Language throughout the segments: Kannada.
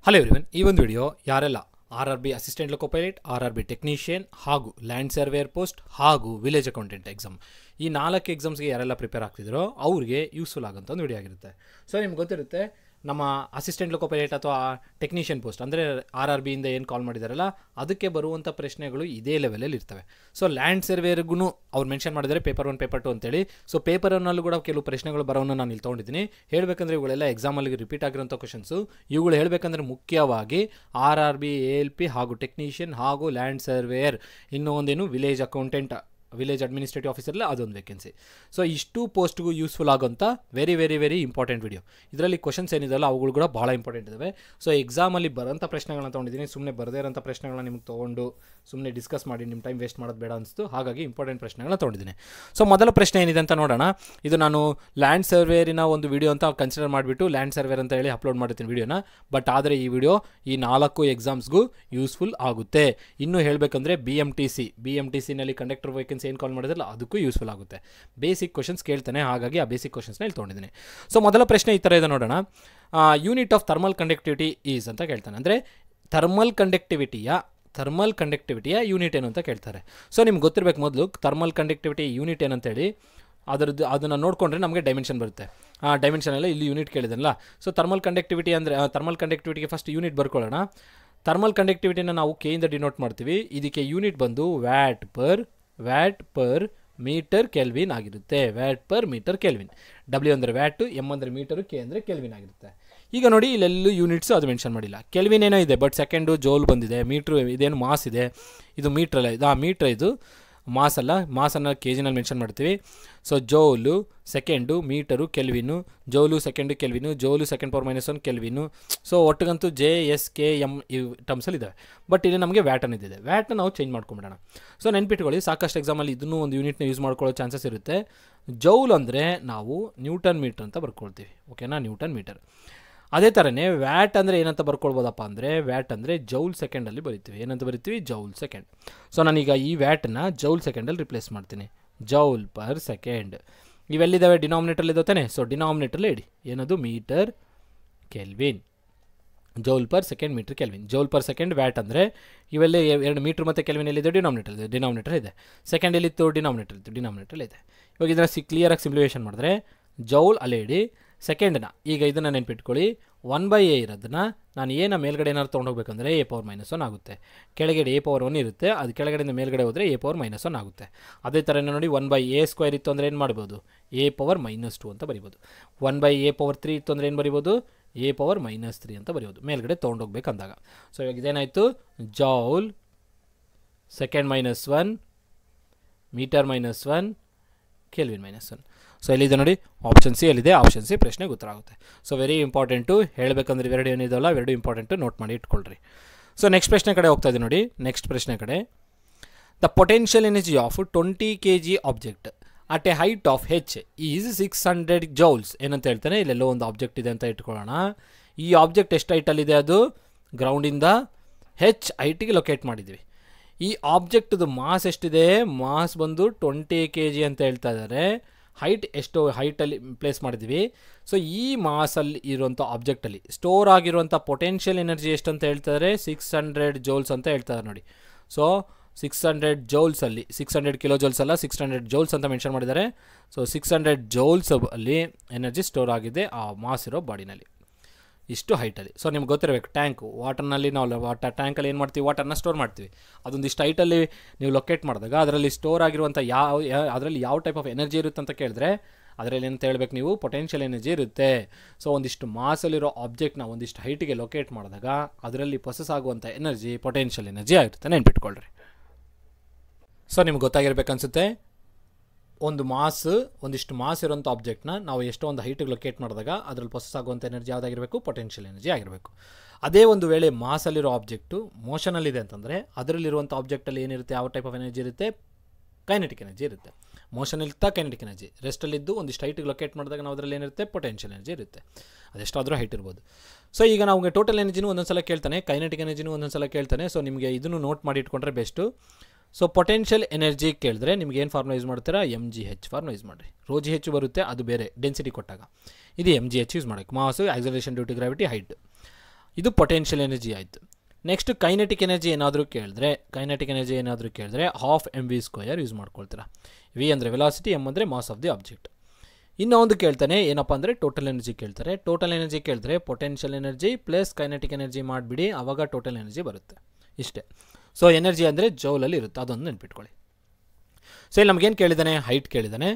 ಹಲೋ ಎವ್ರಿವನ್, ಈ ಒಂದು ವಿಡಿಯೋ ಯಾರೆಲ್ಲ RRB ಅಸಿಸ್ಟೆಂಟ್ ಲೋಕೋ ಪೈಲಟ್, RRB ಟೆಕ್ನಿಷಿಯನ್ ಹಾಗೂ ಲ್ಯಾಂಡ್ ಸರ್ವೇಯರ್ ಪೋಸ್ಟ್ ಹಾಗೂ ವಿಲೇಜ್ ಅಕೌಂಟೆಂಟ್ ಎಕ್ಸಾಮ್ ಈ 4 ಎಕ್ಸಾಮ್ಸ್ಗೆ ಯಾರೆಲ್ಲ ಪ್ರಿಪೇರ್ ಆಗ್ತಿದ್ರೋ ಅವ್ರಿಗೆ ಯೂಸ್ಫುಲ್ ಆಗೋಂಥ ಒಂದು ವಿಡಿಯೋ ಆಗಿರುತ್ತೆ. ಸೊ ನಿಮ್ಗೆ ಗೊತ್ತಿರುತ್ತೆ ನಮ್ಮ ಅಸಿಸ್ಟೆಂಟ್ ಲೋಕೋ ಪೈಲಟ್ ಅಥವಾ ಟೆಕ್ನಿಷಿಯನ್ ಪೋಸ್ಟ್ ಅಂದರೆ RRBಯಿಂದ ಏನು ಕಾಲ್ ಮಾಡಿದಾರಲ್ಲ ಅದಕ್ಕೆ ಬರುವಂಥ ಪ್ರಶ್ನೆಗಳು ಇದೇ ಲೆವೆಲಲ್ಲಿ ಇರ್ತವೆ. ಸೊ ಲ್ಯಾಂಡ್ ಸರ್ವೇರ್ಗೂ ಅವ್ರು ಮೆನ್ಷನ್ ಮಾಡಿದರೆ ಪೇಪರ್ 1 ಪೇಪರ್ 2 ಅಂತೇಳಿ. ಸೊ ಪೇಪರ್ 1 ಕೂಡ ಕೆಲವು ಪ್ರಶ್ನೆಗಳು ಬರೋವನ್ನು ನಾನು ಇಲ್ಲಿ ತೊಗೊಂಡಿದ್ದೀನಿ. ಹೇಳಬೇಕಂದ್ರೆ ಇವುಗಳೆಲ್ಲ ಎಕ್ಸಾಮಲ್ಲಿ ರಿಪೀಟ್ ಆಗಿರೋಂಥ ಕ್ವಶನ್ಸು. ಇವುಗಳು ಹೇಳಬೇಕಂದ್ರೆ ಮುಖ್ಯವಾಗಿ RRB ALP ಹಾಗೂ ಟೆಕ್ನಿಷಿಯನ್ ಹಾಗೂ ಲ್ಯಾಂಡ್ ಸರ್ವೇಯರ್, ಇನ್ನೂ ಒಂದೇನು ವಿಲೇಜ್ ಅಕೌಂಟೆಂಟ್, ವಿಲೇಜ್ ಅಡ್ಮಿನಿಸ್ಟ್ರೇಟಿವ್ ಆಫೀಸರ್ಲ್ಲ ಅದೊಂದು ವೇಕೆನ್ಸಿ. ಸೊ ಇಷ್ಟು ಪೋಸ್ಟ್ಗೂ ಯೂಸ್ಫುಲ್ ಆಗೋಂಥ very very very important video. ಇದರಲ್ಲಿ ಕ್ವಶನ್ಸ್ ಏನಿದೆಯಲ್ಲ ಅವುಗಳು ಕೂಡ ಭಾಳ ಇಂಪಾರ್ಟೆಂಟ್ ಇದ್ದಾವೆ. ಸೊ ಎಕ್ಸಾಮಲ್ಲಿ ಬರೋಂಥ ಪ್ರಶ್ನೆಗಳನ್ನ ತೊಗೊಂಡಿದ್ದೀನಿ. ಸುಮ್ಮನೆ ಬರದೇ ಇರೋಂಥ ಪ್ರಶ್ನೆಗಳನ್ನ ನಿಮ್ಗೆ ತೊಗೊಂಡು ಸುಮ್ಮನೆ ಡಿಸ್ಕಸ್ ಮಾಡಿ ನಿಮ್ಮ ಟೈಮ್ ವೇಸ್ಟ್ ಮಾಡೋದು ಬೇಡ ಅನಿಸ್ತು. ಹಾಗಾಗಿ ಇಂಪಾರ್ಟೆಂಟ್ ಪ್ರಶ್ನೆಗಳನ್ನ ತೊಗೊಂಡಿದ್ದೀನಿ. ಸೊ ಮೊದಲ ಪ್ರಶ್ನೆ ಏನಿದೆ ಅಂತ ನೋಡೋಣ. ಇದು ನಾನು ಲ್ಯಾಂಡ್ ಸರ್ವೇರಿನ ಒಂದು ವಿಡಿಯೋ ಅಂತ ಕನ್ಸಿಡರ್ ಮಾಡಿಬಿಟ್ಟು ಲ್ಯಾಂಡ್ ಸರ್ವೇರ್ ಅಂತ ಹೇಳಿ ಅಪ್ಲೋಡ್ ಮಾಡಿರ್ತೀನಿ ವಿಡಿಯೋನ. ಬಟ್ ಆದರೆ ಈ ವಿಡಿಯೋ ಈ 4 ಎಕ್ಸಾಮ್ಸ್ಗೂ ಯೂಸ್ಫುಲ್ ಆಗುತ್ತೆ. ಇನ್ನೂ ಹೇಳಬೇಕಂದ್ರೆ BMTCನಲ್ಲಿ ಕಂಡಕ್ಟರ್ ವೇಕೆನ್ಸಿ ಏನು ಕಾಲ್ ಮಾಡಿದ್ರಲ್ಲ ಅದಕ್ಕೂ ಯೂಸ್ಫುಲ್ ಆಗುತ್ತೆ. ಬೇಸಿಕ್ ಕ್ವಶನ್ಸ್ ಕೇಳ್ತಾನೆ, ಹಾಗಾಗಿ ಆ ಬೇಸಿಕ್ ಕ್ವಶನ್ಸ್ನ ಇಲ್ಲಿ ತೊಗೊಂಡಿದ್ದೀನಿ. ಸೊ ಮೊದಲ ಪ್ರಶ್ನೆ ಈ ಥರ ಇದೆ ನೋಡೋಣ. Unit of thermal conductivity is ಅಂತ ಕೇಳ್ತಾನೆ. ಅಂದರೆ ಥರ್ಮಲ್ ಕಂಡಕ್ಟಿವಿಟಿಯ ಯೂನಿಟ್ ಏನು ಅಂತ ಕೇಳ್ತಾರೆ. ಸೊ ನಿಮ್ಗೆ ಗೊತ್ತಿರಬೇಕು ಮೊದಲು ಥರ್ಮಲ್ ಕಂಡಕ್ಟಿವಿಟಿ ಯೂನಿಟ್ ಏನಂತೇಳಿ ಅದನ್ನು ನೋಡಿಕೊಂಡ್ರೆ ನಮಗೆ ಡೈಮೆನ್ಷನ್ ಬರುತ್ತೆ. ಆ ಡೈಮೆನ್ಷನೆಲ್ಲ ಇಲ್ಲಿ ಯೂನಿಟ್ ಕೇಳಿದನಲ್ಲ. ಸೊ ಥರ್ಮಲ್ ಕಂಡಕ್ಟಿವಿಟಿ ಅಂದರೆ ಥರ್ಮಲ್ ಕಂಡಕ್ಟಿವಿಟಿಗೆ ಫಸ್ಟ್ ಯೂನಿಟ್ ಬರ್ಕೊಳ್ಳೋಣ. ಥರ್ಮಲ್ ಕಂಡಕ್ಟಿವಿಟಿನ ನಾವು ಕೆಯಿಂದ ಡಿನೋಟ್ ಮಾಡ್ತೀವಿ. ಇದಕ್ಕೆ ಯೂನಿಟ್ ಬಂದು ವ್ಯಾಟ್ ಪರ್ ಮೀಟರ್ ಕೆಲ್ವಿನ್ ಆಗಿರುತ್ತೆ. Watt per metre kelvin. W ಅಂದರೆ ವ್ಯಾಟು, M ಅಂದರೆ ಮೀಟರು, K ಅಂದರೆ ಕೆಲ್ವಿನ್ ಆಗಿರುತ್ತೆ. ಈಗ ನೋಡಿ ಇಲ್ಲೆಲ್ಲೂ ಯೂನಿಟ್ಸು ಅದು ಮೆನ್ಷನ್ ಮಾಡಿಲ್ಲ. ಕೆಲ್ವಿನ್ ಏನೋ ಇದೆ, ಬಟ್ ಸೆಕೆಂಡು ಜೋಲ್ ಬಂದಿದೆ. ಮೀಟ್ರು ಇದೇನು ಮಾಸ್ ಇದೆ, ಇದು ಮೀಟ್ರಲ್ಲ, ಇದು ಮೀಟ್ರ್, ಇದು ಮಾಸ್ ಅಲ್ಲ. ಮಾಸನ್ನು KGನಲ್ಲಿ ಮೆನ್ಷನ್ ಮಾಡ್ತೀವಿ. So joule second, metre kelvin, joule second kelvin, joule second power -1 kelvin. So ಒಟ್ಟಿಗಂತೂ JSKM ಈ ಟರ್ಮ್ಸಲ್ಲಿ ಇದ್ದಾವೆ. ಬಟ್ ಇಲ್ಲಿ ನಮಗೆ ವ್ಯಾಟ್ ಅನ್ನಿದೆ. ವ್ಯಾಟ್ನ ನಾವು ಚೇಂಜ್ ಮಾಡ್ಕೊಂಬಿಡೋಣ. ಸೊ ನೆನ್ಪಿಟ್ಕೊಳ್ಳಿ, ಸಾಕಷ್ಟು ಎಕ್ಸಾಮಲ್ಲಿ ಇದನ್ನು ಒಂದು ಯೂನಿಟ್ನ ಯೂಸ್ ಮಾಡ್ಕೊಳ್ಳೋ ಚಾನ್ಸಸ್ ಇರುತ್ತೆ. ಜೌಲ್ ಅಂದರೆ ನಾವು ನ್ಯೂಟನ್ ಮೀಟರ್ ಅಂತ ಬರ್ಕೊಳ್ತೀವಿ. ಓಕೆನಾ, ನ್ಯೂಟನ್ ಮೀಟರ್. ಅದೇ ಥರನೇ ವ್ಯಾಟ್ ಅಂದರೆ ಏನಂತ ಬರ್ಕೊಳ್ಬೋದಪ್ಪ ಅಂದರೆ ವ್ಯಾಟ್ ಅಂದರೆ ಜೌಲ್ ಸೆಕೆಂಡಲ್ಲಿ ಬರಿತೀವಿ. ಏನಂತ ಬರಿತೀವಿ? Joule second. ಸೊ ನಾನೀಗ ಈ ವ್ಯಾಟನ್ನ ಜೌಲ್ ಸೆಕೆಂಡಲ್ಲಿ ರಿಪ್ಲೇಸ್ ಮಾಡ್ತೀನಿ. Joule per second. ಇವೆಲ್ಲಿದ್ದಾವೆ? ಡಿನಾಮಿನೇಟ್ರಲ್ಲಿ ಇದ್ದಾವೆ. ಸೊ ಡಿನಾಮಿನೇಟ್ರಲ್ಲೇ ಇಡಿ. ಏನದು? Metre kelvin. Joule per second metre kelvin. Joule per second watt ಅಂದರೆ ಇವೆಲ್ಲ 2 ಮೀಟ್ರ್ ಮತ್ತು ಕೆಲ್ವಿನ್ ಎಲ್ಲಿದೆ? ಡಿನಾಮಿನೇಟರ್ ಇದೆ. ಸೆಕೆಂಡ್ ಎಲ್ಲಿತ್ತು? ಡಿನಾಮಿನೇಟರ್ ಇದೆ. ಇವಾಗ ಇದನ್ನು ಕ್ಲಿಯರಾಗಿ ಸಿಂಪ್ಲಿಫಿಕೇಷನ್ ಮಾಡಿದ್ರೆ ಜೌಲ್ ಅಲ್ಲೇ ಇಡಿ. ಸೆಕೆಂಡ್ನ ಈಗ ಇದನ್ನು ನೆನ್ಪಿಟ್ಕೊಳ್ಳಿ, 1/a ಇರೋದನ್ನ ನಾನು ಏನ ಮೇಲ್ಗಡೆ ಏನಾದ್ರು ತೊಗೊಂಡೋಗ್ಬೇಕಂದ್ರೆ a ಪವರ್ -1 ಆಗುತ್ತೆ. ಕೆಳಗಡೆ a ಪವರ್ 1 ಇರುತ್ತೆ, ಅದು ಕೆಳಗಡೆಯಿಂದ ಮೇಲ್ಗಡೆ ಹೋದರೆ a ಪವರ್ -1 ಆಗುತ್ತೆ. ಅದೇ ಥರನೇ ನೋಡಿ 1/a² ಇತ್ತು ಅಂದರೆ ಏನು ಮಾಡ್ಬೋದು? a ಪವರ್ -2 ಅಂತ ಬರಿಬೋದು. 1/a ಪವರ್ 3 ಇತ್ತು ಅಂದರೆ ಏನು ಬರಿಬೋದು? a ಪವರ್ -3 ಅಂತ ಬರಿಬೋದು, ಮೇಲ್ಗಡೆ ತೊಗೊಂಡೋಗ್ಬೇಕು ಅಂದಾಗ. ಸೊ ಇವಾಗ ಇದೇನಾಯಿತು? Joule second -1 metre -1 kelvin -1. So ಎಲ್ಲಿದೆ ನೋಡಿ? ಆಪ್ಷನ್ ಸಿ ಎಲ್ಲಿದೆ? ಆಪ್ಷನ್ ಸಿ ಪ್ರಶ್ನೆಗೆ ಉತ್ತರ ಆಗುತ್ತೆ. So very important. ಹೇಳಬೇಕಂದ್ರೆ ಇವೆರಡು ಏನಿದೆಯಲ್ಲ ಇವೆರಡು ಇಂಪಾರ್ಟೆಂಟು, ನೋಟ್ ಮಾಡಿ ಇಟ್ಕೊಳ್ರಿ. ಸೊ ನೆಕ್ಸ್ಟ್ ಪ್ರಶ್ನೆ ಕಡೆ ಹೋಗ್ತಾ ಇದೆ ನೋಡಿ. ನೆಕ್ಸ್ಟ್ ಪ್ರಶ್ನೆ ಕಡೆ, the potential energy of 20 kg object at A height of H is 600 joules ಏನಂತ ಹೇಳ್ತಾನೆ. ಇಲ್ಲೆಲ್ಲೋ ಒಂದು ಆಬ್ಜೆಕ್ಟ್ ಇದೆ ಅಂತ ಇಟ್ಕೊಳ್ಳೋಣ. ಈ ಆಬ್ಜೆಕ್ಟ್ ಎಷ್ಟು ಹೈಟಲ್ಲಿದೆ? ಅದು ಗ್ರೌಂಡಿಂದ H ಹೈಟಿಗೆ ಲೊಕೇಟ್ ಮಾಡಿದ್ದೀವಿ. ಈ ಆಬ್ಜೆಕ್ಟ್ದು ಮಾಸ್ ಎಷ್ಟಿದೆ? ಮಾಸ್ ಬಂದು 20 kg ಅಂತ ಹೇಳ್ತಾ ಇದ್ದಾರೆ. ಹೈಟ್ ಎಷ್ಟು ಹೈಟಲ್ಲಿ ಪ್ಲೇಸ್ ಮಾಡಿದ್ದೀವಿ. ಸೊ ಈ ಮಾಸಲ್ಲಿ ಇರುವಂಥ ಆಬ್ಜೆಕ್ಟಲ್ಲಿ ಸ್ಟೋರ್ ಆಗಿರುವಂಥ ಪೊಟೆನ್ಷಿಯಲ್ ಎನರ್ಜಿ ಎಷ್ಟು ಅಂತ ಹೇಳ್ತಾರೆ? 600 ಜೌಲ್ಸ್ ಅಂತ ಹೇಳ್ತಾರೆ ನೋಡಿ. ಸೊ 600 ಜೌಲ್ಸಲ್ಲಿ 600 ಕಿಲೋ ಜೌಲ್ಸ್ ಅಲ್ಲ, 600 ಜೌಲ್ಸ್ ಅಂತ ಮೆನ್ಷನ್ ಮಾಡಿದ್ದಾರೆ. ಸೊ 600 ಜೌಲ್ಸ್ ಅಲ್ಲಿ ಎನರ್ಜಿ ಸ್ಟೋರ್ ಆಗಿದೆ ಆ ಮಾಸ್ ಇರೋ ಬಾಡಿನಲ್ಲಿ, ಇಷ್ಟು ಹೈಟಲ್ಲಿ. ಸೊ ನಿಮ್ಗೆ ಗೊತ್ತಿರಬೇಕು, ಟ್ಯಾಂಕು ವಾಟರ್ನಲ್ಲಿ ನಾವು ಟ್ಯಾಂಕಲ್ಲಿ ಏನು ಮಾಡ್ತೀವಿ? ವಾಟರ್ನ ಸ್ಟೋರ್ ಮಾಡ್ತೀವಿ. ಅದೊಂದಿಷ್ಟು ಹೈಟಲ್ಲಿ ನೀವು ಲೊಕೇಟ್ ಮಾಡಿದಾಗ ಅದರಲ್ಲಿ ಸ್ಟೋರ್ ಆಗಿರುವಂಥ ಅದರಲ್ಲಿ ಯಾವ ಟೈಪ್ ಆಫ್ ಎನರ್ಜಿ ಇರುತ್ತೆ ಅಂತ ಕೇಳಿದ್ರೆ ಅದರಲ್ಲಿ ಏನಂತ ಹೇಳ್ಬೇಕು ನೀವು? ಪೊಟೆನ್ಷಿಯಲ್ ಎನರ್ಜಿ ಇರುತ್ತೆ. ಸೊ ಒಂದಿಷ್ಟು ಮಾಸಲ್ಲಿರೋ ಆಬ್ಜೆಕ್ಟ್ನ ಒಂದಿಷ್ಟು ಹೈಟಿಗೆ ಲೊಕೇಟ್ ಮಾಡಿದಾಗ ಅದರಲ್ಲಿ ಪ್ರೊಸೆಸ್ ಆಗುವಂಥ ಎನರ್ಜಿ ಪೊಟೆನ್ಷಿಯಲ್ ಎನರ್ಜಿ ಆಗಿರುತ್ತೆ. ನೆನ್ಪಿಟ್ಕೊಳ್ರಿ. ಸೊ ನಿಮ್ಗೆ ಗೊತ್ತಾಗಿರ್ಬೇಕನ್ಸುತ್ತೆ, ಒಂದಿಷ್ಟು ಮಾಸ್ ಇರೋಂಥ ಆಬ್ಜೆಕ್ಟ್ನ ನಾವು ಎಷ್ಟೋ ಒಂದು ಹೈಟಿಗೆ ಲೊಕೇಟ್ ಮಾಡಿದಾಗ ಅದರಲ್ಲಿ ಪ್ರೊಸೆಸ್ ಆಗುವಂಥ ಎನರ್ಜಿ ಯಾವುದಾಗಿರಬೇಕು? ಪೊಟೆನ್ಷಿಯಲ್ ಎನರ್ಜಿ ಆಗಿರಬೇಕು. ಅದೇ ಒಂದು ವೇಳೆ ಮಾಸಲ್ಲಿರೋ ಆಬ್ಜೆಕ್ಟು ಮೋಷನಲ್ಲಿದೆ ಅಂತಂದರೆ ಅದರಲ್ಲಿರುವಂಥ ಆಬ್ಜೆಕ್ಟಲ್ಲಿ ಏನಿರುತ್ತೆ? ಯಾವ ಟೈಪ್ ಆಫ್ ಎನರ್ಜಿ ಇರುತ್ತೆ? ಕೈನೆಟಿಕ್ ಎನರ್ಜಿ ಇರುತ್ತೆ. ಮೋಷನಲ್ಲಿರ್ತಾ ಕೈನೆಟಿಕ್ ಎನರ್ಜಿ. ರೆಸ್ಟಲ್ಲಿದ್ದು ಒಂದಿಷ್ಟು ಹೈಟಿಗೆ ಲೊಕೇಟ್ ಮಾಡಿದಾಗ ನಾವು ಅದರಲ್ಲಿ ಏನಿರುತ್ತೆ? ಪೊಟೆನ್ಷಿಯಲ್ ಎನರ್ಜಿ ಇರುತ್ತೆ. ಅದೆಷ್ಟಾದರೂ ಹೈಟ್ ಇರ್ಬೋದು. ಸೊ ಈಗ ನಾವು ಟೋಟಲ್ ಎನರ್ಜಿನೂ ಒಂದೊಂದು ಸಲ ಕೇಳ್ತಾನೆ, ಕೈನೆಟಿಕ್ ಎನರ್ಜಿನೂ ಒಂದೊಂದು ಸಲ ಕೇಳ್ತಾನೆ. ಸೊ ನಿಮಗೆ ಇದನ್ನು ನೋಟ್ ಮಾಡಿ ಇಟ್ಕೊಂಡ್ರೆ ಬೆಸ್ಟು. ಸೊ ಪೊಟೆನ್ಷಿಯಲ್ ಎನರ್ಜಿ ಕೇಳಿದ್ರೆ ನಿಮ್ಗೆ ಏನು ಫಾರ್ಮುಲಾ ಯೂಸ್ ಮಾಡ್ತೀರಾ? mgh ಫಾರ್ಮುಲಾ ಯೂಸ್ ಮಾಡಿರಿ. ρgh ಬರುತ್ತೆ, ಅದು ಬೇರೆ ಡೆನ್ಸಿಟಿ ಕೊಟ್ಟಾಗ. ಇದು mgh ಯೂಸ್ ಮಾಡೋಕ್ಕೆ. Mass, acceleration due to gravity, height. ಇದು ಪೊಟೆನ್ಷಿಯಲ್ ಎನರ್ಜಿ ಆಯಿತು. ನೆಕ್ಸ್ಟ್ ಕೈನೆಟಿಕ್ ಎನರ್ಜಿ ಏನಾದರೂ ಕೇಳಿದ್ರೆ ಹಾಫ್ mv² ಯೂಸ್ ಮಾಡ್ಕೊಳ್ತೀರಾ. ವಿ ಅಂದರೆ ವೆಲಾಸಿಟಿ, ಎಮ್ ಅಂದರೆ ಮಾಸ್ ಆಫ್ ದಿ ಆಬ್ಜೆಕ್ಟ್. ಇನ್ನೂ ಒಂದು ಕೇಳ್ತಾನೆ ಏನಪ್ಪ ಅಂದರೆ ಟೋಟಲ್ ಎನರ್ಜಿ ಕೇಳ್ತಾರೆ. ಟೋಟಲ್ ಎನರ್ಜಿ ಕೇಳಿದ್ರೆ potential energy plus kinetic energy ಮಾಡಿಬಿಡಿ, ಆವಾಗ ಟೋಟಲ್ ಎನರ್ಜಿ ಬರುತ್ತೆ. ಇಷ್ಟೇ. ಸೊ ಎನರ್ಜಿ ಅಂದರೆ ಜೌಲಲ್ಲಿ ಇರುತ್ತೆ, ಅದೊಂದು ನೆನ್ಪಿಟ್ಕೊಳ್ಳಿ. ಸೊ ಇಲ್ಲಿ ನಮಗೇನು ಕೇಳಿದ್ದಾನೆ, ಹೈಟ್ ಕೇಳಿದ್ದಾನೆ,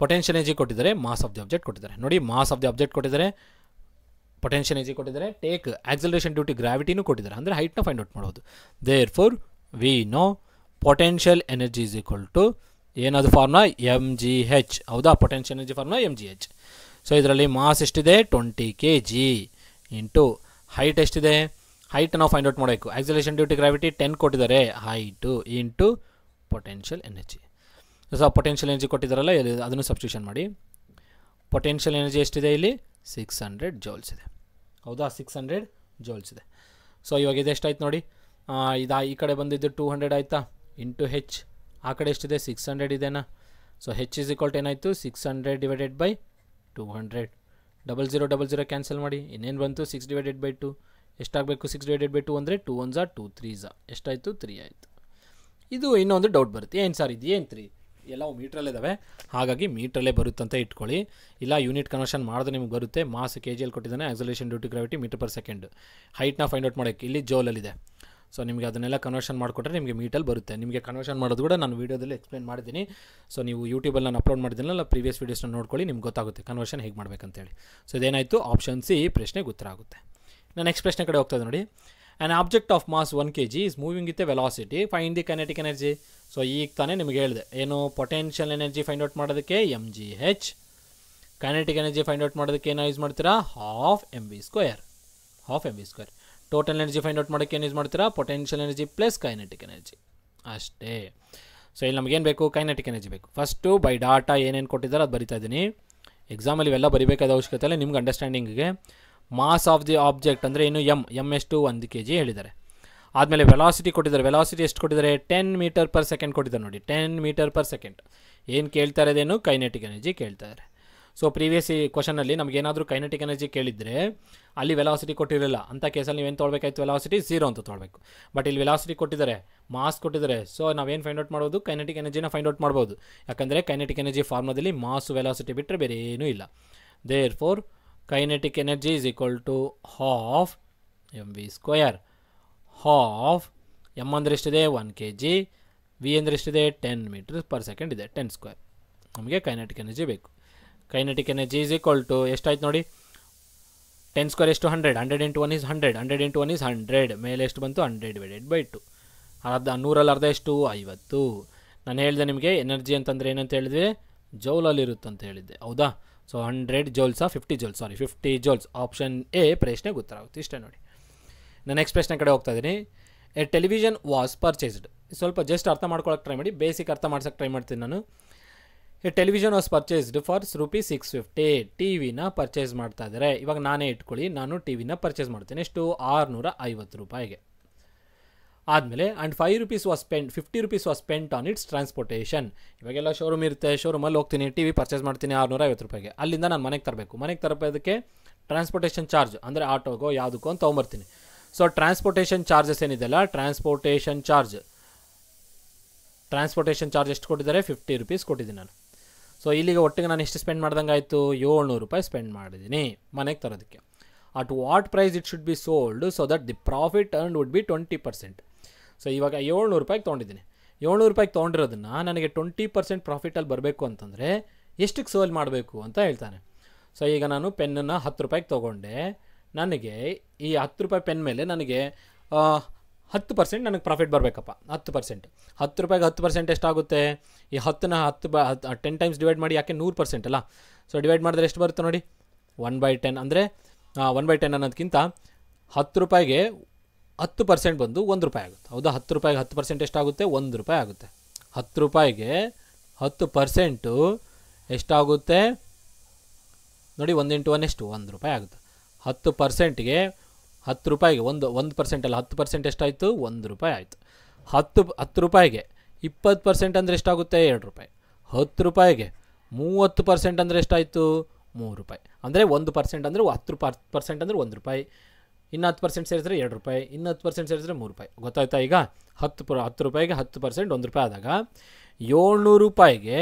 ಪೊಟೆನ್ಷಿಯಲ್ ಎನರ್ಜಿ ಕೊಟ್ಟಿದ್ದಾರೆ, ಮಾಸ್ ಆಫ್ ದಿ ಆಬ್ಜೆಕ್ಟ್ ಕೊಟ್ಟಿದ್ದಾರೆ. ನೋಡಿ, ಮಾಸ್ ಆಫ್ ದಿ ಆಬ್ಜೆಕ್ಟ್ ಕೊಟ್ಟಿದ್ದಾರೆ, ಪೊಟೆನ್ಷಿಯಲ್ ಎನರ್ಜಿ ಕೊಟ್ಟಿದ್ದಾರೆ, ಟೇಕ್ ಆಕ್ಸಲರೇಷನ್ ಡ್ಯೂ ಟು ಗ್ರಾವಿಟಿನೂ ಕೊಟ್ಟಿದ್ದಾರೆ, ಅಂದರೆ ಹೈಟ್ನ ಫೈಂಡ್ ಔಟ್ ಮಾಡೋದು. Therefore we know potential energy is equal to ಏನದು ಫಾರ್ಮುಲಾ, mgh. ಹೌದಾ, potential energy formula mgh. So ಇದರಲ್ಲಿ ಮಾಸ್ ಎಷ್ಟಿದೆ 20 kg ಇಂಟು ಹೈಟ್ ಎಷ್ಟಿದೆ, ಹೈಟ್ ನಾವು ಫೈಂಡ್ ಔಟ್ ಮಾಡಬೇಕು. ಆಕ್ಸಲರೇಷನ್ ಡ್ಯೂ ಟು ಗ್ರಾವಿಟಿ 10 ಕೊಟ್ಟಿದ್ದಾರೆ, height into potential energy. So potential energy ಕೊಟ್ಟಿದ್ದಾರಲ್ಲ, ಅದನ್ನು ಸಬ್ಸ್ಟಿಟ್ಯೂಷನ್ ಮಾಡಿ. ಪೊಟೆನ್ಷಿಯಲ್ ಎನರ್ಜಿ ಎಷ್ಟಿದೆ ಇಲ್ಲಿ 600 ಜೌಲ್ಸ್ ಇದೆ. ಹೌದಾ, 600 ಜೌಲ್ಸ್ ಇದೆ. ಸೊ ಇವಾಗ ಇದು ಎಷ್ಟಾಯ್ತು ನೋಡಿ, ಈ ಕಡೆ ಬಂದಿದ್ದು 200 ಆಯಿತಾ, ಇಂಟು ಹೆಚ್. ಆ ಕಡೆ ಎಷ್ಟಿದೆ 600 ಇದೆನಾ. So H is equal to ಏನಾಯಿತು 600 ಡಿವೈಡೆಡ್ ಬೈ 200. 0000 ಕ್ಯಾನ್ಸಲ್ ಮಾಡಿ, ಇನ್ನೇನು ಬಂತು 6/2. ಎಷ್ಟಾಗಬೇಕು 6/2 ಅಂದರೆ 2 1s 2 3s ಎಷ್ಟಾಯಿತು 3 ಆಯಿತು. ಇದು ಇನ್ನೊಂದು ಡೌಟ್ ಬರುತ್ತೆ, ಏನು ಸರ್ ಇದು ಏನು 3, ಎಲ್ಲವೂ ಮೀಟ್ರಲ್ಲಿದ್ದಾವೆ, ಹಾಗಾಗಿ ಮೀಟ್ರಲ್ಲೇ ಬರುತ್ತಂತ ಇಟ್ಕೊಳ್ಳಿ. ಇಲ್ಲ ಯೂನಿಟ್ ಕನ್ವರ್ಷನ್ ಮಾಡಿದ್ರೆ ನಿಮ್ಗೆ ಬರುತ್ತೆ. ಮಾಸ್ ಕೆಜಿಯಲ್ಲಿ ಕೊಟ್ಟಿದ್ದಾನೆ, acceleration due to gravity metre per second, ಹೈಟ್ನ ಫೈಂಡ್ ಔಟ್ ಮಾಡೋಕ್ಕೆ ಇಲ್ಲಿ ಜೌಲಲ್ಲಿದೆ. ಸೊ ನಿಮಗೆ ಅದನ್ನೆಲ್ಲ ಕನ್ವರ್ಷನ್ ಮಾಡಿಕೊಟ್ರೆ ನಿಮಗೆ ಮೀಟಲ್ಲಿ ಬರುತ್ತೆ. ನಿಮಗೆ ಕನ್ವರ್ಷನ್ ಮಾಡೋದು ಕೂಡ ನಾನು ವೀಡಿಯೋದಲ್ಲಿ ಎಕ್ಸ್ಪ್ಲೇನ್ ಮಾಡಿದ್ದೀನಿ. ಸೊ ನೀವು ಯೂಟ್ಯೂಬಲ್ಲಿ ನಾನು ಅಪ್ಲೋಡ್ ಮಾಡಿದ್ದೀನಲ್ಲ, ಪ್ರೀವಿಯಸ್ ವೀಡಿಯೋಸ್ನ ನೋಡ್ಕೊಳ್ಳಿ, ನಿಮ್ಗೆ ಗೊತ್ತಾಗುತ್ತೆ ಕನ್ವರ್ಷನ್ ಹೇಗೆ ಮಾಡಬೇಕಂತೇಳಿ. ಸೊ ಇದೇನಾಯಿತು, ಆಪ್ಷನ್ ಸಿ ಪ್ರಶ್ನೆಗೆ ಉತ್ತರ ಆಗುತ್ತೆ. ನಾನು ನೆಕ್ಸ್ಟ್ ಪ್ರಶ್ನೆ ಕಡೆ ಹೋಗ್ತದೆ ನೋಡಿ. An object of mass 1 kg is moving with a velocity, find the kinetic energy. So ಈಗ ತಾನೇ ನಿಮಗೆ ಹೇಳಿದೆ ಏನು, ಪೊಟೆನ್ಷಿಯಲ್ ಎನರ್ಜಿ ಫೈಂಡ್ ಔಟ್ ಮಾಡೋದಕ್ಕೆ mgh, kinetic energy find out ಮಾಡೋದಕ್ಕೆ ಏನೋ ಯೂಸ್ ಮಾಡ್ತೀರಾ, half mv². Total energy find out ಮಾಡೋಕ್ಕೆ ಏನು ಯೂಸ್ ಮಾಡ್ತೀರಾ, potential energy plus kinetic energy ಅಷ್ಟೇ. ಸೊ ಇಲ್ಲಿ ನಮಗೇನು ಬೇಕು, ಕೈನೆಟಿಕ್ ಎನರ್ಜಿ ಬೇಕು. ಫಸ್ಟು ಬೈ ಡಾಟಾ ಏನೇನು ಕೊಟ್ಟಿದ್ದಾರೆ ಅದು ಬರಿತಾ ಇದ್ದೀನಿ. ಎಕ್ಸಾಮಲ್ಲಿ ಇವೆಲ್ಲ ಬರಿಬೇಕಾದ ಅವಶ್ಯಕತೆ ಇಲ್ಲ, ನಿಮ್ಗೆ ಅಂಡರ್ಸ್ಟ್ಯಾಂಡಿಂಗಿಗೆ. ಮಾಸ್ ಆಫ್ ದಿ ಆಬ್ಜೆಕ್ಟ್ ಅಂದರೆ ಏನು, ಎಮ್ ಎಷ್ಟು 1 kg ಹೇಳಿದ್ದಾರೆ. ಆದಮೇಲೆ ವೆಲಾಸಿಟಿ ಕೊಟ್ಟಿದ್ದಾರೆ, ವೆಲಾಸಿಟಿ ಎಷ್ಟು ಕೊಟ್ಟಿದ್ದಾರೆ 10 m/s ಕೊಟ್ಟಿದ್ದಾರೆ ನೋಡಿ, 10 m/s. ಏನು ಕೇಳ್ತಾ ಇರೋದೇನು, ಕೈನೆಟಿಕ್ ಎನರ್ಜಿ ಕೇಳ್ತಾ ಇದ್ದಾರೆ. ಸೊ ಪ್ರೀವಿಯಸ್ ಕ್ವಶನಲ್ಲಿ ನಮಗೇನಾದರೂ ಕೈನೆಟಿಕ್ ಎನರ್ಜಿ ಕೇಳಿದರೆ ಅಲ್ಲಿ ವೆಲಾಸಿಟಿ ಕೊಟ್ಟಿರಲಿಲ್ಲ, ಅಂಥ ಕೇಸಲ್ಲಿ ನೀವೇನು ತೊಗೊಳ್ಬೇಕಾಯ್ತು, ವೆಲಾಸಿಟಿ 0 ಅಂತ ತೊಗೊಳ್ಬೇಕು. ಬಟ್ ಇಲ್ಲಿ ವೆಲಾಸಿಟಿ ಕೊಟ್ಟಿದ್ದಾರೆ, ಮಾಸ್ ಕೊಟ್ಟಿದ್ದಾರೆ. ಸೊ ನಾವೇನು ಫೈಂಡ್ ಔಟ್ ಮಾಡ್ಬೋದು, ಕೈನೆಟಿಕ್ ಎನರ್ಜಿನ ಫೈಂಡ್ ಔಟ್ ಮಾಡ್ಬೋದು. ಯಾಕಂದರೆ ಕೈನೆಟಿಕ್ ಎನರ್ಜಿ ಫಾರ್ಮದಲ್ಲಿ ಮಾಸು ವೆಲಾಸಿಟಿ ಬಿಟ್ಟರೆ ಬೇರೆ ಏನೂ ಇಲ್ಲ. Therefore kinetic energy is equal to half mv². Half M ಅಂದರೆ ಎಷ್ಟಿದೆ 1 kg, ವಿ ಅಂದರೆ ಎಷ್ಟಿದೆ 10 m/s ಇದೆ, 10². ನಮಗೆ ಕೈನೆಟಿಕ್ ಎನರ್ಜಿ ಬೇಕು. Kinetic energy is equal to ಎಷ್ಟಾಯ್ತು ನೋಡಿ, 10² ಎಷ್ಟು 100, 100 × 1 is 100, 100 × 1 is 100, ಮೇಲೆ ಎಷ್ಟು ಬಂತು 100/2. ಅರ್ಧ 100ರಲ್ಲಿ ಅರ್ಧ ಎಷ್ಟು 50. ನಾನು ಹೇಳಿದೆ ನಿಮಗೆ ಎನರ್ಜಿ ಅಂತಂದರೆ ಏನಂತ ಹೇಳಿದೆ, ಜೌಲಲ್ಲಿರುತ್ತಂತ ಹೇಳಿದ್ದೆ, ಹೌದಾ. So 100 joules 50 joules, 50 joules. Option A ಪ್ರಶ್ನೆಗೆ ಉತ್ತರ ಆಗುತ್ತೆ. ಇಷ್ಟೇ ನೋಡಿ. ನಾನು ನೆಕ್ಸ್ಟ್ ಪ್ರಶ್ನೆ ಕಡೆ ಹೋಗ್ತಾ ಇದ್ದೀನಿ. A television was purchased. ಸ್ವಲ್ಪ ಜಸ್ಟ್ ಅರ್ಥ ಮಾಡ್ಕೊಳ್ಳೋಕೆ ಟ್ರೈ ಮಾಡಿ, ಬೇಸಿಕ್ ಅರ್ಥ ಮಾಡ್ಸೋಕ್ಕೆ ಟ್ರೈ ಮಾಡ್ತೀನಿ ನಾನು. A television was purchased for ₹650. T ವಿನ ಪರ್ಚೇಸ್ ಮಾಡ್ತಾ ಇದ್ದಾರೆ. ಇವಾಗ ನಾನೇ ಇಟ್ಕೊಳ್ಳಿ, ನಾನು ಟಿ ವಿನ ಪರ್ಚೇಸ್ ಮಾಡ್ತೀನಿ. ಎಷ್ಟು ₹650. ಆದಮೇಲೆ and ₹5 was spend, ₹50 was spent on its transportation. ಇವಾಗೆಲ್ಲ ಶೋರೂಮ್ ಇರುತ್ತೆ, ಶೋರೂಮಲ್ಲಿ ಹೋಗ್ತೀನಿ, ಟಿ ವಿ ಪರ್ಚೇಸ್ ಮಾಡ್ತೀನಿ ₹650. ಅಲ್ಲಿಂದ ನಾನು ಮನೆಗೆ ತರಬೇಕು. ಮನೆಗೆ ತರಬೇಕಾದಕ್ಕೆ ಟ್ರಾನ್ಸ್ಪೋರ್ಟೇಷನ್ ಚಾರ್ಜ್ ಅಂದರೆ ಆಟೋಗೋ ಯಾವುದಕ್ಕೋ ಅಂತ ತೊಗೊಂಬರ್ತೀನಿ. ಸೊ ಟ್ರಾನ್ಸ್ಪೋರ್ಟೇಷನ್ ಚಾರ್ಜಸ್ ಏನಿದೆಯಲ್ಲ, ಟ್ರಾನ್ಸ್ಪೋರ್ಟೇಷನ್ ಚಾರ್ಜ್ ಎಷ್ಟು ಕೊಟ್ಟಿದ್ದಾರೆ, ₹50 ಕೊಟ್ಟಿದ್ದೀನಿ ನಾನು. ಸೊ ಇಲ್ಲಿಗೆ ಒಟ್ಟಿಗೆ ನಾನು ಎಷ್ಟು ಸ್ಪೆಂಡ್ ಮಾಡ್ದಂಗೆ ಆಯಿತು, ₹700 ಸ್ಪೆಂಡ್ ಮಾಡಿದ್ದೀನಿ ಮನೆಗೆ ತರೋದಕ್ಕೆ. At what price it should be sold so that the profit earned would be 20%. So ಇವಾಗ ₹700 ತೊಗೊಂಡಿದ್ದೀನಿ. ₹700 ತೊಗೊಂಡಿರೋದನ್ನು ನನಗೆ 20% ಪ್ರಾಫಿಟಲ್ಲಿ ಬರಬೇಕು ಅಂತಂದರೆ ಎಷ್ಟಕ್ಕೆ ಸೇಲ್ ಮಾಡಬೇಕು ಅಂತ ಹೇಳ್ತಾನೆ. ಸೊ ಈಗ ನಾನು ಪೆನ್ನನ್ನು ₹10 ತೊಗೊಂಡೆ, ನನಗೆ ಈ ₹10 ಪೆನ್ ಮೇಲೆ ನನಗೆ 10% ನನಗೆ ಪ್ರಾಫಿಟ್ ಬರಬೇಕಪ್ಪ. 10% ₹10 ಎಷ್ಟಾಗುತ್ತೆ, ಈ 10 ಟೈಮ್ಸ್ ಡಿವೈಡ್ ಮಾಡಿ, ಯಾಕೆ 100% ಅಲ್ಲ. ಸೊ ಡಿವೈಡ್ ಮಾಡಿದ್ರೆ ಎಷ್ಟು ಬರುತ್ತೆ ನೋಡಿ, 1/10. ಅಂದರೆ 1/10 ಅನ್ನೋದಕ್ಕಿಂತ ₹10ಗೆ 10% ಬಂದು ₹1 ಆಗುತ್ತೆ. ಹೌದಾ, ₹10ಗೆ 10% ಎಷ್ಟಾಗುತ್ತೆ, ₹1 ಆಗುತ್ತೆ. ₹10ಗೆ 10% ಎಷ್ಟಾಗುತ್ತೆ ನೋಡಿ, 1 × 1 ಎಷ್ಟು ₹1 ಆಗುತ್ತೆ. 10%ಗೆ ₹10ಗೆ 1% ಅಲ್ಲ, 10% ಎಷ್ಟಾಯಿತು, ₹1 ಆಯಿತು. ₹10ಗೆ 20% ಅಂದರೆ ಎಷ್ಟಾಗುತ್ತೆ, ₹2. ₹10ಗೆ 30% ಅಂದರೆ ಎಷ್ಟಾಯಿತು, ₹3. ಅಂದರೆ 1% ಅಂದರೆ 10% ಅಂದರೆ ₹1. ಇನ್ನು 10% ಸೇರಿದ್ರೆ 2 ರೂಪಾಯಿ, ಇನ್ನು 10% ಸೇರಿದ್ರೆ 3 ರೂಪಾಯಿ. ಗೊತ್ತಾಯ್ತಾ? ಈಗ 10 ರೂಪಾಯಿಗೆ 10% 1 ರೂಪಾಯಿ ಆದಾಗ 700 ರೂಪಾಯಿಗೆ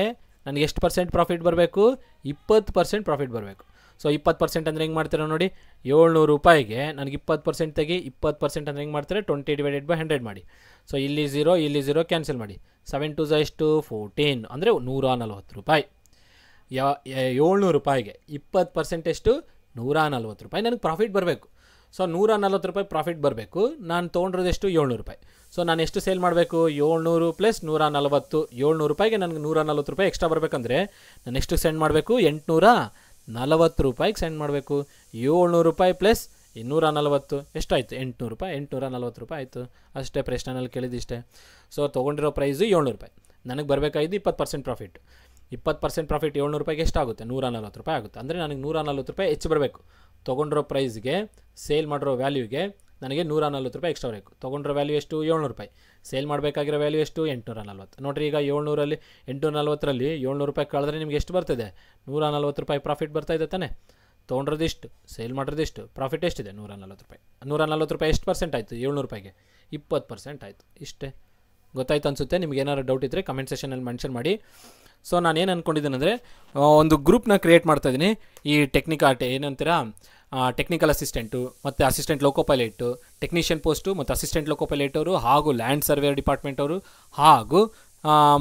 ನನಗೆ ಎಷ್ಟು ಪರ್ಸೆಂಟ್ ಪ್ರಾಫಿಟ್ ಬರಬೇಕು? 20% ಪ್ರಾಫಿಟ್ ಬರಬೇಕು. ಸೊ 20% ಅಂದರೆ ಹೆಂಗೆ ಮಾಡ್ತೀರಾ ನೋಡಿ, 700 ರೂಪಾಯಿಗೆ ನನಗೆ 20% ತೆಗಿ, 20% ಅಂದರೆ ಹೆಂಗೆ ಮಾಡ್ತಾರೆ? 20/100 ಮಾಡಿ. ಸೊ ಇಲ್ಲಿ 0 ಕ್ಯಾನ್ಸಲ್ ಮಾಡಿ. 7 2 ಎಷ್ಟು? 14 ಅಂದರೆ 140 ರೂಪಾಯಿ. 700 ರೂಪಾಯಿಗೆ 20% ಎಷ್ಟು? 140 ರೂಪಾಯಿ ನನಗೆ ಪ್ರಾಫಿಟ್ ಬರಬೇಕು. ಸೊ 140 ರೂಪಾಯಿ ಪ್ರಾಫಿಟ್ ಬರಬೇಕು. ನಾನು ತೊಗೊಂಡಿರೋದು ಎಷ್ಟು? 700 ರೂಪಾಯಿ. ಸೊ ನಾನು ಎಷ್ಟು ಸೇಲ್ ಮಾಡಬೇಕು? 700 + 140. 700 ರೂಪಾಯಿಗೆ ನನಗೆ 140 ರೂಪಾಯಿ ಎಕ್ಸ್ಟ್ರಾ ಬರಬೇಕಂದ್ರೆ ನಾನು ಎಷ್ಟು ಸೆಂಡ್ ಮಾಡಬೇಕು? 840 ರೂಪಾಯಿಗೆ ಸೆಂಡ್ ಮಾಡಬೇಕು. 700 ರೂಪಾಯಿ + 240 ಎಷ್ಟಾಯಿತು? 800 ರೂಪಾಯಿ. 840 ರೂಪಾಯಿ ಆಯಿತು. ಅಷ್ಟೇ, ಪ್ರಶ್ನೆನಲ್ಲಿ ಕೇಳಿದಿಷ್ಟೇ. ಸೊ ತೊಗೊಂಡಿರೋ ಪ್ರೈಸು 700 ರೂಪಾಯಿ. ನನಗೆ ಬರಬೇಕಾಗಿದ್ದು 20% ಪ್ರಾಫಿಟ್. 20% ಪ್ರಾಫಿಟ್ 700 ರೂಪಾಯಿಗೆ ಎಷ್ಟಾಗುತ್ತೆ? 140 ರೂಪಾಯಿ ಆಗುತ್ತೆ. ಅಂದರೆ ನನಗೆ 140 ರೂಪಾಯಿ ಹೆಚ್ಚು ಬರಬೇಕು. ತೊಗೊಂಡಿರೋ ಪ್ರೈಸ್ಗೆ, ಸೇಲ್ ಮಾಡಿರೋ ವ್ಯಾಲ್ಯೂಗೆ ನನಗೆ 140 ರೂಪಾಯಿ ಎಕ್ಸ್ಟ್ರಾ ಬರಬೇಕು. ತೊಗೊಂಡಿರೋ ವ್ಯಾಲ್ಯೂ ಎಷ್ಟು? 700 ರೂಪಾಯಿ. ಸೇಲ್ ಮಾಡಬೇಕಾಗಿರೋ ವ್ಯಾಲ್ಯೂ ಎಷ್ಟು? 840. ನೋಡಿರಿ, ಈಗ 700ರಲ್ಲಿ 840ರಲ್ಲಿ 700 ರೂಪಾಯಿ ಕಳೆದ್ರೆ ನಿಮ್ಗೆ ಎಷ್ಟು ಬರ್ತದೆ? 140 ರೂಪಾಯಿ ಪ್ರಾಫಿಟ್ ಬರ್ತಾಯಿದೆ ತಾನೆ. ತೊಗೊಂಡ್ರದಿಷ್ಟು, ಸೇಲ್ ಮಾಡಿರೋದಿಷ್ಟು, ಪ್ರಾಫಿಟ್ ಎಷ್ಟಿದೆ? 140 ರೂಪಾಯಿ. 140 ರೂಪಾಯಿ ಎಷ್ಟು ಪರ್ಸೆಂಟ್ ಆಯಿತು? 700 ರೂಪಾಯಿಗೆ 20% ಆಯಿತು. ಇಷ್ಟೇ. ಗೊತ್ತಾಯ್ತು ಅನಿಸುತ್ತೆ. ನಿಮ್ಗೆ ಏನಾದ್ರು ಡೌಟ್ ಇದ್ದರೆ ಕಮೆಂಟ್ ಸೆಷನಲ್ಲಿ ಮೆನ್ಷನ್ ಮಾಡಿ. ಸೊ ನಾನೇನು ಅಂದ್ಕೊಂಡಿದ್ದೀನಿ ಅಂದರೆ, ಒಂದು ಗ್ರೂಪ್ನ ಕ್ರಿಯೇಟ್ ಮಾಡ್ತಾಯಿದ್ದೀನಿ. ಈ ಏನಂತೀರಾ, ಟೆಕ್ನಿಕಲ್ ಅಸಿಸ್ಟೆಂಟು ಮತ್ತು ಅಸಿಸ್ಟೆಂಟ್ ಲೋಕೋ ಪೈಲಟು, ಟೆಕ್ನಿಷಿಯನ್ ಪೋಸ್ಟು ಮತ್ತು ಅಸಿಸ್ಟೆಂಟ್ ಲೋಕೋ ಪೈಲಟ್ ಅವರು, ಹಾಗೂ ಲ್ಯಾಂಡ್ ಸರ್ವೇರ್ ಡಿಪಾರ್ಟ್ಮೆಂಟ್ ಅವರು, ಹಾಗೂ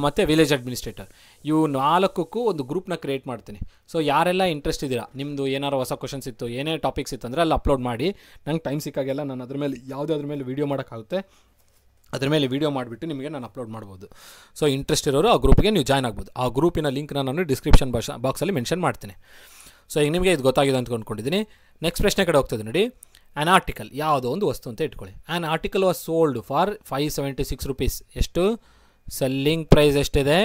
ಮತ್ತು ವಿಲೇಜ್ ಅಡ್ಮಿನಿಸ್ಟ್ರೇಟರ್, ಇವು 4ಕ್ಕೂ ಒಂದು ಗ್ರೂಪ್ನ ಕ್ರಿಯೇಟ್ ಮಾಡ್ತೀನಿ. ಸೊ ಯಾರೆಲ್ಲ ಇಂಟ್ರೆಸ್ಟ್ ಇದ್ದೀರಾ, ನಿಮ್ಮದು ಏನಾರು ಹೊಸ ಕ್ವಶನ್ಸ್ ಇತ್ತು, ಏನೇ ಟಾಪಿಕ್ಸ್ ಇತ್ತು ಅಂದರೆ ಅಲ್ಲಿ ಅಪ್ಲೋಡ್ ಮಾಡಿ. ನಂಗೆ ಟೈಮ್ ಸಿಕ್ಕಾಗೆಲ್ಲ ನಾನು ಅದ್ರ ಮೇಲೆ ಯಾವುದಾದ್ರ ಮೇಲೆ ವೀಡಿಯೋ ಮಾಡೋಕ್ಕಾಗುತ್ತೆ ಅದ್ರ ಮೇಲೆ ವೀಡಿಯೋ ಮಾಡಿಬಿಟ್ಟು ನಿಮಗೆ ನಾನು ಅಪ್ಲೋಡ್ ಮಾಡ್ಬೋದು. ಸೊ ಇಂಟ್ರೆಸ್ಟ್ ಇರೋರು ಆ ಗ್ರೂಪ್ಗೆ ನೀವು ಜಾಯ್ನ್ ಆಗ್ಬೋದು. ಆ ಗ್ರೂಪಿನ ಲಿಂಕ್ನ ನಾನು ಡಿಸ್ಕ್ರಿಪ್ಷನ್ ಬಾಕ್ಸಲ್ಲಿ ಮೆನ್ಷನ್ ಮಾಡ್ತೀನಿ. ಸೊ ಈಗ ನಿಮಗೆ ಇದು ಗೊತ್ತಾಗಿದೆ ಅಂತ ಅಂದ್ಕೊಂಡಿದ್ದೀನಿ. ನೆಕ್ಸ್ಟ್ ಪ್ರಶ್ನೆ ಕಡೆ ಹೋಗ್ತದೆ ನೋಡಿ. ಆ್ಯನ್ ಆರ್ಟಿಕಲ್, ಯಾವುದೋ ಒಂದು ವಸ್ತು ಅಂತ ಇಟ್ಕೊಳ್ಳಿ. An article was sold for 576 rupees. ಎಷ್ಟು? ಸೆಲ್ಲಿಂಗ್ ಪ್ರೈಸ್ ಎಷ್ಟಿದೆ?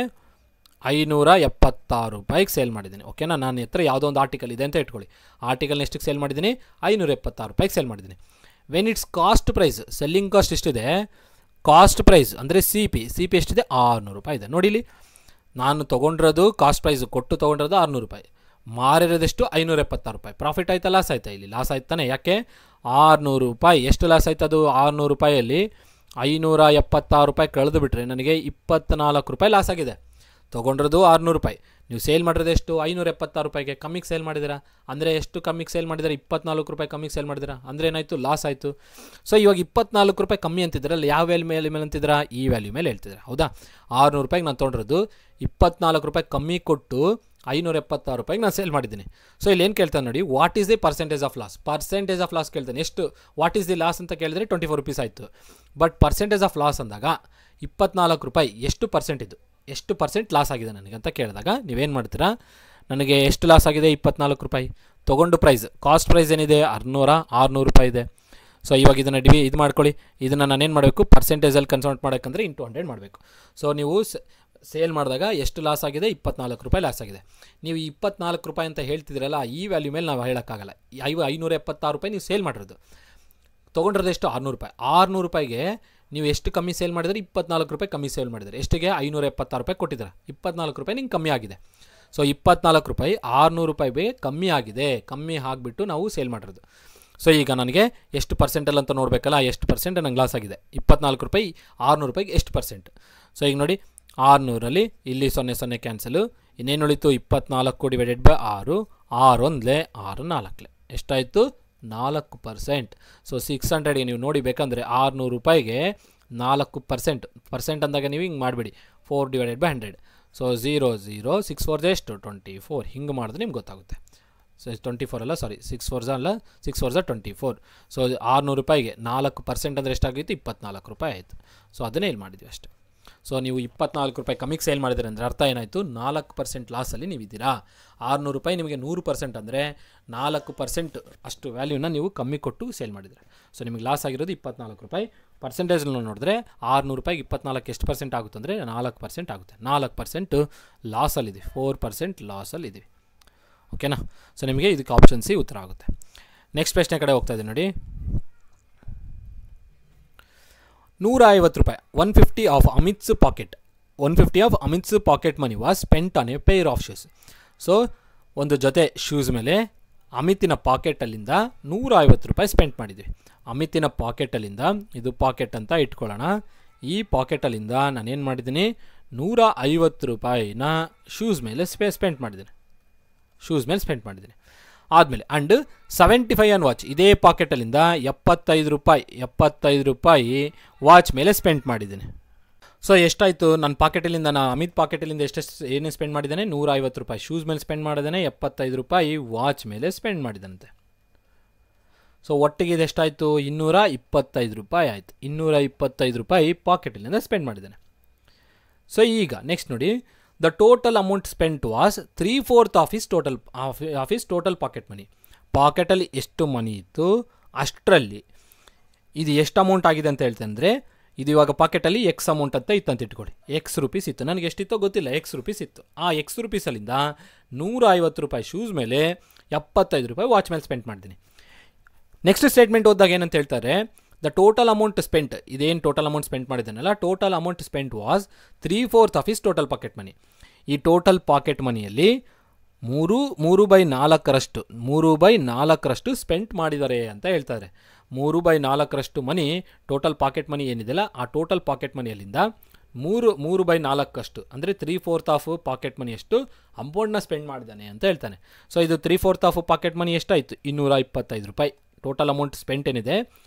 576 ರೂಪಾಯಿಗೆ ಸೇಲ್ ಮಾಡಿದ್ದೀನಿ. ಓಕೆನಾ? ನಾನು ಹತ್ರ ಯಾವುದೋ ಒಂದು ಆರ್ಟಿಕಲ್ ಇದೆ ಅಂತ ಇಟ್ಕೊಳ್ಳಿ. ಆರ್ಟಿಕಲ್ನ ಎಷ್ಟಕ್ಕೆ ಸೇಲ್ ಮಾಡಿದ್ದೀನಿ? 576 ರೂಪಾಯಿಗೆ ಸೇಲ್ ಮಾಡಿದ್ದೀನಿ. When it's cost price, selling cost ಎಷ್ಟಿದೆ? ಕಾಸ್ಟ್ ಪ್ರೈಸ್ ಅಂದರೆ ಸಿ ಪಿ ಎಷ್ಟಿದೆ? 600 ರೂಪಾಯಿ ಇದೆ. ನೋಡಿಲಿ, ನಾನು ತೊಗೊಂಡಿರೋದು ಕಾಸ್ಟ್ ಪ್ರೈಸ್ ಕೊಟ್ಟು ತೊಗೊಂಡಿರೋದು 600 ರೂಪಾಯಿ, ಮಾರಿರೋದೆಷ್ಟು? 576 ರೂಪಾಯಿ. ಪ್ರಾಫಿಟ್ ಆಯ್ತಾ, ಲಾಸ್ ಆಯ್ತಾ? ಇಲ್ಲಿ ಲಾಸ್ ಆಯ್ತಾನೆ. ಯಾಕೆ? 600 ರೂಪಾಯಿ. ಎಷ್ಟು ಲಾಸ್ ಆಯ್ತು? ಅದು 600 ರೂಪಾಯಲ್ಲಿ 576 ರೂಪಾಯಿ ಕಳೆದು ಬಿಟ್ಟರೆ ನನಗೆ 24 ರೂಪಾಯಿ ಲಾಸ್ ಆಗಿದೆ. ತೊಗೊಂಡಿರೋದು 600 ರೂಪಾಯಿ, ನೀವು ಸೇಲ್ ಮಾಡಿರೋದು ಎಷ್ಟು? 576 ರೂಪಾಯಿಗೆ. ಕಮ್ಮಿಗೆ ಸೇಲ್ ಮಾಡಿದ್ದೀರಾ ಅಂದರೆ ಎಷ್ಟು ಕಮ್ಮಿಗೆ ಸೇಲ್ ಮಾಡಿದ್ದೀರಾ? 24 ರೂಪಾಯಿ ಕಮ್ಮಿಗೆ ಸೇಲ್ ಮಾಡಿದ್ದೀರಾ ಅಂದರೆ ಏನಾಯಿತು? ಲಾಸ್ ಆಯಿತು. ಸೊ ಇವಾಗ 24 ರೂಪಾಯಿ ಕಮ್ಮಿ ಅಂತಿದ್ದೀರಲ್ಲ, ಯಾವ ವ್ಯಾಲ್ಯೂ ಮೇಲೆ ಅಂತಿದ್ದೀರಾ? ಈ ವ್ಯಾಲ್ಯೂ ಮೇಲೆ ಹೇಳ್ತಿದ್ದೀರಾ, ಹೌದಾ? 600 ರೂಪಾಯಿಗೆ ನಾನು ತೊಗೊಂಡಿರೋದು 24 ರೂಪಾಯಿ ಕಮ್ಮಿ ಕೊಟ್ಟು 576 ರೂಪಾಯಿಗೆ ನಾನು ಸೇಲ್ ಮಾಡಿದ್ದೀನಿ. ಸೊ ಇಲ್ಲಿ ಏನು ಕೇಳ್ತಾನೆ ನೋಡಿ, what is the percentage of loss? Percentage of loss ಕೇಳ್ತಾನೆ. ಎಷ್ಟು? ವಾಟ್ ಈಸ್ ದಿ ಲಾಸ್ ಅಂತ ಕೇಳಿದ್ರೆ 24 ರೂಪೀಸ್ ಆಯಿತು. ಬಟ್ ಪರ್ಸೆಂಟೇಜ್ ಆಫ್ ಲಾಸ್ ಅಂದಾಗ 24 ರೂಪಾಯಿ ಎಷ್ಟು ಪರ್ಸೆಂಟ್ ಇದು? ಎಷ್ಟು ಪರ್ಸೆಂಟ್ ಲಾಸ್ ಆಗಿದೆ ನನಗೆ ಅಂತ ಕೇಳಿದಾಗ ನೀವೇನು ಮಾಡ್ತೀರಾ? ನನಗೆ ಎಷ್ಟು ಲಾಸ್ ಆಗಿದೆ? 24 ರೂಪಾಯಿ. ತೊಗೊಂಡು ಪ್ರೈಸ್, ಕಾಸ್ಟ್ ಪ್ರೈಸ್ ಏನಿದೆ? 600 ರೂಪಾಯಿ ಇದೆ. ಸೊ ಇವಾಗ ಇದನ್ನು ಇದು ಮಾಡ್ಕೊಳ್ಳಿ. ಇದನ್ನು ನಾನೇನು ಮಾಡಬೇಕು? ಪರ್ಸೆಂಟೇಜಲ್ಲಿ ಕನ್ಸಲ್ಟ್ ಮಾಡೋಕ್ಕಂದ್ರೆ ಇಂಟು 100 ಮಾಡಬೇಕು. ಸೊ ನೀವು ಸೇಲ್ ಮಾಡಿದಾಗ ಎಷ್ಟು ಲಾಸ್ ಆಗಿದೆ? 24 ರೂಪಾಯಿ ಲಾಸ್ ಆಗಿದೆ. ನೀವು 24 ರೂಪಾಯಿ ಅಂತ ಹೇಳ್ತಿದ್ರಲ್ಲ, ಈ ವ್ಯಾಲ್ಯೂ ಮೇಲೆ ನಾವು ಹೇಳೋಕ್ಕಾಗಲ್ಲ. 576 ರೂಪಾಯಿ ನೀವು ಸೇಲ್ ಮಾಡಿರೋದು, ತೊಗೊಂಡಿರೋದು ಎಷ್ಟು? 600 ರೂಪಾಯಿ. 600 ರೂಪಾಯಿಗೆ ನೀವು ಎಷ್ಟು ಕಮ್ಮಿ ಸೇಲ್ ಮಾಡಿದ್ರೆ? 24 ರೂಪಾಯಿ ಕಮ್ಮಿ ಸೇಲ್ ಮಾಡಿದರೆ ಎಷ್ಟಿಗೆ? 576 ರೂಪಾಯಿ ಕೊಟ್ಟಿದ್ದಾರೆ. 24 ರೂಪಾಯಿ ನಿಂಗೆ ಕಮ್ಮಿ ಆಗಿದೆ. ಸೊ 24 ರೂಪಾಯಿ 600 ರೂಪಾಯಿಗೆ ಕಮ್ಮಿ ಆಗಿದೆ. ಕಮ್ಮಿ ಆಗಿಬಿಟ್ಟು ನಾವು ಸೇಲ್ ಮಾಡಿರೋದು. ಸೊ ಈಗ ನನಗೆ ಎಷ್ಟು ಪರ್ಸೆಂಟಲ್ಲಿ ಅಂತ ನೋಡಬೇಕಲ್ಲ, ಎಷ್ಟು ಪರ್ಸೆಂಟ್ ನಂಗೆ ಲಾಸ್ ಆಗಿದೆ? 24 ರೂಪಾಯಿ 600 ರೂಪಾಯಿಗೆ ಎಷ್ಟು ಪರ್ಸೆಂಟ್? ಸೊ ಈಗ ನೋಡಿ, 600ರಲ್ಲಿ ಇಲ್ಲಿ 0 ಕ್ಯಾನ್ಸಲು, ಇನ್ನೇನು ಉಳಿತು? 24 ಡಿವೈಡೆಡ್ ಬೈ 6, 6 1 6 4 ಎಷ್ಟಾಯಿತು? 4%. ಸೊ 600ಗೆ ನೀವು ನೋಡಿ ಬೇಕಂದರೆ 600 ರೂಪಾಯಿಗೆ 4%. ಅಂದಾಗ ನೀವು ಹಿಂಗೆ ಮಾಡಿಬಿಡಿ, 4 ಡಿವೈಡೆಡ್ ಬೈ 100. ಸೊ 0 0 6 4 ಎಷ್ಟು? 24. ಹಿಂಗೆ ಮಾಡಿದ್ರೆ ನಿಮ್ಗೆ ಗೊತ್ತಾಗುತ್ತೆ. ಸೊ 24 ಅಲ್ಲ, ಸಾರಿ 6 4 ಅಲ್ಲ, 6 4 24. ಸೊ 600 ರೂಪಾಯಿಗೆ 4% ಅಂದರೆ ಎಷ್ಟಾಗಿತ್ತು? 24 ರೂಪಾಯಿ ಆಯಿತು. ಸೊ ಅದನ್ನೇ ಇಲ್ಲಿ ಮಾಡಿದ್ವಿ ಅಷ್ಟೇ. ಸೊ ನೀವು 24 ರೂಪಾಯಿ ಕಮ್ಮಿಗೆ ಸೇಲ್ ಮಾಡಿದ್ರೆ ಅಂದರೆ ಅರ್ಥ ಏನಾಯಿತು? 4% ಲಾಸಲ್ಲಿ ನೀವಿದ್ದೀರಾ. 600 ರೂಪಾಯಿ ನಿಮಗೆ 100% ಅಂದರೆ 4% ಅಷ್ಟು ವ್ಯಾಲ್ಯೂನ ನೀವು ಕಮ್ಮಿ ಕೊಟ್ಟು ಸೇಲ್ ಮಾಡಿದರೆ. ಸೊ ನಿಮಗೆ ಲಾಸ್ ಆಗಿರೋದು 24 ರೂಪಾಯಿ. ಪರ್ಸೆಂಟೇಜ್ನ ನೋಡಿದ್ರೆ 600 ರೂಪಾಯಿಗೆ 24 ಎಷ್ಟು ಪರ್ಸೆಂಟ್ ಆಗುತ್ತೆ ಅಂದರೆ 4% ಆಗುತ್ತೆ. 4% ಲಾಸಲ್ಲಿದ್ದೀವಿ, 4% ಲಾಸಲ್ಲಿದ್ದೀವಿ. ಓಕೆನಾ? ಸೊ ನಿಮಗೆ ಇದಕ್ಕೆ ಆಪ್ಷನ್ ಸಿ ಉತ್ತರ ಆಗುತ್ತೆ. ನೆಕ್ಸ್ಟ್ ಪ್ರಶ್ನೆ ಕಡೆ ಹೋಗ್ತಾ ಇದೆ ನೋಡಿ. 150 ರೂಪಾಯಿ 150 of Amit's pocket 150 of Amit's pocket money was spent on a pair of shoes. So ಒಂದು ಜೊತೆ ಶೂಸ್ ಮೇಲೆ ಅಮಿತಿನ ಪಾಕೆಟಲ್ಲಿಂದ 150 ರೂಪಾಯಿ ಸ್ಪೆಂಡ್ ಮಾಡಿದ್ವಿ. ಅಮಿತಿನ ಪಾಕೆಟಲ್ಲಿಂದ, ಇದು ಪಾಕೆಟ್ ಅಂತ ಇಟ್ಕೊಳ್ಳೋಣ, ಈ ಪಾಕೆಟಲ್ಲಿಂದ ನಾನೇನು ಮಾಡಿದ್ದೀನಿ, 150 ರೂಪಾಯಿನ ಶೂಸ್ ಮೇಲೆ ಸ್ಪೆಂಡ್ ಮಾಡಿದ್ದೀನಿ. ಆದಮೇಲೆ ಆ್ಯಂಡ್ 75 ಆನ್ ವಾಚ್, ಇದೇ ಪಾಕೆಟಲ್ಲಿಂದ 75 ರೂಪಾಯಿ ವಾಚ್ ಮೇಲೆ ಸ್ಪೆಂಡ್ ಮಾಡಿದ್ದೀನಿ. ಸೊ ಎಷ್ಟಾಯಿತು, ನನ್ನ ಪಾಕೆಟಲ್ಲಿಂದ, ಅಮಿತ್ ಪಾಕೆಟಲ್ಲಿಂದ ಏನೇ ಸ್ಪೆಂಡ್ ಮಾಡಿದ್ದಾನೆ, 150 ರೂಪಾಯಿ ಶೂಸ್ ಮೇಲೆ ಸ್ಪೆಂಡ್ ಮಾಡಿದ್ದಾನೆ, 75 ರೂಪಾಯಿ ವಾಚ್ ಮೇಲೆ ಸ್ಪೆಂಡ್ ಮಾಡಿದಂತೆ. ಸೊ ಒಟ್ಟಿಗೆ ಇದು ಎಷ್ಟಾಯಿತು, 225 ರೂಪಾಯಿ ಆಯಿತು. 225 ರೂಪಾಯಿ ಪಾಕೆಟಲ್ಲಿಂದ ಸ್ಪೆಂಡ್ ಮಾಡಿದ್ದಾನೆ. ಸೊ ಈಗ ನೆಕ್ಸ್ಟ್ ನೋಡಿ, the total amount spent was 3/4 of his total pocket money. ಪಾಕೆಟಲ್ಲಿ ಎಷ್ಟು ಮನಿ ಇತ್ತು ಅಷ್ಟರಲ್ಲಿ ಇದು ಎಷ್ಟು ಅಮೌಂಟ್ ಆಗಿದೆ ಅಂತ ಹೇಳ್ತೇನೆ ಅಂದರೆ, ಇದು ಇವಾಗ ಪಾಕೆಟಲ್ಲಿ ಎಕ್ಸ್ ಅಮೌಂಟ್ ಅಂತ ಇತ್ತು ಅಂತ ಇಟ್ಕೊಳ್ಳಿ, ಎಕ್ಸ್ ರುಪೀಸ್ ಇತ್ತು, ನನಗೆ ಎಷ್ಟಿತ್ತೋ ಗೊತ್ತಿಲ್ಲ, ಎಕ್ಸ್ ರುಪೀಸ್ ಇತ್ತು. ಆ ಎಕ್ಸ್ ರುಪೀಸಲ್ಲಿಂದ 150 ರೂಪಾಯಿ ಶೂಸ್ ಮೇಲೆ, 75 ರೂಪಾಯಿ ವಾಚ್ ಮೇಲೆ ಸ್ಪೆಂಡ್ ಮಾಡ್ತೀನಿ. ನೆಕ್ಸ್ಟ್ ಸ್ಟೇಟ್ಮೆಂಟ್ ಓದಿದಾಗ ಏನಂತ ಹೇಳ್ತಾರೆ, ದ ಟೋಟಲ್ ಅಮೌಂಟ್ ಸ್ಪೆಂಟ್, ಇದೇನು ಟೋಟಲ್ ಅಮೌಂಟ್ ಸ್ಪೆಂಡ್ ಮಾಡಿದ್ದಾನಲ್ಲ, total amount spent was 3/4 of his total pocket money. ಈ ಟೋಟಲ್ ಪಾಕೆಟ್ ಮನಿಯಲ್ಲಿ 3/4 ಸ್ಪೆಂಡ್ ಮಾಡಿದ್ದಾರೆ ಅಂತ ಹೇಳ್ತಾರೆ. 3/4 ಮನಿ ಟೋಟಲ್ ಪಾಕೆಟ್ ಮನಿ ಏನಿದೆಯಲ್ಲ, ಆ ಟೋಟಲ್ ಪಾಕೆಟ್ ಮನಿಯಲ್ಲಿಂದ 3/4 ಅಂದರೆ 3/4 ಆಫ್ ಪಾಕೆಟ್ ಮನಿಯಷ್ಟು ಅಮೌಂಟ್ನ ಸ್ಪೆಂಡ್ ಮಾಡಿದ್ದಾನೆ ಅಂತ ಹೇಳ್ತಾನೆ. ಸೊ ಇದು 3/4 ಆಫ್ ಪಾಕೆಟ್ ಮನಿ ಎಷ್ಟಾಯಿತು, 225 ರೂಪಾಯಿ. ಟೋಟಲ್ ಅಮೌಂಟ್ ಸ್ಪೆಂಟ್ ಏನಿದೆ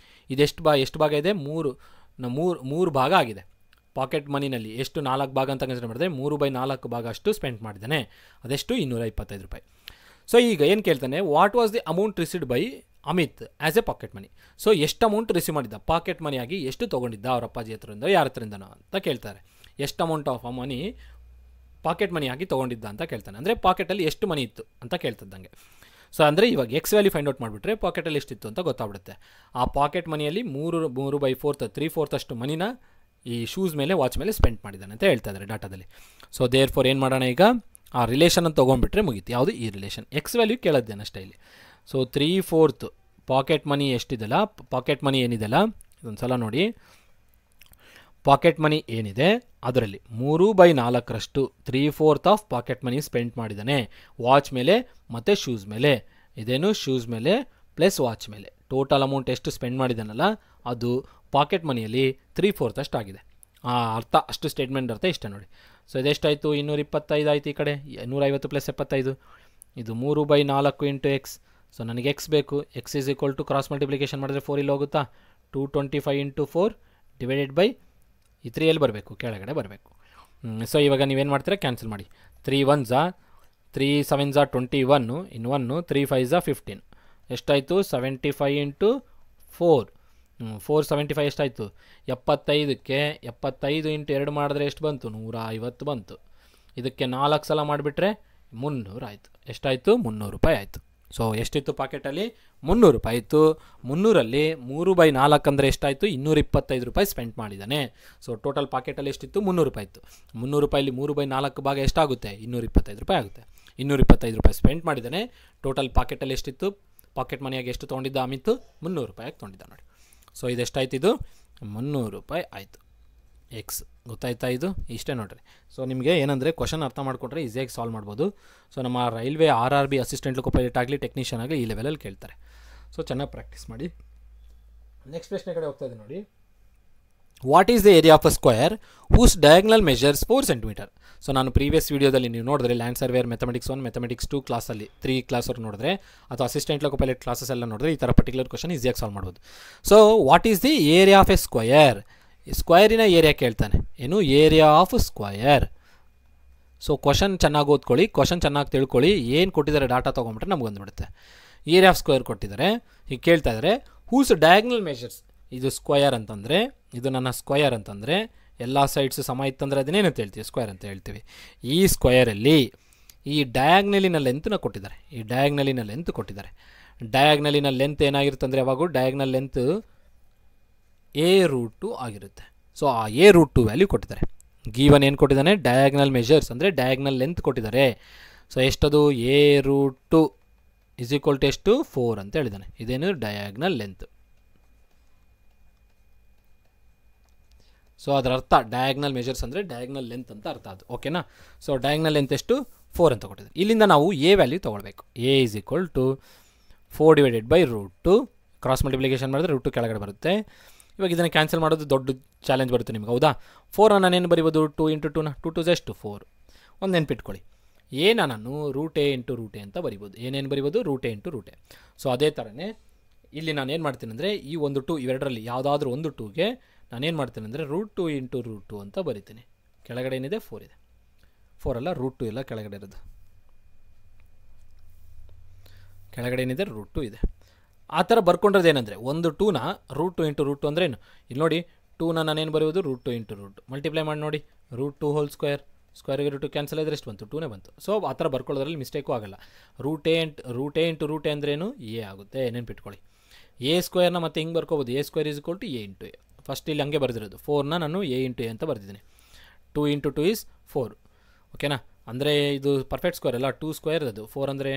ಇದೆಷ್ಟು ಎಷ್ಟು ಭಾಗ ಇದೆ, ಮೂರು ಭಾಗ ಆಗಿದೆ. ಪಾಕೆಟ್ ಮನಿನಲ್ಲಿ ಎಷ್ಟು 4 ಭಾಗ ಅಂತ ಕನ್ಸಿಡರ್ ಮಾಡಿದ್ರೆ 3/4 ಭಾಗ ಅಷ್ಟು ಸ್ಪೆಂಡ್ ಮಾಡಿದ್ದಾನೆ, ಅದೆಷ್ಟು 225 ರೂಪಾಯಿ. ಸೊ ಈಗ ಏನು ಕೇಳ್ತಾನೆ, what was the amount received by Amit as A pocket money. So ಎಷ್ಟು ಅಮೌಂಟ್ ರಿಸೀವ್ ಮಾಡಿದ್ದ, ಪಾಕೆಟ್ ಮನಿಯಾಗಿ ಎಷ್ಟು ತೊಗೊಂಡಿದ್ದ ಅವ್ರ ಅಪ್ಪಾಜಿ ಹತ್ರದಿಂದ ಯಾರ ಹತ್ರದಿಂದನೋ ಅಂತ ಕೇಳ್ತಾರೆ. ಎಷ್ಟು ಅಮೌಂಟ್ ಆಫ್ ಮನಿ ಪಾಕೆಟ್ ಮನಿಯಾಗಿ ತೊಗೊಂಡಿದ್ದ ಅಂತ ಕೇಳ್ತಾನೆ, ಅಂದರೆ ಪಾಕೆಟಲ್ಲಿ ಎಷ್ಟು ಮನಿ ಇತ್ತು ಅಂತ ಕೇಳ್ತಿದ್ದಂಗೆ. ಸೊ ಅಂದರೆ ಇವಾಗ ಎಕ್ಸ್ ವ್ಯಾಲ್ಯೂ ಫೈಂಡ್ ಔಟ್ ಮಾಡಿಬಿಟ್ರೆ ಪಾಕೆಟಲ್ಲಿ ಎಷ್ಟಿತ್ತು ಅಂತ ಗೊತ್ತಾಗ್ಬಿಡುತ್ತೆ. ಆ ಪಾಕೆಟ್ ಮನಿಯಲ್ಲಿ 3/4 ಅಷ್ಟು ಮನಿನ ಈ ಶೂಸ್ ಮೇಲೆ, ವಾಚ್ ಮೇಲೆ ಸ್ಪೆಂಡ್ ಮಾಡಿದ್ದಾನೆ ಅಂತ ಹೇಳ್ತಾ ಇದ್ದಾರೆ ಡಾಟಾದಲ್ಲಿ. ಸೊ ದೇರ್ ಫಾರ್ ಏನು ಮಾಡೋಣ, ಈಗ ಆ ರಿಲೇಷನ್ ಅಂತ ತೊಗೊಂಡ್ಬಿಟ್ರೆ ಮುಗೀತು. ಯಾವುದು ಈ ರಿಲೇಷನ್, ಎಕ್ಸ್ ವ್ಯಾಲ್ಯೂ ಕೇಳೋದೇನು ಅಷ್ಟೇ ಇಲ್ಲಿ. ಸೊ 3/4 ಪಾಕೆಟ್ ಮನಿ ಎಷ್ಟಿದೆಲ್ಲ, ಪಾಕೆಟ್ ಮನಿ ಏನಿದೆಲ್ಲ ಇದೊಂದು ಸಲ ನೋಡಿ, ಪಾಕೆಟ್ ಮನಿ ಏನಿದೆ ಅದರಲ್ಲಿ 3/4 3/4 ಆಫ್ ಪಾಕೆಟ್ ಮನಿ ಸ್ಪೆಂಡ್ ಮಾಡಿದ್ದಾನೆ ವಾಚ್ ಮೇಲೆ ಮತ್ತು ಶೂಸ್ ಮೇಲೆ. ಇದೇನು ಶೂಸ್ ಮೇಲೆ ಪ್ಲಸ್ ವಾಚ್ ಮೇಲೆ ಟೋಟಲ್ ಅಮೌಂಟ್ ಎಷ್ಟು ಸ್ಪೆಂಡ್ ಮಾಡಿದ್ದಾನಲ್ಲ ಅದು ಪಾಕೆಟ್ ಮನಿಯಲ್ಲಿ 3/4 ಅಷ್ಟು ಆಗಿದೆ. ಅರ್ಥ, ಅಷ್ಟು ಸ್ಟೇಟ್ಮೆಂಟ್ ಅರ್ಥ ಇಷ್ಟ ನೋಡಿ. ಸೊ ಇದೆಷ್ಟಾಯಿತು, 225 ಆಯಿತು. ಈ ಕಡೆ 150 + 75, ಇದು 3/4 ಇಂಟು ಎಕ್ಸ್. ಸೊ ನನಗೆ ಎಕ್ಸ್ ಬೇಕು, X is equal to cross multiplication ಮಾಡಿದ್ರೆ 4 ಇಲ್ಲಿ ಹೋಗುತ್ತಾ, 225 ಇಂಟು 4 ಡಿವೈಡೆಡ್ ಬೈ ಈ 3 ಎಲ್ಲಿ ಬರಬೇಕು, ಕೆಳಗಡೆ ಬರಬೇಕು. ಸೊ ಇವಾಗ ನೀವೇನು ಮಾಡ್ತೀರಾ, ಕ್ಯಾನ್ಸಲ್ ಮಾಡಿ. 3 1s 3 7s 21, ಇನ್ನು 1 3 5s 15, ಎಷ್ಟಾಯಿತು 75 ಇಂಟು 4 475 ಎಷ್ಟಾಯಿತು, 75ಕ್ಕೆ 75 ಇಂಟು 2 ಮಾಡಿದ್ರೆ ಎಷ್ಟು ಬಂತು, 150 ಬಂತು. ಇದಕ್ಕೆ 4 ಸಲ ಮಾಡಿಬಿಟ್ರೆ 300 ಆಯಿತು. ಎಷ್ಟಾಯಿತು, 300 ರೂಪಾಯಿ ಆಯಿತು. ಸೊ ಎಷ್ಟಿತ್ತು ಪಾಕೆಟಲ್ಲಿ, 300 ರೂಪಾಯಿ ಇತ್ತು. 300ರಲ್ಲಿ 3/4 ಅಂದರೆ ಎಷ್ಟಾಯಿತು, 225 ರೂಪಾಯಿ ಸ್ಪೆಂಡ್ ಮಾಡಿದ್ದಾನೆ. ಸೊ ಟೋಟಲ್ ಪಾಕೆಟಲ್ಲಿ ಎಷ್ಟಿತ್ತು, 300 ರೂಪಾಯಿ ಇತ್ತು. 300 ರೂಪಾಯಲ್ಲಿ 3/4 ಭಾಗ ಎಷ್ಟಾಗುತ್ತೆ, 225 ರೂಪಾಯಿ ಆಗುತ್ತೆ. 225 ರೂಪಾಯಿ ಸ್ಪೆಂಡ್ ಮಾಡಿದ್ದಾನೆ. ಟೋಟಲ್ ಪಾಕೆಟಲ್ಲಿ ಎಷ್ಟಿತ್ತು, ಪಾಕೆಟ್ ಮನಿಯಾಗಿ ಎಷ್ಟು ತೊಗೊಂಡಿದ್ದ ಅಮಿತ್, 300 ರೂಪಾಯಿಗೆ ತೊಗೊಂಡಿದ್ದ ನೋಡಿ. ಸೊ ಇದೆಷ್ಟಾಯ್ತು, ಇದು 300 ರೂಪಾಯಿ ಆಯಿತು. ಎಕ್ಸ್ ಗೊತ್ತಾಯ್ತಾ, ಇದು ಇಷ್ಟೇ ನೋಡಿರಿ. ಸೊ ನಿಮಗೆ ಏನಂದರೆ ಕ್ವಶನ್ ಅರ್ಥ ಮಾಡಿಕೊಂಡ್ರೆ ಈಸಿಯಾಗಿ ಸಾಲ್ವ್ ಮಾಡ್ಬೋದು. ಸೊ ನಮ್ಮ ರೈಲ್ವೆ RRB ಅಸಿಸ್ಟೆಂಟ್ ಲೋಕೋ ಪೈಲಟ್ ಆಗಲಿ, ಟೆಕ್ನಿಷಿಯನ್ ಆಗಲಿ ಈ ಲೆವೆಲಲ್ಲಿ ಕೇಳ್ತಾರೆ. ಸೊ ಚೆನ್ನಾಗಿ ಪ್ರಾಕ್ಟೀಸ್ ಮಾಡಿ. ನೆಕ್ಸ್ಟ್ ಪ್ರಶ್ನೆ ಕಡೆ ಹೋಗ್ತಾ ಇದೆ ನೋಡಿ. What is the area of a square whose diagonal measures 4 centimetre. So ನಾನು ಪ್ರೀವಿಯಸ್ ವೀಡಿಯೋದಲ್ಲಿ ನೀವು ನೋಡಿದ್ರೆ ಲ್ಯಾಂಡ್ ಸರ್ವೇರ್ ಮೆಥಮೆಟಿಕ್ಸ್ 1 ಮೆಥಮೆಟಿಕ್ಸ್ 2 ಕ್ಲಾಸಲ್ಲಿ 3 ಕ್ಲಾಸವ್ರು ನೋಡಿದ್ರೆ, ಅಥವಾ ಅಸಿಸ್ಟೆಂಟ್ ಲೋಕೋ ಪೈಲಟ್ ಕ್ಲಾಸಸ್ ಎಲ್ಲ ನೋಡಿದ್ರೆ ಈ ಥರ ಪರ್ಟಿಕ್ಯುಲರ್ ಕ್ವಶನ್ ಈಸಿಯಾಗಿ ಸಾಲ್ವ್ ಮಾಡ್ಬೋದು. So what is the area of a square, ಸ್ಕ್ವಯರಿನ ಏರಿಯಾ ಕೇಳ್ತಾನೆ. ಏನು, area of square. So question ಚೆನ್ನಾಗಿ ಓದ್ಕೊಳ್ಳಿ, ಕ್ವಶನ್ ಚೆನ್ನಾಗಿ ತಿಳ್ಕೊಳ್ಳಿ. ಏನು ಕೊಟ್ಟಿದ್ದಾರೆ ಡಾಟಾ ತೊಗೊಂಬಿಟ್ರೆ ನಮ್ಗೆ ಬಂದುಬಿಡುತ್ತೆ. ಏರಿಯಾ ಆಫ್ ಸ್ಕ್ವೇರ್ ಕೊಟ್ಟಿದ್ದಾರೆ, ಈಗ ಕೇಳ್ತಾ ಇದ್ದಾರೆ ಹೂಸ್ ಡಯಾಗ್ನಲ್ ಮೆಷರ್ಸ್. ಇದು ಸ್ಕ್ವಯರ್ ಅಂತಂದರೆ, ಇದು ನನ್ನ ಸ್ಕ್ವಯರ್ ಅಂತಂದರೆ ಎಲ್ಲ ಸೈಡ್ಸು ಸಮ ಇತ್ತಂದರೆ ಅದನ್ನೇನಂತ ಹೇಳ್ತೀವಿ, ಸ್ಕ್ವೇರ್ ಅಂತ ಹೇಳ್ತೀವಿ. ಈ ಸ್ಕ್ವಯರಲ್ಲಿ ಈ ಡಯಾಗ್ನಲಿನ ಲೆಂತ್ನ ಕೊಟ್ಟಿದ್ದಾರೆ. ಈ ಡಯಾಗ್ನಲಿನ ಲೆಂತ್ ಕೊಟ್ಟಿದ್ದಾರೆ. ಡಯಾಗ್ನಲಿನ ಲೆಂತ್ ಏನಾಗಿರುತ್ತಂದರೆ ಯಾವಾಗೂ ಡಯಾಗ್ನಲ್ ಲೆಂತ್ A√2 ಆಗಿರುತ್ತೆ. ಸೊ ಆ A√2 ವ್ಯಾಲ್ಯೂ ಕೊಟ್ಟಿದ್ದಾರೆ. ಗೀವನ್ ಏನು ಕೊಟ್ಟಿದ್ದಾನೆ, ಡಯಾಗ್ನಲ್ ಮೆಷರ್ಸ್ ಅಂದರೆ ಡಯಾಗ್ನಲ್ ಲೆಂತ್ ಕೊಟ್ಟಿದ್ದಾರೆ. ಸೊ ಎಷ್ಟದು, A√2 ಇಸ್ ಈಕ್ವಲ್ ಟು ಎಷ್ಟು, 4 ಅಂತ ಹೇಳಿದ್ದಾನೆ. ಇದೇನು ಡಯಾಗ್ನಲ್ ಲೆಂತ್. ಸೊ ಅದರ ಅರ್ಥ ಡಯಾಗ್ನಲ್ ಮೆಷರ್ಸ್ ಅಂದರೆ ಡಯಾಗ್ನಲ್ ಲೆಂತ್ ಅಂತ ಅರ್ಥ ಅದು. ಓಕೆನಾ. ಸೊ ಡಯಾಗ್ನಲ್ ಲೆಂತ್ ಎಷ್ಟು, 4 ಅಂತ ಕೊಟ್ಟಿದ್ದಾರೆ. ಇಲ್ಲಿಂದ ನಾವು A ವ್ಯಾಲ್ಯೂ ತೊಗೊಳ್ಬೇಕು. A is equal to 4 divided by root 2 cross multiplication ಮಾಡಿದ್ರೆ ರೂಟ್ 2 ಕೆಳಗಡೆ ಬರುತ್ತೆ. ಇವಾಗ ಇದನ್ನು ಕ್ಯಾನ್ಸಲ್ ಮಾಡೋದು ದೊಡ್ಡ ಚಾಲೆಂಜ್ ಬರುತ್ತೆ ನಿಮ್ಗೆ, ಹೌದಾ? 4 ನಾನೇನು ಬರಿಬೋದು, 2 ಇಂಟು 2ನ 2 2 ಎಷ್ಟು 4. ಒಂದು ನೆನ್ಪಿಟ್ಕೊಳ್ಳಿ, ಎನ ನಾನು root A into root A ಅಂತ ಬರಿಬೋದು. ಏನೇನು ಬರಿಬೋದು, root A into root A. So ಅದೇ ಥರನೇ ಇಲ್ಲಿ ನಾನು ಏನು ಮಾಡ್ತೀನಿ ಅಂದರೆ ಈ ಒಂದು 2 ಇವೆರಡರಲ್ಲಿ ಯಾವುದಾದ್ರೂ ಒಂದು 2ಗೆ ನಾನೇನು ಮಾಡ್ತೀನಿ ಅಂದರೆ ರೂಟ್ 2 ಇಂಟು ರೂಟ್ 2 ಅಂತ ಬರಿತೀನಿ. ಕೆಳಗಡೆ ಏನಿದೆ 4 ಇದೆ, 4 ಅಲ್ಲ ರೂಟ್ 2 ಇಲ್ಲ, ಕೆಳಗಡೆ ಇರೋದು ಕೆಳಗಡೆ ಏನಿದೆ ರೂಟ್ 2 ಇದೆ. ಆ ಥರ ಬರ್ಕೊಂಡ್ರದ್ದು ಏನಂದರೆ ಒಂದು 2ನ ರೂಟ್ 2 ಇಂಟು ರೂಟ್ 2 ಅಂದರೆ ಏನು, ಇಲ್ಲಿ ನೋಡಿ 2ನ ನಾನೇನು ಬರೆಯೋದು ರೂಟ್ 2 ಇಂಟು ರೂಟ್ ಮಲ್ಟಿಪ್ಲೈ ಮಾಡಿ ನೋಡಿ, ರೂಟ್ 2 ಹೋಲ್ ಸ್ಕ್ವೇರ್ಗೆ ರೂಟ್ 2 ಕ್ಯಾನ್ಸಲ್ ಆದರೆ ಎಷ್ಟು ಬಂತು, 2ನೇ ಬಂತು. ಸೊ ಆ ಥರ ಬರ್ಕೊಳ್ಳೋದ್ರಲ್ಲಿ ಮಿಸ್ಟೇಕು ಆಗಲ್ಲ. Root A into root A ಅಂದ್ರೇನು, ಎ ಆಗುತ್ತೆ. ನೆನ್ಪಿಟ್ಕೊಳ್ಳಿ, ಎ ಸ್ಕ್ವೇರ್ನ ಮತ್ತೆ ಹಿಂಗೆ ಬರ್ಕೋಬೋದು, A square is equal to A into A. First ಇಲ್ಲಿ ಹಂಗೆ ಬರೆದಿರೋದು, 4ನ ನಾನು ಎ ಇಂಟು ಎ ಅಂತ ಬರೆದಿದ್ದೀನಿ. 2 ಇಂಟು 2 ಈಸ್ 4, ಓಕೆನಾ? ಅಂದರೆ ಇದು ಪರ್ಫೆಕ್ಟ್ ಸ್ಕ್ವೇರ್ ಅಲ್ಲ, 2 ಸ್ಕ್ವೇರ್ ಅದು. 4 ಅಂದರೆ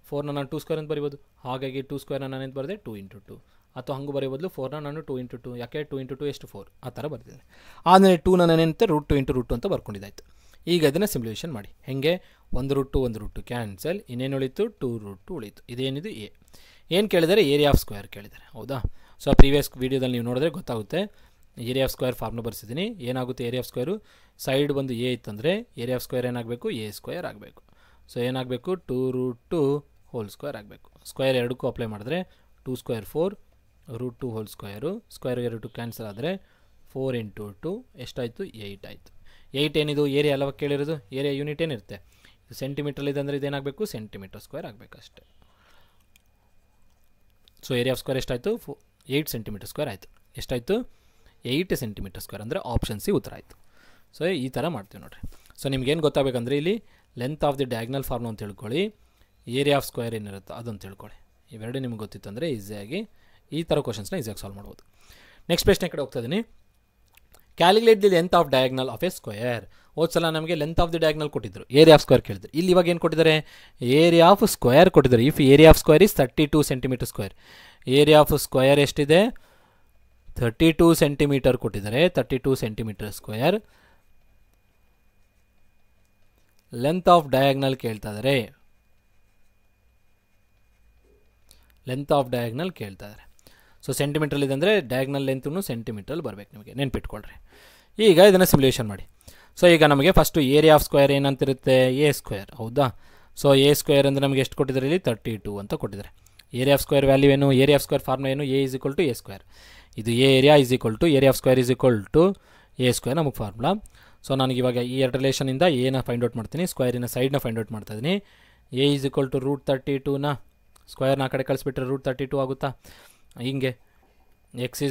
4ನ ನಾನು 2 ಸ್ಕ್ವೇರ್ ಅಂತ ಬರಿಬೋದು. ಹಾಗಾಗಿ 2 ಸ್ಕ್ವೇರ್ನ ನಾನು ಏನು ಬರೆದೆ, 2 ಇಂಟು 2. ಅಥವಾ ಹಂಗೆ ಬರೆಯೋ ಬದಲು 4ನ ನಾನು 2 ಇಂಟು 2, ಯಾಕೆ 2 ಇಂಟು 2 ಎಷ್ಟು 4, ಆ ಥರ ಬರ್ತಿದ್ದೀನಿ. ಆಮೇಲೆ 2ನ ನಾನೇನಂತೆ ರೂಟ್ 2 ಇಂಟು ರೂಟ್ 2 ಅಂತ ಬರ್ಕೊಂಡಿದ್ದಾಯ್ತು. ಈಗ ಇದನ್ನು ಸಿಂಪ್ಲಿಫಿಕೇಷನ್ ಮಾಡಿ. ಹೆಂಗೆ, ಒಂದು ರೂಟ್ 2 ಕ್ಯಾನ್ಸಲ್, ಇನ್ನೇನು ಉಳಿತು, 2 ರೂಟ್ 2 ಉಳಿತು. ಇದೇನಿದು ಎ. ಏನು ಕೇಳಿದರೆ, ಏರಿಯಾ ಆಫ್ ಸ್ಕ್ವೇರ್ ಕೇಳಿದ್ದಾರೆ, ಹೌದಾ? ಸೊ ಪ್ರೀವಿಯಸ್ ವೀಡಿಯೋದಲ್ಲಿ ನೀವು ನೋಡಿದ್ರೆ ಗೊತ್ತಾಗುತ್ತೆ. ಏರಿಯಾ ಆಫ್ ಸ್ಕ್ವೇರ್ ಫಾರ್ಮ್ನ ಬರ್ಸಿದ್ದೀನಿ. ಏನಾಗುತ್ತೆ ಏರಿಯಾ ಆಫ್ ಸ್ಕ್ವೇರು, ಸೈಡ್ ಬಂದು ಎ ಇತ್ತಂದರೆ ಏರಿಯಾ ಆಫ್ ಸ್ಕ್ವೇರ್ ಏನಾಗಬೇಕು, ಎ ಸ್ಕ್ವೇರ್ ಆಗಬೇಕು. ಸೊ ಏನಾಗಬೇಕು, 2 ರೂಟ್ 2 ಹೋಲ್ ಸ್ಕ್ವೇರ್ ಆಗಬೇಕು. ಸ್ಕ್ವೇರ್ ಎರಡಕ್ಕೂ ಅಪ್ಲೈ ಮಾಡಿದ್ರೆ 2 ಸ್ಕ್ವೇರ್ 4 ರೂಟ್ 2 ಹೋಲ್ ಸ್ಕ್ವೇರ್ಗೆ ರೂಟ್ 2 ಕ್ಯಾನ್ಸಲ್ ಆದರೆ 4 ಇಂಟು 2 ಎಷ್ಟಾಯಿತು, 8 ಆಯಿತು. 8 ಏನಿದು ಏರಿಯಾ ಅಲ್ಲವ ಕೇಳಿರೋದು, ಏರಿಯಾ ಯೂನಿಟ್ ಏನಿರುತ್ತೆ, ಇದು ಸೆಂಟಿಮೀಟ್ರಲ್ಲಿದೆ ಅಂದರೆ ಇದೇನಾಗಬೇಕು, ಸೆಂಟಿಮೀಟರ್ ಸ್ಕ್ವೇರ್ ಆಗಬೇಕು ಅಷ್ಟೇ. ಸೊ ಏರಿಯಾ ಆಫ್ ಸ್ಕ್ವೇರ್ ಎಷ್ಟಾಯಿತು, 8 ಸೆಂಟಿಮೀಟರ್ ಸ್ಕ್ವೇರ್ ಆಯಿತು. ಎಷ್ಟಾಯಿತು, 8 ಸೆಂಟಿಮೀಟರ್ ಸ್ಕ್ವೇರ್ ಅಂದರೆ ಆಪ್ಷನ್ ಸಿ ಉತ್ತರ ಆಯಿತು. ಸೊ ಈ ಥರ ಮಾಡ್ತೀವಿ ನೋಡಿರಿ. ಸೊ ನಿಮ್ಗೇನು ಗೊತ್ತಾಗಬೇಕಂದ್ರೆ ಇಲ್ಲಿ length of the diagonal form ಅಂತ ತಿಳ್ಕೊಳ್ಳಿ, ಏರಿಯಾ ಆಫ್ ಸ್ಕ್ವೇರ್ ಏನಿರುತ್ತೋ ಅದನ್ನು ತಿಳ್ಕೊಳ್ಳಿ. ಇವೆರಡು ನಿಮ್ಗೆ ಗೊತ್ತಿತ್ತು ಅಂದರೆ ಈಸಿಯಾಗಿ ಈ ಥರ ಕ್ವಶನ್ಸ್ನ ಈಸಿಯಾಗಿ ಸಾಲ್ವ್ ಮಾಡ್ಬೋದು. ನೆಕ್ಸ್ಟ್ ಪ್ರಶ್ನೆ ಕಡೆ ಹೋಗ್ತಾ ಇದ್ದೀನಿ. Calculate the length of diagonal of a square. ಹೋದ್ಸಲ ನಮಗೆ ಲೆಂತ್ ಆಫ್ ದಿ ಡಯಾಗ್ನಲ್ ಕೊಟ್ಟಿದ್ರು, ಏರಿಯಾ ಆಫ್ ಸ್ಕ್ವೇರ್ ಕೇಳಿದ್ರು. ಇಲ್ಲಿ ಇವಾಗ ಏನು ಕೊಟ್ಟಿದ್ದಾರೆ, ಏರಿಯಾ ಆಫ್ ಸ್ಕ್ವೇರ್ ಕೊಟ್ಟಿದ್ದಾರೆ. If area of square is 32 centimetre square, area of square ಎಷ್ಟಿದೆ, 32 ಸೆಂಟಿಮೀಟರ್ ಕೊಟ್ಟಿದ್ದಾರೆ. 32 centimetre square. Length of diagonal ಕೇಳ್ತಾ ಇದ್ದಾರೆ, ಲೆಂತ್ ಆಫ್ ಡಯಾಗ್ನಲ್ ಕೇಳ್ತಾ ಇದ್ದಾರೆ. ಸೊ ಸೆಂಟಿಮೀಟ್ರಲ್ಲಿ ಅಂದರೆ ಡಯಾಗ್ನಲ್ ಲೆಂತ್ನು ಸೆಂಟಿಮೀಟ್ರಲ್ಲಿ ಬರಬೇಕು, ನಿಮಗೆ ನೆನ್ಪಿಟ್ಕೊಳ್ರಿ. ಈಗ ಇದನ್ನು ಸಿಮ್ಯುಲೇಷನ್ ಮಾಡಿ. ಸೊ ಈಗ ನಮಗೆ ಫಸ್ಟು ಏರಿಯಾ ಆಫ್ ಸ್ಕ್ವೇರ್ ಏನಂತಿರುತ್ತೆ, ಎ ಸ್ಕ್ವೇರ್, ಹೌದಾ? ಸೊ ಎ ಸ್ಕ್ವೇರ್ ಅಂದರೆ ನಮಗೆ ಎಷ್ಟು ಕೊಟ್ಟಿದ್ದಾರೆ, ಇಲ್ಲಿ 32 ಅಂತ ಕೊಟ್ಟಿದ್ದಾರೆ. ಏರಿಯಾ ಆಫ್ ಸ್ಕ್ವೇರ್ ವ್ಯಾಲ್ಯೂ ಏನು, ಏರಿಯಾ ಆಫ್ ಸ್ಕ್ವೇರ್ ಫಾರ್ಮ್ ಏನು, A is equal to A square. ಇದು A area is equal to area of square is equal to A square ನಮಗೆ ಫಾರ್ಮುಲಾ. ಸೊ ನನಗೆ ಇವಾಗ ಈ ಎರಡು ರಿಲೇಷನಿಂದ ಎನ ಫೈಂಡ್ ಔಟ್ ಮಾಡ್ತೀನಿ, ಸ್ಕ್ವೇರಿನ ಸೈಡ್ನ ಫೈಂಡ್ ಔಟ್ ಮಾಡ್ತಾ ಇದ್ದೀನಿ. A is equal to root 32ನ ಸ್ಕ್ವೇರ್ನ ಆ ಕಡೆ ಕಳಿಸ್ಬಿಟ್ರೆ ರೂಟ್ 32 ಆಗುತ್ತಾ. ಹಿಂಗೆ X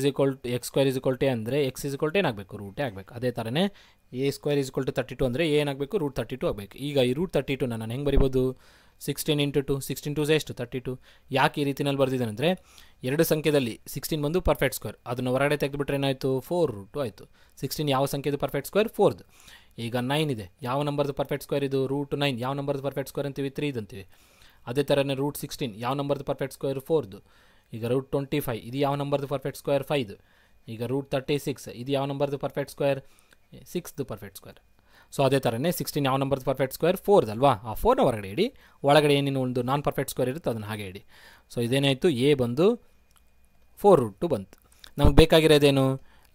square is equal to ಅಂದರೆ ಎಕ್ಸ್ ಈಸ್ ಈಕ್ವಲ್ ಟು ಏನಾಗಬೇಕು, ರೂಟೇ ಆಗಬೇಕು. ಅದೇ ಥರನೇ A square is equal to 32 ಅಂದರೆ ಏನಾಗಬೇಕು, ರೂಟ್ 32 ಆಗಬೇಕು. ಈಗ ಈ ರೂಟ್ 32ನ ನಾನು ಹೆಂಗೆ ಬರಿಬೋದು, 16 ಇಂಟು 2, 16 2 ಎಷ್ಟು 32. ಯಾಕೆ ಈ ರೀತಿಯಲ್ಲಿ ಬರ್ದಿದ್ದೇನೆ ಅಂದರೆ, ಎರಡು ಸಂಖ್ಯೆಯಲ್ಲಿ 16 ಬಂದು ಪರ್ಫೆಕ್ಟ್ ಸ್ಕ್ವೇರ್, ಅದನ್ನು ಹೊರಗಡೆ ತೆಗೆದುಬಿಟ್ರೆ ಏನಾಯಿತು, 4 ರೂಟ್ 2 ಆಯಿತು. 16 ಯಾವ ಸಂಖ್ಯೆದು ಪರ್ಫೆಕ್ಟ್ ಸ್ಕ್ವೇರ್, 4ದು. ಈಗ 9 ಇದೆ, ಯಾವ ನಂಬರ್ದು ಪರ್ಫೆಕ್ಟ್ ಸ್ಕ್ವೇರ್ ಇದು, ರೂಟ್ 9. ಯಾವ ನಂಬರ್ದು ಪರ್ಫೆಕ್ಟ್ ಸ್ಕ್ವೇರ್ ಅಂತೀವಿ, 3 ಅಂತೀವಿ. ಅದೇ ಥರನೇ ರೂಟ್ 16 ಯಾವ ನಂಬರ್ದು ಪರ್ಫೆಕ್ಟ್ ಸ್ಕ್ವೇರ್, 4ದು. ಈಗ ರೂಟ್ 25 ಇದು ಯಾವ ನಂಬರ್ದು ಪರ್ಫೆಕ್ಟ್ ಸ್ಕ್ವೇರ್, 5. ಈಗ ರೂಟ್ 36 ಇದು ಯಾವ ನಂಬರ್ದು ಪರ್ಫೆಕ್ಟ್ ಸ್ಕ್ವೇರ್, 6ದು ಪರ್ಫೆಕ್ಟ್ ಸ್ಕ್ವೇರ್. ಸೊ ಅದೇ ಥರನೇ 16 ಯಾವ ನಂಬರ್ದು ಪರ್ಫೆಕ್ಟ್ ಸ್ಕ್ವೇರ್, 4ದಲ್ವಾ. ಆ 4ನ ಹೊರಗಡೆ ಇಡಿ, ಒಳಗಡೆ ಏನೇನು ಒಂದು ನಾನ್ ಪರ್ಫೆಕ್ಟ್ ಸ್ಕ್ವೇರ್ ಇರುತ್ತೆ ಅದನ್ನು ಹಾಗೆ ಇಡಿ. ಸೊ ಇದೇನಾಯಿತು, ಎ ಬಂದು 4 ರೂಟ್ 2 ಬಂತು. ನಮಗೆ ಬೇಕಾಗಿರೋದೇನು,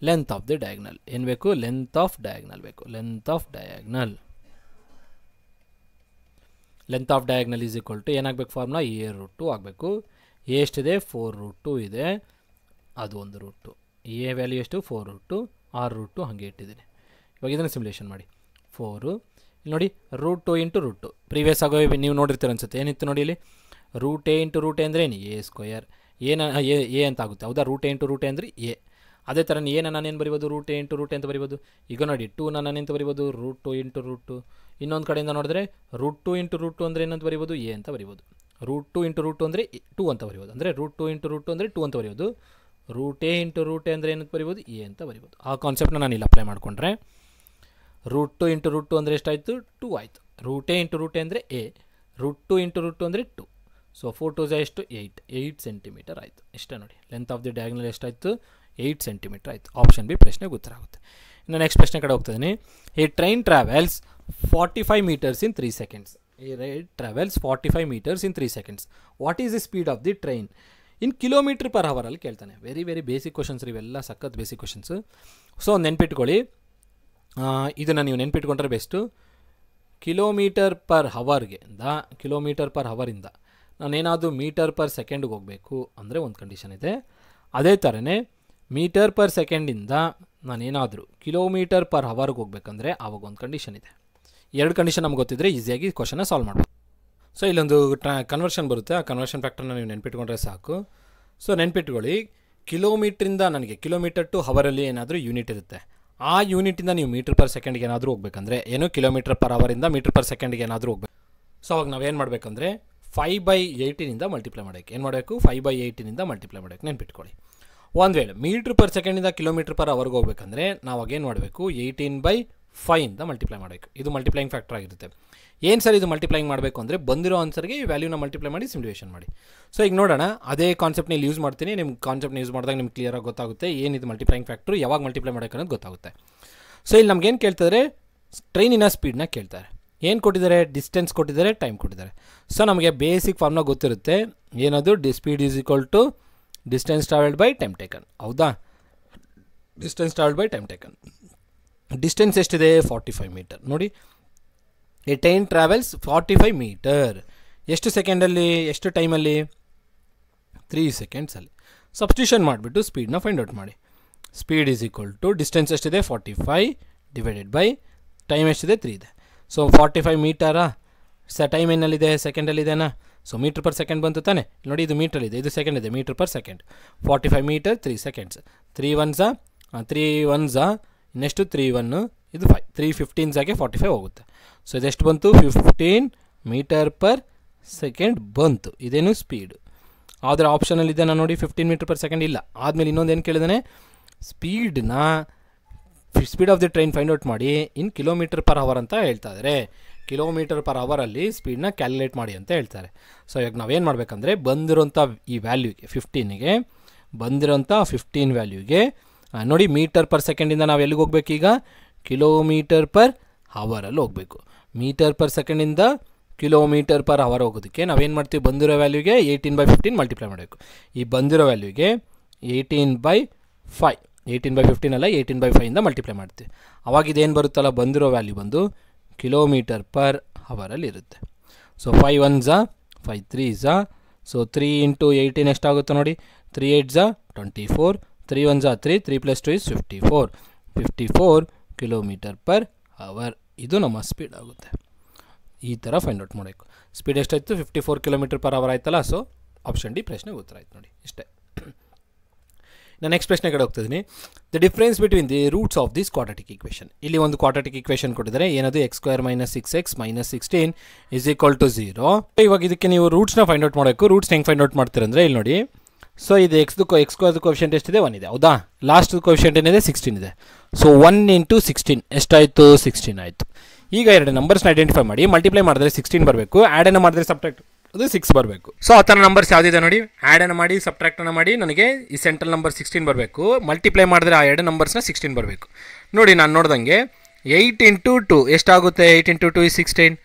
ಲೆಂತ್ ಆಫ್ ದಿ ಡಯಾಗ್ನಲ್. ಏನು ಬೇಕು, ಲೆಂತ್ ಆಫ್ ಡಯಾಗ್ನಲ್ ಬೇಕು. Length of diagonal is equal to ಏನಾಗಬೇಕು, ಫಾರ್ಮುಲಾ ಎ ರೂಟ್ 2 ಆಗಬೇಕು. ಎ ಎಷ್ಟಿದೆ, 4 ರೂಟ್ 2 ಇದೆ, ಅದು ಒಂದು ರೂಟ್ 2. ಎ ವ್ಯಾಲ್ಯೂ ಎಷ್ಟು, 4 ರೂಟ್ 2, 6 ರೂಟ್ 2 ಹಾಗೆ ಇಟ್ಟಿದ್ದೀನಿ. ಇವಾಗ ಇದನ್ನು ಸಿಮ್ಯುಲೇಷನ್ ಮಾಡಿ. 4 ಇಲ್ಲಿ ನೋಡಿ, ರೂಟ್ 2 ಇಂಟು ರೂಟ್ 2 ಪ್ರೀವಿಯಸ್ ಆಗೋ ನೀವು ನೋಡಿರ್ತೀರ ಅನ್ಸುತ್ತೆ. ಏನಿತ್ತು ನೋಡಿ ಇಲ್ಲಿ, root A into root A ಅಂದರೆ ಏನು, ಎ ಸ್ಕ್ವೇರ್. ಎ ಅಂತ ಆಗುತ್ತೆ, ಹೌದಾ. Root A into root A ಅಂದರೆ ಎ. ಅದೇ ಥರ ಎನ ನಾನೇನು ಬರಿಬೋದು, root A into root A ಅಂತ ಬರಿಬೋದು. ಈಗ ನೋಡಿ 2ನ ನಾನೆಂತ ಬರಿಬೋದು, ರೂಟ್ 2 ಇಂಟು ರೂಟ್ 2. ಇನ್ನೊಂದು ಕಡೆಯಿಂದ ನೋಡಿದ್ರೆ ರೂಟ್ 2 ಇಂಟು ರೂಟ್ 2 ಅಂದರೆ ಏನಂತ ಬರಿಬೋದು, ಎ ಅಂತ ಬರಿಬೋದು. ರೂಟ್ 2 ಇಂಟು ರೂಟ್ 2 ಅಂದರೆ 2 ಅಂತ ಬರಿಬೋದು. ಅಂದರೆ ರೂಟ್ 2 ಇಂಟು ರೂಟ್ 2 ಅಂದರೆ 2 ಅಂತ ಬರಿಬೋದು. Root A into root A ಅಂದರೆ ಏನಂತ ಬರಿಬೋದು, ಎ ಅಂತ ಬರಿಬೋದು. ಆ ಕಾನ್ಸೆಪ್ಟ್ನ ನಾನು ಇಲ್ಲಿ ಅಪ್ಲೈ ಮಾಡಿಕೊಂಡ್ರೆ ರೂಟ್ 2 ಇಂಟು ರೂಟ್ 2 ಅಂದರೆ ಎಷ್ಟಾಯಿತು, 2 ಆಯಿತು. Root A into root A ಅಂದರೆ ಎ, ರೂಟ್ 2 ಇಂಟು ರೂಟ್ 2 ಅಂದರೆ 2. ಸೊ 4 2 ಎಷ್ಟು, 8 ಸೆಂಟಿಮೀಟರ್ ಆಯಿತು. ಇಷ್ಟೇ ನೋಡಿ, ಲೆಂತ್ ಆಫ್ ದಿ ಡಯಾಗ್ನಲ್ ಎಷ್ಟಾಯಿತು, 8 ಸೆಂಟಿಮೀಟರ್ ಆಯಿತು. ಆಪ್ಷನ್ ಬಿ ಪ್ರಶ್ನೆಗೆ ಉತ್ತರ ಆಗುತ್ತೆ. ಇನ್ನು ನೆಕ್ಸ್ಟ್ ಪ್ರಶ್ನೆ ಕಡೆ ಹೋಗ್ತಿದ್ದೀನಿ. A train travels 45 meters in 3 seconds. it travels 45 meters in 3 seconds. What is the speed of the train in kilometer per hour ಅಲ್ಲಿ ಕೇಳ್ತಾನೆ. ವೆರಿ ವೆರಿ ಬೇಸಿಕ್ ಕ್ವಶನ್ಸ್ ಇವೆಲ್ಲ, ಸಖತ್ ಬೇಸಿಕ್ ಕ್ವಶನ್ಸು. ಸೊ ನೆನ್ಪಿಟ್ಕೊಳ್ಳಿ, ಇದನ್ನು ನೀವು ನೆನ್ಪಿಟ್ಕೊಂಡ್ರೆ ಬೆಸ್ಟು. ಕಿಲೋಮೀಟರ್ ಪರ್ ಹವರಿಂದ ನಾನೇನಾದರೂ ಮೀಟರ್ ಪರ್ ಸೆಕೆಂಡ್ಗೆ ಹೋಗಬೇಕು ಅಂದರೆ ಒಂದು ಕಂಡೀಷನ್ ಇದೆ. ಅದೇ ಥರನೇ ಮೀಟರ್ ಪರ್ ಸೆಕೆಂಡಿಂದ ನಾನೇನಾದರೂ ಕಿಲೋಮೀಟರ್ ಪರ್ ಹವರ್ಗೆ ಹೋಗ್ಬೇಕಂದ್ರೆ ಆವಾಗ ಒಂದು ಕಂಡೀಷನ್ ಇದೆ. ಎರಡು ಕಂಡೀಷನ್ ನಮ್ಗೆ ಗೊತ್ತಿದ್ರೆ ಈಸಿಯಾಗಿ ಕ್ವಶನ್ನ ಸಾಲ್ವ್ ಮಾಡ್ಬೋದು. ಸೊ ಇಲ್ಲೊಂದು ಕನ್ವರ್ಷನ್ ಬರುತ್ತೆ, ಆ ಕನ್ವರ್ಷನ್ ಫ್ಯಾಕ್ಟರ್ನ ನೀವು ನೆನ್ಪಿಟ್ಕೊಂಡ್ರೆ ಸಾಕು. ಸೊ ನೆನ್ಪಿಟ್ಕೊಳ್ಳಿ, ಕಿಲೋಮೀಟ್ರಿಂದ ನನಗೆ ಕಿಲೋಮೀಟರ್ ಟು ಹವರಲ್ಲಿ ಏನಾದರೂ ಯೂನಿಟ್ ಇರುತ್ತೆ. ಆ ಯೂನಿಟಿಂದ ನೀವು ಮೀಟರ್ ಪರ್ ಸೆಕೆಂಡ್ಗೆ ಏನಾದರೂ ಹೋಗ್ಬೇಕಂದ್ರೆ ಏನು ಕಿಲೋಮೀಟರ್ ಪರ್ ಅವರಿಂದ ಮೀಟರ್ ಪರ್ ಸೆಕೆಂಡ್ಗೆ ಏನಾದರೂ ಹೋಗ್ಬೇಕು. ಸೊ ಅವಾಗ ನಾವೇನು ಮಾಡಬೇಕಂದ್ರೆ 5/18 ಮಲ್ಟಿಪ್ಲೈ ಮಾಡಬೇಕು. ಏನು ಮಾಡಬೇಕು? 5/18 ಮಲ್ಟಿಪ್ಲೈ ಮಾಡಬೇಕು. ನೆನ್ಪಿಟ್ಕೊಳ್ಳಿ, ಒಂದು ವೇಳೆ ಮೀಟ್ರ್ ಪರ್ ಸೆಕೆಂಡಿಂದ ಕಿಲೋಮೀಟರ್ ಪರ್ ಅವರ್ಗೆ ಹೋಗ್ಬೇಕಂದ್ರೆ ನಾವು ಅವಾಗೇನು ಮಾಡಬೇಕು? 18/5 ಮಲ್ಟಿಪ್ಲೈ ಮಾಡಬೇಕು. ಇದು ಮಲ್ಟಿಪ್ಲೈಯಿಂಗ್ ಫ್ಯಾಕ್ಟರ್ ಆಗಿರುತ್ತೆ. ಏನು ಸರ್ ಇದು ಮಲ್ಟಿಪ್ಲೈಯಿಂಗ್ ಮಾಡಬೇಕು ಅಂದರೆ ಬಂದಿರೋ ಆನ್ಸರ್ಗೆ ಈ ವ್ಯಾಲ್ಯೂನ ಮಲ್ಟಿಪ್ಲೈ ಮಾಡಿ ಸಿಮ್ಯುಲೇಷನ್ ಮಾಡಿ. ಸೊ ಈಗ ನೋಡೋಣ, ಅದೇ ಕಾನ್ಸೆಪ್ಟ್ನ ಇಲ್ಲಿ ಯೂಸ್ ಮಾಡ್ತೀನಿ. ನಿಮ್ಗೆ ಕಾನ್ಸೆಪ್ಟ್ನ ಯೂಸ್ ಮಾಡಿದಾಗ ನಿಮ್ಗೆ ಕ್ಲಿಯರಾಗಿ ಗೊತ್ತಾಗುತ್ತೆ ಏನಿದು ಮಲ್ಟಿಪ್ಲೈಯಿಂಗ್ ಫ್ಯಾಕ್ಟ್ರು, ಯಾವಾಗ ಮಲ್ಟಿಪ್ಲೈ ಮಾಡಬೇಕು ಅನ್ನೋದು ಗೊತ್ತಾಗುತ್ತೆ. ಸೊ ಇಲ್ಲಿ ನಮ್ಗೇನು ಕೇಳ್ತಿದ್ದಾರೆ? ಟ್ರೈನಿನ ಸ್ಪೀಡ್ನ ಕೇಳ್ತಾರೆ. ಏನು ಕೊಟ್ಟಿದ್ದಾರೆ? ಡಿಸ್ಟೆನ್ಸ್ ಕೊಟ್ಟಿದ್ದಾರೆ, ಟೈಮ್ ಕೊಟ್ಟಿದ್ದಾರೆ. ಸೊ ನಮಗೆ ಬೇಸಿಕ್ ಫಾರ್ಮ್ನ ಗೊತ್ತಿರುತ್ತೆ. ಏನದು? Speed is equal to distance travelled by time taken. ಹೌದಾ? Distance travelled by time taken. Distance ಎಷ್ಟಿದೆ? 45 ಮೀಟರ್. ನೋಡಿ, ಎ ಟ್ರೈನ್ ಟ್ರಾವೆಲ್ಸ್ 45 ಮೀಟರ್. ಎಷ್ಟು ಸೆಕೆಂಡಲ್ಲಿ, ಎಷ್ಟು ಟೈಮಲ್ಲಿ? 3 ಸೆಕೆಂಡ್ಸಲ್ಲಿ. ಸಬ್ಸ್ಟಿಟ್ಯೂಷನ್ ಮಾಡಿಬಿಟ್ಟು ಸ್ಪೀಡ್ನ ಫೈಂಡ್ ಔಟ್ ಮಾಡಿ. Speed is equal to distance ಎಷ್ಟಿದೆ? 45 ಡಿವೈಡೆಡ್ ಬೈ ಟೈಮ್ ಎಷ್ಟಿದೆ? 3 ಇದೆ. ಸೊ 45 ಮೀಟರಾ? ಟೈಮ್ ಏನಲ್ಲಿದೆ? ಸೆಕೆಂಡಲ್ಲಿದೆನಾ? ಸೊ ಮೀಟರ್ ಪರ್ ಸೆಕೆಂಡ್ ಬಂತು ತಾನೆ. ನೋಡಿ, ಇದು ಮೀಟ್ರಲ್ಲಿದೆ, ಇದು ಸೆಕೆಂಡ್ ಇದೆ. Metre per second. 45 metre 3 seconds. 3 1s ಇನ್ನೆಷ್ಟು? 3 1 ಇದು 5. 3 15 45 ಹೋಗುತ್ತೆ. ಸೊ ಇದೆಷ್ಟು ಬಂತು? 15 ಮೀಟರ್ ಪರ್ ಸೆಕೆಂಡ್ ಬಂತು. ಇದೇನು ಸ್ಪೀಡು. ಆದರೆ ಆಪ್ಷನಲ್ಲಿ ಇದೆ ನಾನು ನೋಡಿ 15 ಮೀಟರ್ ಪರ್ ಸೆಕೆಂಡ್ ಇಲ್ಲ. ಆದಮೇಲೆ ಇನ್ನೊಂದು ಏನು ಕೇಳಿದಾನೆ? Speed of the train find out ಮಾಡಿ ಇನ್ ಕಿಲೋಮೀಟರ್ ಪರ್ ಅವರ್ ಅಂತ ಹೇಳ್ತಾ ಇದ್ದಾರೆ. ಕಿಲೋಮೀಟರ್ ಪರ್ ಅವರಲ್ಲಿ ಸ್ಪೀಡ್ನ ಕ್ಯಾಲ್ಕುಲೇಟ್ ಮಾಡಿ ಅಂತ ಹೇಳ್ತಾರೆ. ಸೊ ಇವಾಗ ನಾವೇನು ಮಾಡಬೇಕಂದ್ರೆ ಬಂದಿರೋಂಥ ಈ ವ್ಯಾಲ್ಯೂಗೆ 15ಗೆ ಬಂದಿರೋಂಥ 15 ವ್ಯಾಲ್ಯೂಗೆ ನೋಡಿ, ಮೀಟರ್ ಪರ್ ಸೆಕೆಂಡಿಂದ ನಾವು ಎಲ್ಲಿಗೆ ಹೋಗ್ಬೇಕೀಗ? ಕಿಲೋಮೀಟರ್ ಪರ್ ಅವರಲ್ಲಿ ಹೋಗಬೇಕು. ಮೀಟರ್ ಪರ್ ಸೆಕೆಂಡಿಂದ ಕಿಲೋಮೀಟರ್ ಪರ್ ಅವರ್ ಹೋಗೋದಕ್ಕೆ ನಾವೇನು ಮಾಡ್ತೀವಿ? ಬಂದಿರೋ ವ್ಯಾಲ್ಯೂಗೆ 18/15 ಮಲ್ಟಿಪ್ಲೈ ಮಾಡಬೇಕು. ಈ ಬಂದಿರೋ ವ್ಯಾಲ್ಯೂಗೆ 18/5 18/15 ಅಲ್ಲ 18/5 ಮಲ್ಟಿಪ್ಲೈ ಮಾಡ್ತೀವಿ. ಅವಾಗ ಇದೇನು ಬರುತ್ತಲ್ಲ, ಬಂದಿರೋ ವ್ಯಾಲ್ಯೂ ಬಂದು ಕಿಲೋಮೀಟರ್ ಪರ್ ಅವರಲ್ಲಿ ಇರುತ್ತೆ. So 5 1s 5 3s. ಸೊ 3 × 18 ಎಷ್ಟಾಗುತ್ತೆ ನೋಡಿ? 3 8s 24. 3 1s 3. 3 + 2 is 54. 54 kilometre per hour. ಇದು ನಮ್ಮ ಸ್ಪೀಡ್ ಆಗುತ್ತೆ. ಈ ಥರ ಫೈಂಡ್ ಔಟ್ ಮಾಡಬೇಕು. ಸ್ಪೀಡ್ ಎಷ್ಟಾಯಿತು? 54 ಕಿಲೋಮೀಟರ್ ಪರ್ ಅವರ್ ಆಯ್ತಲ್ಲ. ಸೊ ಆಪ್ಷನ್ ಡಿ ಪ್ರಶ್ನೆಗೆ ಉತ್ತರ ಆಯ್ತು ನೋಡಿ. ಇಷ್ಟೇ. ನಾನು ನೆಕ್ಸ್ಟ್ ಪ್ರಶ್ನೆ ಕಡೆ ಹೋಗ್ತಿದ್ದೀನಿ. The difference between the roots of this quadratic equation. ಇಲ್ಲಿ ಒಂದು ಕ್ವಾಡ್ರಾಟಿಕ್ ಈಕ್ವೇಷನ್ ಕೊಟ್ಟಿದ್ದಾರೆ. ಏನದು? x² - 6x - 16 = 0. ಇವಾಗ ಇದಕ್ಕೆ ನೀವು ರೂಟ್ಸ್ನ ಫೈಂಡ್ ಔಟ್ ಮಾಡಬೇಕು. ರೂಟ್ಸ್ನ ಹೆಂಗೆ ಫೈಂಡ್ ಔಟ್ ಮಾಡ್ತೀರಂದರೆ ಇಲ್ಲಿ ನೋಡಿ. ಸೊ ಇದು x² ಕೋಎಫಿಷಿಯಂಟ್ ಎಷ್ಟಿದೆ? 1 ಇದೆ. ಹೌದಾ? ಲಾಸ್ಟ್ ಕೋಎಫಿಷಿಯಂಟ್ ಏನಿದೆ? 16 ಇದೆ. ಸೊ 1 × 16 ಎಷ್ಟಾಯಿತು? 16 ಆಯಿತು. ಈಗ ಎರಡು ನಂಬರ್ಸ್ನ ಐಡೆಂಟಿಫೈ ಮಾಡಿ. ಮಲ್ಟಿಪ್ಲೈ ಮಾಡಿದ್ರೆ 16 ಬರಬೇಕು. ಆ್ಯಡನ್ನು ಮಾಡಿದ್ರೆ ಸಬ್ಟ್ರಾಕ್ಟ್ ಅದು 6 ಬರಬೇಕು. ಸೊ ಆ ಥರ ನಂಬರ್ಸ್ ಯಾವುದಿದೆ ನೋಡಿ, ಆ್ಯಡನ್ನು ಮಾಡಿ ಸಬ್ಟ್ರಾಕ್ಟನ್ನು ಮಾಡಿ ನನಗೆ ಈ ಸೆಂಟ್ರಲ್ ನಂಬರ್ 16 ಬರಬೇಕು. ಮಲ್ಟಿಪ್ಲೈ ಮಾಡಿದ್ರೆ ಆ ಎರಡು ನಂಬರ್ಸ್ನ 16 ಬರಬೇಕು. ನೋಡಿ, ನಾನು ನೋಡ್ದಂಗೆ 8 × 2 ಎಷ್ಟಾಗುತ್ತೆ? 8 × 2 is 16.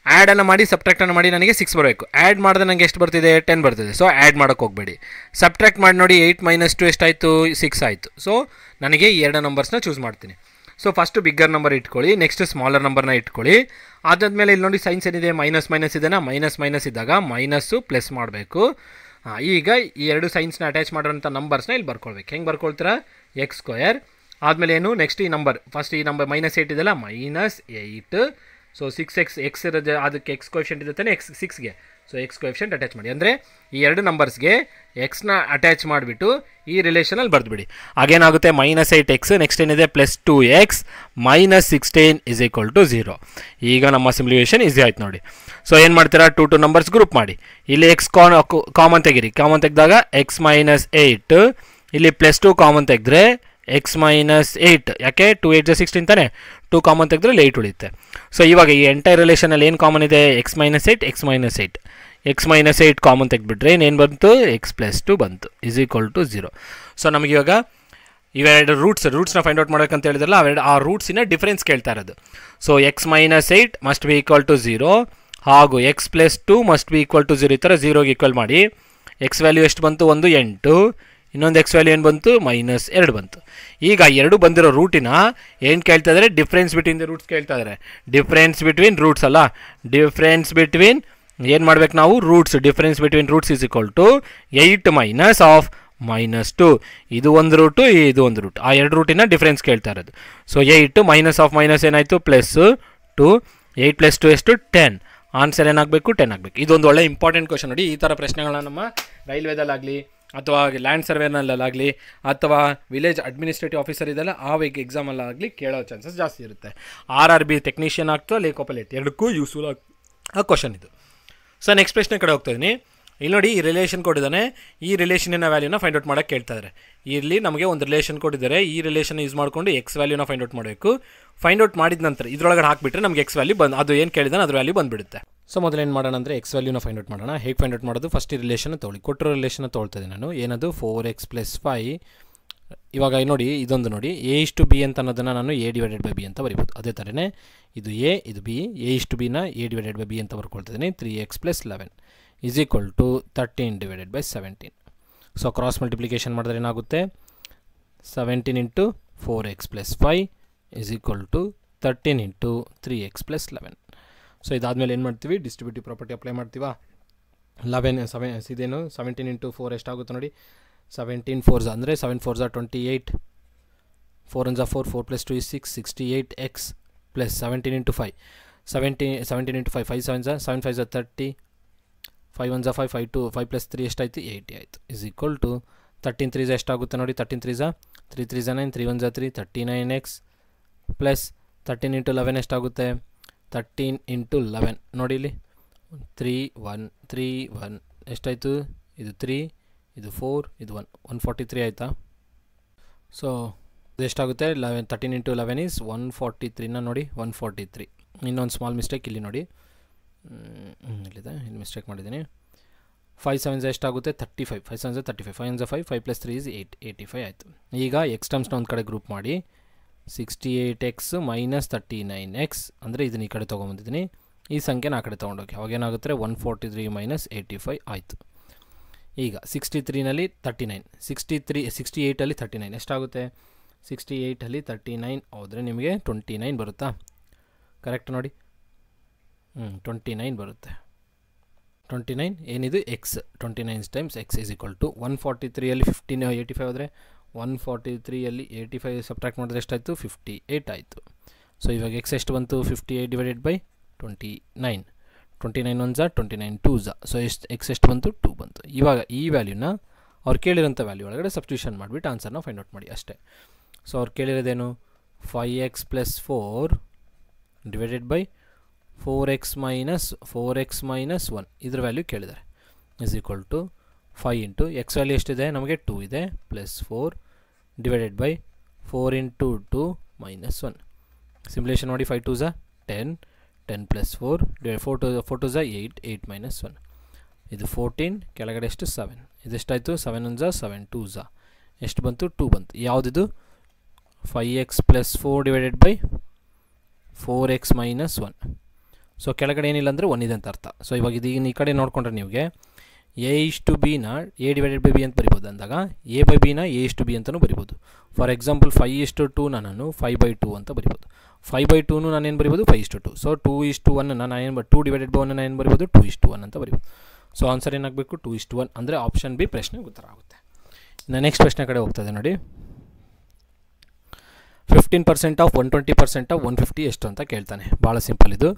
ಆ್ಯಡನ್ನು ಮಾಡಿ ಸಬ್ಟ್ರಾಕ್ಟನ್ನು ಮಾಡಿ ನನಗೆ 6 ಬರಬೇಕು. ಆ್ಯಡ್ ಮಾಡಿದ್ರೆ ನನಗೆ ಎಷ್ಟು ಬರ್ತಿದೆ? 10 ಬರ್ತಿದೆ. ಸೊ ಆ್ಯಡ್ ಮಾಡೋಕ್ಕೆ ಹೋಗಬೇಡಿ. ಸಬ್ಟ್ರಾಕ್ಟ್ ಮಾಡಿ ನೋಡಿ. 8 - 2 ಎಷ್ಟಾಯಿತು? 6 ಆಯಿತು. ಸೊ ನನಗೆ ಈ ಎರಡು ನಂಬರ್ಸ್ನ ಚೂಸ್ ಮಾಡ್ತೀನಿ. ಸೊ ಫಸ್ಟು ಬಿಗ್ಗರ್ ನಂಬರ್ ಇಟ್ಕೊಳ್ಳಿ, ನೆಕ್ಸ್ಟ್ ಸ್ಮಾಲರ್ ನಂಬರ್ನ ಇಟ್ಕೊಳ್ಳಿ. ಅದಾದಮೇಲೆ ಇಲ್ಲಿ ನೋಡಿ ಸೈನ್ಸ್ ಏನಿದೆ? ಮೈನಸ್ ಇದೆನಾ? ಮೈನಸ್ ಇದ್ದಾಗ ಮೈನಸ್ಸು ಪ್ಲಸ್ ಮಾಡಬೇಕು. ಈಗ ಈ ಎರಡು ಸೈನ್ಸ್ನ ಅಟ್ಯಾಚ್ ಮಾಡಿರೋಂಥ ನಂಬರ್ಸ್ನ ಇಲ್ಲಿ ಬರ್ಕೊಳ್ಬೇಕು. ಹೆಂಗೆ ಬರ್ಕೊಳ್ತೀರಾ? x². ಆದಮೇಲೆ ಏನು? ನೆಕ್ಸ್ಟ್ ಈ ನಂಬರ್, ಫಸ್ಟ್ ಈ ನಂಬರ್ -8 ಇದೆಲ್ಲ, -8. ಸೊ 6x ಎಕ್ಸ್ ಇರೋದು, ಅದಕ್ಕೆ ಎಕ್ಸ್ ಕೋಎಫಿಷಿಯಂಟ್ ಇದೆ ತಾನೆ, ಎಕ್ಸ್ 6ಗೆ. ಸೊ ಎಕ್ಸ್ ಕೋಎಫಿಷಿಯಂಟ್ ಅಟ್ಯಾಚ್ ಮಾಡಿ. ಅಂದರೆ ಈ ಎರಡು ನಂಬರ್ಸ್ಗೆ ಎಕ್ಸ್ನ ಅಟ್ಯಾಚ್ ಮಾಡಿಬಿಟ್ಟು ಈ ರಿಲೇಷನಲ್ಲಿ ಬರೆದುಬಿಡಿ. ಆಗೇನಾಗುತ್ತೆ? -8x, ನೆಕ್ಸ್ಟ್ ಏನಿದೆ? +2x - 16 = 0. ಈಗ ನಮ್ಮ ಸಿಮ್ಯುಲೇಷನ್ ಈಸಿ ಆಯ್ತು ನೋಡಿ. ಸೊ ಏನು ಮಾಡ್ತೀರಾ? 2 ನಂಬರ್ಸ್ ಗ್ರೂಪ್ ಮಾಡಿ. ಇಲ್ಲಿ x ಕಾಮನ್ ತೆಗೀರಿ. ಕಾಮನ್ ತೆಗೆದಾಗ x - 8, ಇಲ್ಲಿ +2 ಕಾಮನ್ ತೆಗೆದ್ರೆ x - 8. ಯಾಕೆ? 2 8 16 ತಾನೆ. 2 ಕಾಮನ್ ತೆಗೆದ್ರೆ 8 ಉಳಿಯುತ್ತೆ. ಸೊ ಇವಾಗ ಈ ಎಂಟೈರ್ ರಿಲೇಷನಲ್ಲಿ ಏನು ಕಾಮನ್ ಇದೆ? x - 8 x - 8. x - 8 ಕಾಮನ್ ತೆಗೆದ್ಬಿಟ್ರೆ ಏನು ಬಂತು? x + 2 ಬಂತು = 0. ಸೊ ನಮಗೆ ಇವಾಗ ಇವೆರಡು ರೂಟ್ಸ್ನ ಫೈಂಡ್ ಔಟ್ ಮಾಡೋಕ್ಕಂತ ಹೇಳಿದ್ರಲ್ಲ, ಆ ರೂಟ್ಸಿನ ಡಿಫ್ರೆನ್ಸ್ ಕೇಳ್ತಾ ಇರೋದು. So x - 8 must be equal to 0. ಹಾಗೂ X plus 2 must be equal to 0 ಈ ಥರ 0ಗೆ ಈಕ್ವಲ್ ಮಾಡಿ ಎಕ್ಸ್ ವ್ಯಾಲ್ಯೂ ಎಷ್ಟು ಬಂತು, ಒಂದು 8, ಇನ್ನೊಂದು ಎಕ್ಸ್ ವ್ಯಾಲ್ಯೂ ಏನು ಬಂತು, -2 ಬಂತು. ಈಗ ಎರಡು ಬಂದಿರೋ ರೂಟಿನ ಏನು ಕೇಳ್ತಾ ಇದ್ದಾರೆ, ಡಿಫ್ರೆನ್ಸ್ ಬಿಟ್ವೀನ್ ದ ರೂಟ್ಸ್ ಕೇಳ್ತಾ ಇದ್ದಾರೆ. ಡಿಫ್ರೆನ್ಸ್ ಬಿಟ್ವೀನ್ ರೂಟ್ಸ್ ಅಲ್ಲ, ಡಿಫ್ರೆನ್ಸ್ ಬಿಟ್ವೀನ್ ಏನು ಮಾಡ್ಬೇಕು ನಾವು, roots. Difference between roots is equal to 8 minus of -2. ಇದು ಒಂದು ರೂಟು, ಇದು ಒಂದು ರೂಟ್. ಆ ಎರಡು ರೂಟಿನ ಡಿಫ್ರೆನ್ಸ್ ಕೇಳ್ತಾ ಇರೋದು. ಸೊ 8 ಮೈನಸ್ ಆಫ್ ಮೈನಸ್ ಏನಾಯಿತು, +2. 8 + 2 ಎಷ್ಟು, 10. ಆನ್ಸರ್ ಏನಾಗಬೇಕು, 10 ಆಗಬೇಕು. ಇದೊಂದು ಒಳ್ಳೆ ಇಂಪಾರ್ಟೆಂಟ್ ಕ್ವಶನ್ ನೋಡಿ. ಈ ಥರ ಪ್ರಶ್ನೆಗಳನ್ನ ನಮ್ಮ ರೈಲ್ವೇದಲ್ಲಾಗಲಿ ಅಥವಾ ಲ್ಯಾಂಡ್ ಸರ್ವೇನಲ್ಲಾಗಲಿ ಅಥವಾ ವಿಲೇಜ್ ಅಡ್ಮಿನಿಸ್ಟ್ರೇಟಿವ್ ಆಫೀಸರ್ ಇದೆಲ್ಲ ಆ ಎಕ್ಸಾಮಲ್ಲಾಗಲಿ ಕೇಳೋ ಚಾನ್ಸಸ್ ಜಾಸ್ತಿ ಇರುತ್ತೆ. RRB ಟೆಕ್ನಿಷಿಯನ್ ಆಗ್ತೋ ಲೇಕೋ ಪೈಲಟ್ ಎರಡಕ್ಕೂ ಯೂಸ್ಫುಲ್ ಆ ಕ್ವಶನ್ ಇದು. ಸೊ ನೆಕ್ಸ್ಟ್ ಪ್ರಶ್ನೆ ಕಡೆ ಹೋಗ್ತಾ ಇದ್ದೀನಿ. ಇಲ್ಲಿ ನೋಡಿ, ಈ ರಿಲೇಷನ್ ಕೊಟ್ಟಿದ್ದಾನೆ. ಈ ರಿಲೇಷನಿನ ವ್ಯಾಲ್ಯೂನ ಫೈಂಡ್ ಔಟ್ ಮಾಡೋಕ್ಕೆ ಕೇಳ್ತಾ ಇದ್ದಾರೆ. ಇಲ್ಲಿ ನಮಗೆ ಒಂದು ರಿಲೇಷನ್ ಕೊಟ್ಟಿದ್ದಾರೆ. ಈ ರಿಲೇಷನ್ ಯೂಸ್ ಮಾಡಿಕೊಂಡು ಎಕ್ಸ್ ವ್ಯಾಲ್ಯೂನ ಫೈಂಡ್ ಔಟ್ ಮಾಡಬೇಕು. ಫೈಂಡ್ ಔಟ್ ಮಾಡಿದ ನಂತರ ಇದರೊಳಗಡೆ ಹಾಕಿಬಿಟ್ರೆ ನಮಗೆ ಎಕ್ಸ್ ವ್ಯಾಲ್ಯೂ ಅದು ಏನು ಕೇಳಿದಾನೆ ಅದ್ರ ವ್ಯಾಲ್ಯೂ ಬಂದುಬಿಡುತ್ತೆ. ಸೊ ಮೊದಲು ಏನು ಮಾಡೋಣ ಅಂದರೆ ಎಕ್ಸ್ ವ್ಯಾಲ್ಯೂನ ಫೈಂಡ್ ಔಟ್ ಮಾಡೋಣ. ಹೇಗೆ ಫೈಂಡ್ ಔಟ್ ಮಾಡೋದು, ಫಸ್ಟ್ ಈ ರಿಲೇಷನ್ ತೊಗೊಳ್ಳಿ. ಕೊಟ್ಟಿರೋ ರಿಲೇಷನ್ ತೊಗೊಳ್ತಾ ಇದ್ದೀನಿ ನಾನು. ಏನದು, 4x + 5. ಇವಾಗ ನೋಡಿ, ಇದೊಂದು ನೋಡಿ, A/B ಅಂತ ಅನ್ನೋದನ್ನು ನಾನು A/B ಅಂತ ಬರಿಬೋದು. ಅದೇ ಥರನೇ ಇದು A, ಇದು B. A/Bನ A/B ಅಂತ ಬರ್ಕೊಳ್ತಿದ್ದೀನಿ. 3x + 11 = 13/17. ಸೊ ಕ್ರಾಸ್ ಮಲ್ಟಿಪ್ಲಿಕೇಶನ್ ಮಾಡಿದ್ರೆ ಏನಾಗುತ್ತೆ, 17 × 4x + 5 = 13 × 3x + 11. ಸೊ ಇದಾದಮೇಲೆ ಏನು ಮಾಡ್ತೀವಿ, ಡಿಸ್ಟ್ರಿಬ್ಯೂಟಿವ್ ಪ್ರಾಪರ್ಟಿ ಅಪ್ಲೈ ಮಾಡ್ತೀವಾ. 17 × 4 ಎಷ್ಟಾಗುತ್ತೆ ನೋಡಿ, 17 4s ಅಂದರೆ 7 4s 28, 4 1s 4, 4 + 2 is 6, 68x + 17 × 5, 17 × 5, 5 7s 7 5s 30, 5 1s 5, 5 2, 5 + 3 ಎಷ್ಟಾಯಿತು, 80 ಆಯಿತು. = 13 3s ಎಷ್ಟಾಗುತ್ತೆ ನೋಡಿ, 13 3s 3 3s 9, 3 1s 3, 39x + 13 × 11 ಎಷ್ಟಾಗುತ್ತೆ, 13 × 11 ನೋಡಿ ಇಲ್ಲಿ 3 1 3 1 ಎಷ್ಟಾಯಿತು, ಇದು 3, ಇದು 4, ಇದು 1, 143 ಆಯಿತಾ. ಸೊ ಇದೆಷ್ಟಾಗುತ್ತೆ, 13 × 11 is 143ನ ನೋಡಿ, 143. ಇನ್ನೊಂದು ಸ್ಮಾಲ್ ಮಿಸ್ಟೇಕ್ ಇಲ್ಲಿ ನೋಡಿ, ಇಲ್ಲಿದೆ, ಇಲ್ಲಿ ಮಿಸ್ಟೇಕ್ ಮಾಡಿದ್ದೀನಿ. 5 7s ಎಷ್ಟಾಗುತ್ತೆ, 35, 5 7s 35, 5 1s 5, 5 + 3 is 8, 85 ಆಯಿತು. ಈಗ ಎಕ್ಸ್ ಟರ್ಮ್ಸ್ನ ಒಂದು ಕಡೆ ಗ್ರೂಪ್ ಮಾಡಿ, 68x - 39x ಅಂದರೆ ಇದನ್ನ ಈ ಕಡೆ ತೊಗೊಂಬಂದಿದ್ದೀನಿ. ಈ ಸಂಖ್ಯೆನ ಆ ಕಡೆ ತೊಗೊಂಡೋಗಿ ಅವಾಗ ಏನಾಗುತ್ತೆ, 143 - 85 ಆಯಿತು. ಈಗ 63ನಲ್ಲಿ 39, 68ಅಲ್ಲಿ 39 ಎಷ್ಟಾಗುತ್ತೆ, 68ಅಲ್ಲಿ 39 ಹೋದರೆ ನಿಮಗೆ 29 ಬರುತ್ತಾ, ಕರೆಕ್ಟ್ ನೋಡಿ, 29 ಬರುತ್ತೆ. 29 ಏನಿದು ಎಕ್ಸ್, 29 × x = 143ಅಲ್ಲಿ 15 85 ಹೋದರೆ 143ಅಲ್ಲಿ 85 ಸಬ್ಟ್ರಾಕ್ಟ್ ಮಾಡಿದ್ರೆ ಎಷ್ಟಾಯಿತು, 58 ಆಯಿತು. ಸೊ ಇವಾಗ ಎಕ್ಸ್ ಎಷ್ಟು ಬಂತು, 58/29, 29 1s 29 2s. ಸೊ ಎಕ್ಸ್ ಎಷ್ಟು ಬಂತು, 2 ಬಂತು. ಇವಾಗ ಈ ವ್ಯಾಲ್ಯೂನ ಅವ್ರು ಕೇಳಿರೋಂಥ ವ್ಯಾಲ್ಯೂ ಒಳಗಡೆ ಸಬ್ಸ್ಟಿಟ್ಯೂಷನ್ ಮಾಡಿಬಿಟ್ಟು ಆನ್ಸರ್ನ ಫೈಂಡ್ ಔಟ್ ಮಾಡಿ ಅಷ್ಟೇ. ಸೊ ಅವ್ರು ಕೇಳಿರೋದೇನು, 5x + 4 / 4x - 1 ಇದ್ರ ವ್ಯಾಲ್ಯೂ ಕೇಳಿದ್ದಾರೆ, = 5 × x ವ್ಯಾಲ್ಯೂ ಎಷ್ಟಿದೆ ನಮಗೆ, 2 ಇದೆ, +4 / 4 × 2 - 1. ಸಿಮ್ಯುಲೇಷನ್ ಮಾಡಿ, 5 2s 10, 10 + 4 4 2s 8, 8 - 1. ಇದು 14, ಕೆಳಗಡೆ ಎಷ್ಟು 7, ಇದೆಷ್ಟಾಯಿತು, 7 1s 7 2s ಎಷ್ಟು ಬಂತು, 2 ಬಂತು. ಯಾವುದಿದು, 5x + 4 / 4x - 1. ಸೊ ಕೆಳಗಡೆ ಏನಿಲ್ಲ ಅಂದರೆ 1 ಇದೆ ಅಂತ ಅರ್ಥ. ಸೊ ಇವಾಗ ಇದೀಗ ಈ ಕಡೆ ನೋಡಿಕೊಂಡ್ರೆ ನಿಮಗೆ A/Bನ A/B ಅಂತ ಬರಿಬೋದು ಅಂದಾಗ A/Bನ A/B ಅಂತಲೂ ಬರಿಬೋದು. ಫಾರ್ ಎಕ್ಸಾಂಪಲ್ 5:2ನ ನಾನು 5/2 ಅಂತ ಬರಿಬೋದು. 5/2ನು ನಾನೇನು ಬರಿಬೋದು, 5:2. ಸೊ 2:1 ನಾನು 2/1 ನಾನು ಏನು ಬರಿಬೋದು, 2:1 ಅಂತ ಬರಿಬೋದು. ಸೊ ಆನ್ಸರ್ ಏನಾಗಬೇಕು, 2:1 ಅಂದರೆ ಆಪ್ಷನ್ ಬಿ ಪ್ರಶ್ನೆ ಉತ್ತರ ಆಗುತ್ತೆ. ಇನ್ನು ನೆಕ್ಸ್ಟ್ ಪ್ರಶ್ನೆ ಕಡೆ ಹೋಗ್ತದೆ ನೋಡಿ. 15% ಆಫ್ 120% ಆಫ್ 150 ಎಷ್ಟು ಅಂತ ಕೇಳ್ತಾನೆ. ಭಾಳ ಸಿಂಪಲ್ ಇದು.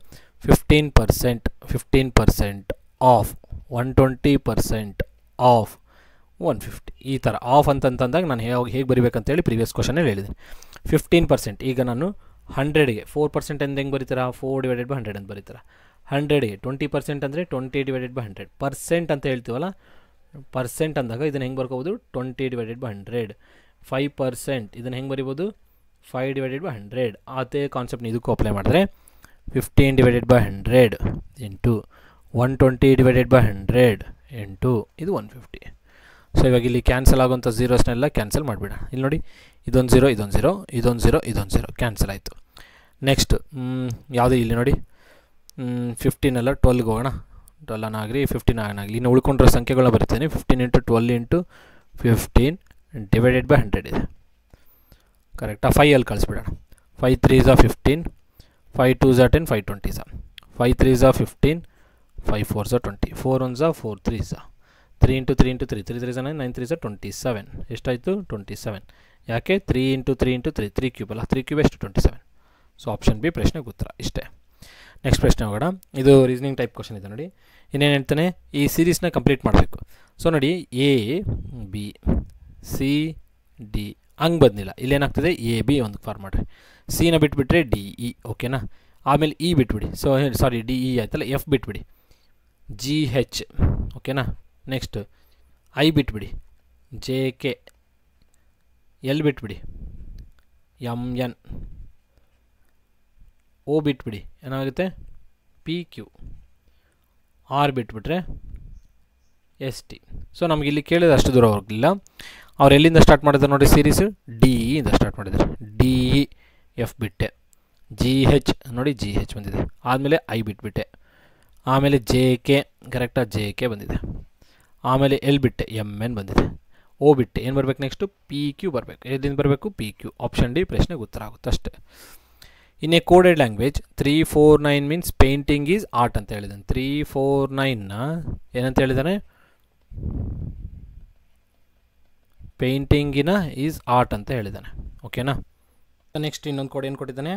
15% ಆಫ್ 120% ಆಫ್ 150 ಈ ಥರ ಆಫ್ ಅಂತಂದಾಗ ನಾನು ಹೇಗೆ ಬರಿಬೇಕಂತೇಳಿ ಪ್ರೀವಿಯಸ್ ಕ್ವಶನಲ್ಲಿ ಹೇಳಿದ್ದೀನಿ. 15% ಈಗ ನಾನು 100ಗೆ 4% ಅಂತ ಹೆಂಗೆ ಬರೀತೀರಾ, 4/100 ಅಂತ ಬರೀತೀರಾ. 100ಗೆ 20% ಅಂದರೆ 20/100. ಪರ್ಸೆಂಟ್ ಅಂತ ಹೇಳ್ತೀವಲ್ಲ, ಪರ್ಸೆಂಟ್ ಅಂದಾಗ ಇದನ್ನು ಹೆಂಗೆ ಬರ್ಕೋಬೋದು, 20/100. 5% ಇದನ್ನು ಹೆಂಗೆ ಬರಿಬೋದು, 5/100. ಅದೇ ಕಾನ್ಸೆಪ್ಟ್ನ ಇದಕ್ಕೂ ಅಪ್ಲೈ ಮಾಡಿದ್ರೆ 15/100 ಇಂಟು 120/100 ಇಂಟು ಇದು 150. ಸೊ ಇವಾಗ ಇಲ್ಲಿ ಕ್ಯಾನ್ಸಲ್ ಆಗುವಂಥ ಝೀರೋಸ್ನೆಲ್ಲ ಕ್ಯಾನ್ಸಲ್ ಮಾಡಿಬಿಡ. ಇಲ್ಲಿ ನೋಡಿ, ಇದೊಂದು ಝೀರೋ, ಇದೊಂದು ಝೀರೋ, ಇದೊಂದು ಝೀರೋ, ಇದೊಂದು ಝೀರೋ ಕ್ಯಾನ್ಸಲ್ ಆಯಿತು. ನೆಕ್ಸ್ಟ್ ಯಾವುದೇ ಇಲ್ಲಿ ನೋಡಿ, 15 ಅಲ್ಲ 12ಗೆ ಹೋಗೋಣ. 12 ಆಗಲಿ 15 ಆಗಲಿ. ಇನ್ನು ಉಳ್ಕೊಂಡಿರೋ ಸಂಖ್ಯೆಗಳನ್ನ ಬರ್ತೇನೆ. 15 × 12 × 15 ಡಿವೈಡೆಡ್ ಬೈ 100 ಇದೆ. ಕರೆಕ್ಟಾ? 5 ಅಲ್ಲಿ ಕಳಿಸ್ಬಿಡೋಣ. 5 3s are 15, 5 2s are 10, 5 20s are 5 3s are 15, 5 4s are 20, 4 1s are 4 3s are 3 × 3 × 3 3 3s are 9, 9 3s are 27. ಎಷ್ಟಾಯಿತು? 27. ಯಾಕೆ? 3 × 3 × 3 3 ಕ್ಯೂಬ್ ಅಲ್ಲ, 3 ಕ್ಯೂಬ್ ಎಷ್ಟು? 27. ಸೊ ಆಪ್ಷನ್ ಬಿ ಪ್ರಶ್ನೆಗೆ ಉತ್ತರ. ಇಷ್ಟೇ. ನೆಕ್ಸ್ಟ್ ಪ್ರಶ್ನೆ ಹೋಗೋಣ. ಇದು ರೀಸನಿಂಗ್ ಟೈಪ್ ಕ್ವಶನ್ ಇದೆ ನೋಡಿ. ಇನ್ನೇನು ಹೇಳ್ತಾನೆ? ಈ ಸೀರೀಸ್ನ ಕಂಪ್ಲೀಟ್ ಮಾಡಬೇಕು. ಸೊ ನೋಡಿ, ಎ ಬಿ ಸಿ ಡಿ ಹಂಗೆ ಬಂದಿಲ್ಲ. ಇಲ್ಲೇನಾಗ್ತದೆ? ಎ ಬಿ ಒಂದು ಫಾರ್ಮ್ ಮಾಡಿರಿ, ಸಿನ ಬಿಟ್ಬಿಟ್ರೆ ಡಿ ಇ. ಓಕೆನಾ? ಆಮೇಲೆ ಇ ಬಿಟ್ಬಿಡಿ. ಸಾರಿ ಡಿ ಇ ಆಯ್ತಲ್ಲ, ಎಫ್ ಬಿಟ್ಬಿಡಿ, ಜಿ ಹೆಚ್. ಓಕೆನಾ? ನೆಕ್ಸ್ಟ್ ಐ ಬಿಟ್ಬಿಡಿ, ಜೆ ಕೆ. ಎಲ್ ಬಿಟ್ಬಿಡಿ, ಎಮ್ ಎನ್. ಓ ಬಿಟ್ಬಿಡಿ, ಏನಾಗುತ್ತೆ? P Q. ಆರ್ ಬಿಟ್ಬಿಟ್ರೆ ಎಸ್ ಟಿ. ಸೊ ನಮಗೆ ಇಲ್ಲಿ ಕೇಳಿದ್ರೆ ಅಷ್ಟು ದೂರ ಹೋಗಲಿಲ್ಲ. ಅವ್ರು ಎಲ್ಲಿಂದ ಸ್ಟಾರ್ಟ್ ಮಾಡಿದ್ದಾರೆ ನೋಡಿ ಸೀರೀಸು? ಡಿ ಇಂದ ಸ್ಟಾರ್ಟ್ ಮಾಡಿದ್ದಾರೆ. ಡಿ ಇ ಎಫ್ ಬಿಟ್ಟೆ, ಜಿ ಹೆಚ್ ನೋಡಿ ಜಿ ಹೆಚ್ ಬಂದಿದೆ. ಆದಮೇಲೆ ಐ ಬಿಟ್ಬಿಟ್ಟೆ, ಆಮೇಲೆ ಜೆ ಕೆ. ಕರೆಕ್ಟಾಗಿ ಜೆ ಕೆ ಬಂದಿದೆ. ಆಮೇಲೆ ಎಲ್ ಬಿಟ್ಟೆ, ಎಮ್ ಎನ್ ಬಂದಿದೆ. ಓ ಬಿಟ್ಟೆ, ಏನು ಬರಬೇಕು? ನೆಕ್ಸ್ಟು ಪಿ ಕ್ಯೂ ಬರಬೇಕು. ಎಲ್ಲಿಂದ ಬರಬೇಕು? P Q. ಆಪ್ಷನ್ ಡಿ ಪ್ರಶ್ನೆಗೆ ಉತ್ತರ ಆಗುತ್ತೆ ಅಷ್ಟೇ. ಇನ್ನೇ coded language 349 means painting is art ಅಂತ ಹೇಳಿದ್ದಾನೆ. 349ನ ಏನಂತ ಹೇಳಿದ್ದಾನೆ? ಪೇಂಟಿಂಗಿನ ಈಸ್ ಆರ್ಟ್ ಅಂತ ಹೇಳಿದ್ದಾನೆ. ಓಕೆನಾ? ನೆಕ್ಸ್ಟ್ ಇನ್ನೊಂದು ಕೋಡ್ ಏನು ಕೊಟ್ಟಿದ್ದಾನೆ?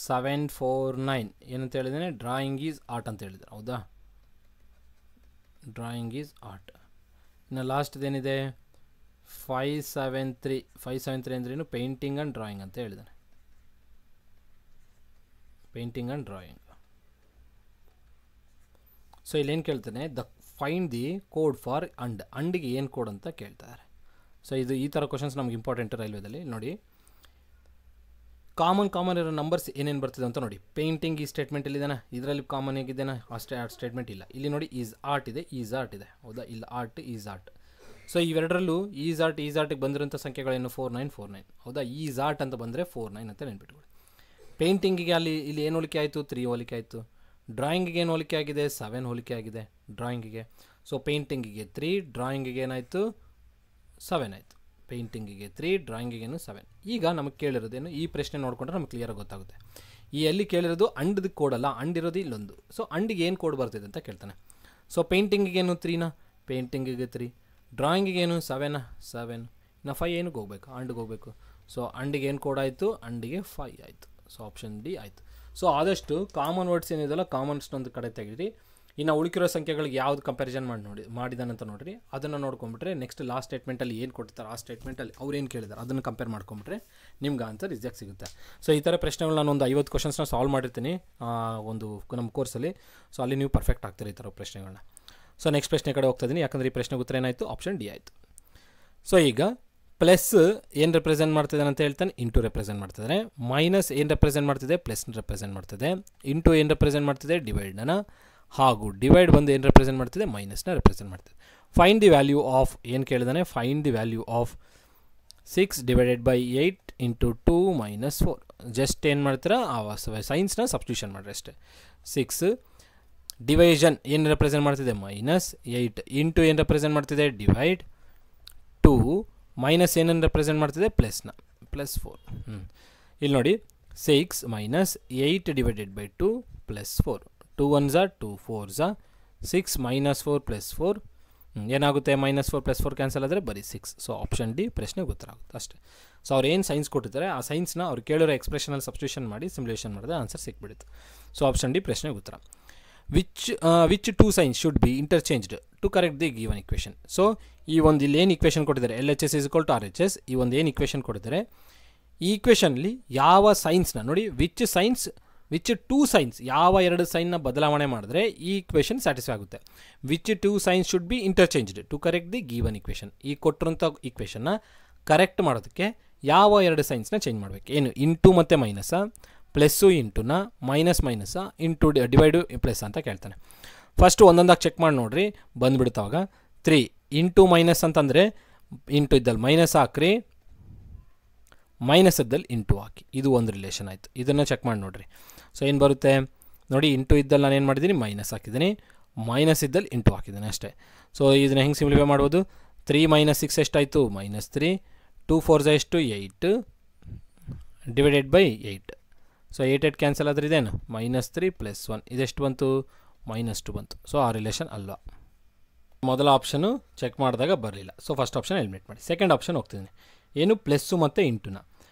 749 ಏನಂತ ಹೇಳಿದ್ದಾನೆ? ಡ್ರಾಯಿಂಗ್ ಈಸ್ ಆರ್ಟ್ ಅಂತ ಹೇಳಿದ್ದಾನೆ. ಹೌದಾ? Drawing is art. ಇನ್ನು ಲಾಸ್ಟ್ದೇನಿದೆ? 573 ಅಂದ್ರೇನು? ಪೇಂಟಿಂಗ್ ಆ್ಯಂಡ್ ಡ್ರಾಯಿಂಗ್ ಅಂತ ಹೇಳಿದ್ದಾನೆ. Painting and drawing. ಸೊ ಇಲ್ಲೇನು ಕೇಳ್ತಾನೆ? ಫೈಂಡ್ ದಿ ಕೋಡ್ ಫಾರ್ ಅಂಡ್ಗೆ ಏನು ಕೋಡ್ ಅಂತ ಕೇಳ್ತಾರೆ. ಸೊ ಇದು ಈ ಥರ ಕ್ವಶನ್ಸ್ ನಮ್ಗೆ ಇಂಪಾರ್ಟೆಂಟ್ ರೈಲ್ವೇದಲ್ಲಿ. ನೋಡಿ, ಕಾಮನ್ ಇರೋ ನಂಬರ್ಸ್ ಏನೇನು ಬರ್ತಿದೆ ಅಂತ ನೋಡಿ. ಪೇಂಟಿಂಗ್ ಈ ಸ್ಟೇಟ್ಮೆಂಟ್ ಇಲ್ಲಿದೆನಾ? ಇದರಲ್ಲಿ ಕಾಮನ್ ಆಗಿದೆನಾ? ಅಷ್ಟೇ ಸ್ಟೇಟ್ಮೆಂಟ್ ಇಲ್ಲ. ಇಲ್ಲಿ ನೋಡಿ ಈಸ್ ಆರ್ಟ್ ಇದೆ, ಈಸ್ ಆರ್ಟ್ ಇದೆ. ಹೌದಾ? ಇಲ್ಲ ಆರ್ಟ್, ಈಸ್ ಆರ್ಟ್. ಸೊ ಇವೆರಡರಲ್ಲೂ ಈಸ್ ಆರ್ಟಿಗೆ ಬಂದಿರೋಂಥ ಸಂಖ್ಯೆಗಳೇನು? 4949. ಹೌದಾ? ಈಸ್ ಆರ್ಟ್ ಅಂತ ಬಂದರೆ 49 ಅಂತ ನೆನ್ಪಿಟ್ಕೊಳ್ಳಿ. ಪೇಂಟಿಂಗಿಗೆ ಇಲ್ಲಿ ಏನು ಹೋಲಿಕೆ ಆಯಿತು? 3 ಹೋಲಿಕೆ ಆಯಿತು. ಡ್ರಾಯಿಂಗಿಗೆ ಏನು ಹೋಲಿಕೆ ಆಗಿದೆ? 7 ಹೋಲಿಕೆ ಆಗಿದೆ ಡ್ರಾಯಿಂಗಿಗೆ. ಸೊ ಪೇಂಟಿಂಗಿಗೆ 3, ಡ್ರಾಯಿಂಗಿಗೆ ಏನಾಯಿತು? 7 ಆಯಿತು. ಪೇಂಟಿಂಗಿಗೆ 3, ಡ್ರಾಯಿಂಗಿಗೇನು 7. ಈಗ ನಮಗೆ ಕೇಳಿರೋದೇನು? ಈ ಪ್ರಶ್ನೆ ನೋಡಿಕೊಂಡ್ರೆ ನಮಗೆ ಕ್ಲಿಯರಾಗಿ ಗೊತ್ತಾಗುತ್ತೆ. ಈ ಎಲ್ಲಿ ಕೇಳಿರೋದು ಅಂಡ್ದು ಕೋಡಲ್ಲ, ಅಂಡಿರೋದು ಇಲ್ಲೊಂದು. ಸೊ ಅಂಡಿಗೆ ಏನು ಕೋಡ್ ಬರ್ತಿದೆ ಅಂತ ಕೇಳ್ತಾನೆ. ಸೊ ಪೇಂಟಿಂಗಿಗೇನು 3ನ? ಪೇಂಟಿಂಗಿಗೆ 3. ಡ್ರಾಯಿಂಗಿಗೇನು 7ನ? 7. ಇನ್ನು 5 ಏನಕ್ಕೆ ಹೋಗಬೇಕು? ಅಂಡ್ಗೆ ಹೋಗಬೇಕು. ಸೊ ಅಂಡಿಗೆ ಏನು ಕೋಡ್ ಆಯಿತು? ಅಂಡಿಗೆ 5 ಆಯಿತು. ಸೊ ಆಪ್ಷನ್ ಡಿ ಆಯಿತು. ಸೊ ಆದಷ್ಟು ಕಾಮನ್ ವರ್ಡ್ಸ್ ಏನಿದೆಯಲ್ಲ, ಕಾಮನ್ಸ್ನೊಂದು ಕಡೆ ತೆಗಿರಿ. ಇನ್ನು ಉಳಿಕಿರೋ ಸಂಖ್ಯೆಗಳಿಗೆ ಯಾವ್ದು ಕಂಪ್ಯಾರಿಸನ್ ಮಾಡಿದಾನಂತ ನೋಡಿರಿ. ಅದನ್ನು ನೋಡ್ಕೊಂಬಿಟ್ರೆ ನೆಕ್ಸ್ಟ್ ಲಾಸ್ಟ್ ಸ್ಟೇಟ್ಮೆಂಟಲ್ಲಿ ಏನು ಕೊಡ್ತಾರೆ ಆ ಸ್ಟೇಟ್ಮೆಂಟಲ್ಲಿ ಅವ್ರು ಏನು ಕೇಳಿದ್ದಾರೆ ಅದನ್ನು ಕಂಪೇರ್ ಮಾಡ್ಕೊಂಬಿಟ್ರೆ ನಿಮ್ಗೆ ಆನ್ಸರ್ ಈಸಿಯಾಗಿ ಸಿಗುತ್ತೆ. ಸೊ ಈ ಥರ ಪ್ರಶ್ನೆಗಳು ನಾನು ಒಂದು 50 ಕ್ವಶನ್ಸ್ನ ಸಾಲ್ವ್ ಮಾಡಿರ್ತೀನಿ ಒಂದು ನಮ್ಮ ಕೋರ್ಸಲ್ಲಿ. ಸೊ ಅಲ್ಲಿ ನೀವು ಪರ್ಫೆಕ್ಟ್ ಆಗ್ತೀರಿ ಈ ಥರ ಪ್ರಶ್ನೆಗಳನ್ನ. ಸೊ ನೆಕ್ಸ್ಟ್ ಪ್ರಶ್ನೆ ಕಡೆ ಹೋಗ್ತಾ ಇದ್ದೀನಿ, ಯಾಕಂದರೆ ಈ ಪ್ರಶ್ನೆಗೆ ಉತ್ತರ ಏನಾಯಿತು? ಆಪ್ಷನ್ ಡಿ ಆಯಿತು. ಸೊ ಈಗ ಪ್ಲಸ್ ಏನು ರೆಪ್ರೆಸೆಂಟ್ ಮಾಡ್ತಿದ್ದಾನೆ ಅಂತ ಹೇಳ್ತಾನೆ? ಇಂಟು ರೆಪ್ರೆಸೆಂಟ್ ಮಾಡ್ತಿದ್ದಾನೆ. ಮೈನಸ್ ಏನು ರೆಪ್ರೆಸೆಂಟ್ ಮಾಡ್ತಿದೆ? ಪ್ಲಸ್ನ ರೆಪ್ರೆಸೆಂಟ್ ಮಾಡ್ತಿದೆ. ಇಂಟು ಏನು ರೆಪ್ರೆಸೆಂಟ್ ಮಾಡ್ತಿದೆ? ಡಿವೈಡ್ನ. ಹಾಗೂ ಡಿವೈಡ್ ಬಂದು ಏನು ರೆಪ್ರೆಸೆಂಟ್ ಮಾಡ್ತಿದೆ? ಮೈನಸ್ನ ರೆಪ್ರೆಸೆಂಟ್ ಮಾಡ್ತಿದೆ. ಫೈಂಡ್ ದಿ ವ್ಯಾಲ್ಯೂ ಆಫ್ ಏನು ಕೇಳಿದಾನೆ? Find the value of 6 divided by 8 into 2 minus 4. Just ಏನು ಮಾಡ್ತೀರಾ? ಆ ಸೈನ್ಸ್ನ ಸಬ್ಸ್ಟಿಟ್ಯೂಷನ್ ಮಾಡಿರಿ ಅಷ್ಟೇ. 6 ಡಿವೈಷನ್ ಏನು ರೆಪ್ರೆಸೆಂಟ್ ಮಾಡ್ತಿದೆ? ಮೈನಸ್ 8 ಇಂಟು ಏನು ರೆಪ್ರೆಸೆಂಟ್ ಮಾಡ್ತಿದೆ? ಡಿವೈಡ್ 2 ಮೈನಸ್ ಏನನ್ನು ರೆಪ್ರೆಸೆಂಟ್ ಮಾಡ್ತಿದೆ? ಪ್ಲಸ್ನ, ಪ್ಲಸ್ 4. ಇಲ್ಲಿ ನೋಡಿ 6 minus 8 divided by 2 plus 4. 2 1s 2 4s 6 minus 4 plus 4 ಏನಾಗುತ್ತೆ? ಮೈನಸ್ 4 ಪ್ಲಸ್ 4 ಕ್ಯಾನ್ಸಲ್ ಆದರೆ ಬರೀ 6. ಸೊ ಆಪ್ಷನ್ ಡಿ ಪ್ರಶ್ನೆಗೆ ಉತ್ತರ ಆಗುತ್ತೆ ಅಷ್ಟೇ. ಸೊ ಅವ್ರು ಏನು ಸೈನ್ಸ್ ಕೊಟ್ಟಿದ್ದಾರೆ ಆ ಸೈನ್ಸ್ನ ಅವ್ರು ಕೇಳಿರೋ ಎಕ್ಸ್ಪ್ರೆಷನಲ್ಲಿ ಸಬ್ಸ್ಟಿಟ್ಯೂಷನ್ ಮಾಡಿ ಸಿಮ್ಯುಲೇಷನ್ ಮಾಡಿದ್ರೆ ಆನ್ಸರ್ ಸಿಕ್ಬಿಡುತ್ತೆ. ಸೊ ಆಪ್ಷನ್ ಡಿ ಪ್ರಶ್ನೆಗೆ ಉತ್ತರ. Which two signs should be interchanged to correct the given equation. So ಈ ಒಂದು ಇಲ್ಲಿ ಏನು ಇಕ್ವೇಷನ್ ಕೊಟ್ಟಿದ್ದಾರೆ LHS = RHS, ಈ ಒಂದು ಏನು ಇಕ್ವೇಷನ್ ಕೊಟ್ಟಿದ್ದಾರೆ ಈ ಇಕ್ವೇಷನಲ್ಲಿ ಯಾವ ಸೈನ್ಸ್ನ ನೋಡಿ, ವಿಚ್ ಟೂ ಸೈನ್ಸ್ ಯಾವ ಎರಡು ಸೈನ್ನ ಬದಲಾವಣೆ ಮಾಡಿದ್ರೆ ಈ ಇಕ್ವೇಷನ್ ಸ್ಯಾಟಿಸ್ಫೈ ಆಗುತ್ತೆ. Which two signs should be interchanged to correct the given equation. ಈ ಕೊಟ್ಟಿರೋಂಥ ಇಕ್ವೇಷನ್ನ ಕರೆಕ್ಟ್ ಮಾಡೋದಕ್ಕೆ ಯಾವ ಎರಡು ಸೈನ್ಸ್ನ ಚೇಂಜ್ ಮಾಡಬೇಕು? ಏನು? ಇಂಟು ಮತ್ತು ಮೈನಸ್ಸಾ, ಪ್ಲಸ್ಸು ಇಂಟುನ, ಮೈನಸ್ಸಾ, ಇಂಟು ಡಿವೈಡು ಪ್ಲಸ್ ಅಂತ ಕೇಳ್ತಾನೆ. ಫಸ್ಟು ಒಂದೊಂದಾಗಿ ಚೆಕ್ ಮಾಡಿ ನೋಡಿರಿ, ಬಂದುಬಿಡ್ತಾವಾಗ 3 ಇಂಟು ಮೈನಸ್ ಅಂತಂದರೆ ಇಂಟು ಇದ್ದಲ್ಲಿ ಮೈನಸ್ ಹಾಕ್ರಿ, ಮೈನಸ್ ಇದ್ದಲ್ಲಿ ಇಂಟು ಹಾಕಿ. ಇದು ಒಂದು ರಿಲೇಷನ್ ಆಯಿತು. ಇದನ್ನು ಚೆಕ್ ಮಾಡಿ ನೋಡಿರಿ. ಸೊ ಏನು ಬರುತ್ತೆ? ನೋಡಿ ಇಂಟು ಇದ್ದಲ್ಲಿ ನಾನು ಏನು ಮಾಡಿದ್ದೀನಿ ಮೈನಸ್ ಹಾಕಿದ್ದೀನಿ, ಮೈನಸ್ ಇದ್ದಲ್ಲಿ ಇಂಟು ಹಾಕಿದ್ದೀನಿ ಅಷ್ಟೇ. ಸೊ ಇದನ್ನು ಹೆಂಗೆ ಸಿಂಪ್ಲಿಫೈ ಮಾಡ್ಬೋದು, 3 - 6 ಎಷ್ಟಾಯಿತು -3, 2 4 ಎಷ್ಟು 8 ಡಿವೈಡೆಡ್ ಬೈ 8. ಸೊ 8 ಕ್ಯಾನ್ಸಲ್ ಆದರೆ ಇದೇನು -3 + 1 ಇದೆಷ್ಟು ಬಂತು -2 ಬಂತು. ಸೊ ಆ ರಿಲೇಷನ್ ಅಲ್ವಾ. ಮೊದಲ ಆಪ್ಷನು ಚೆಕ್ ಮಾಡಿದಾಗ ಬರಲಿಲ್ಲ. ಸೊ ಫಸ್ಟ್ ಆಪ್ಷನ್ ಎಲಿಮಿನೇಟ್ ಮಾಡಿ. ಸೆಕೆಂಡ್ ಆಪ್ಷನ್ ಹೋಗ್ತಿದ್ದೀನಿ. ಏನು ಪ್ಲಸ್ಸು ಮತ್ತು ಇಂಟುನ,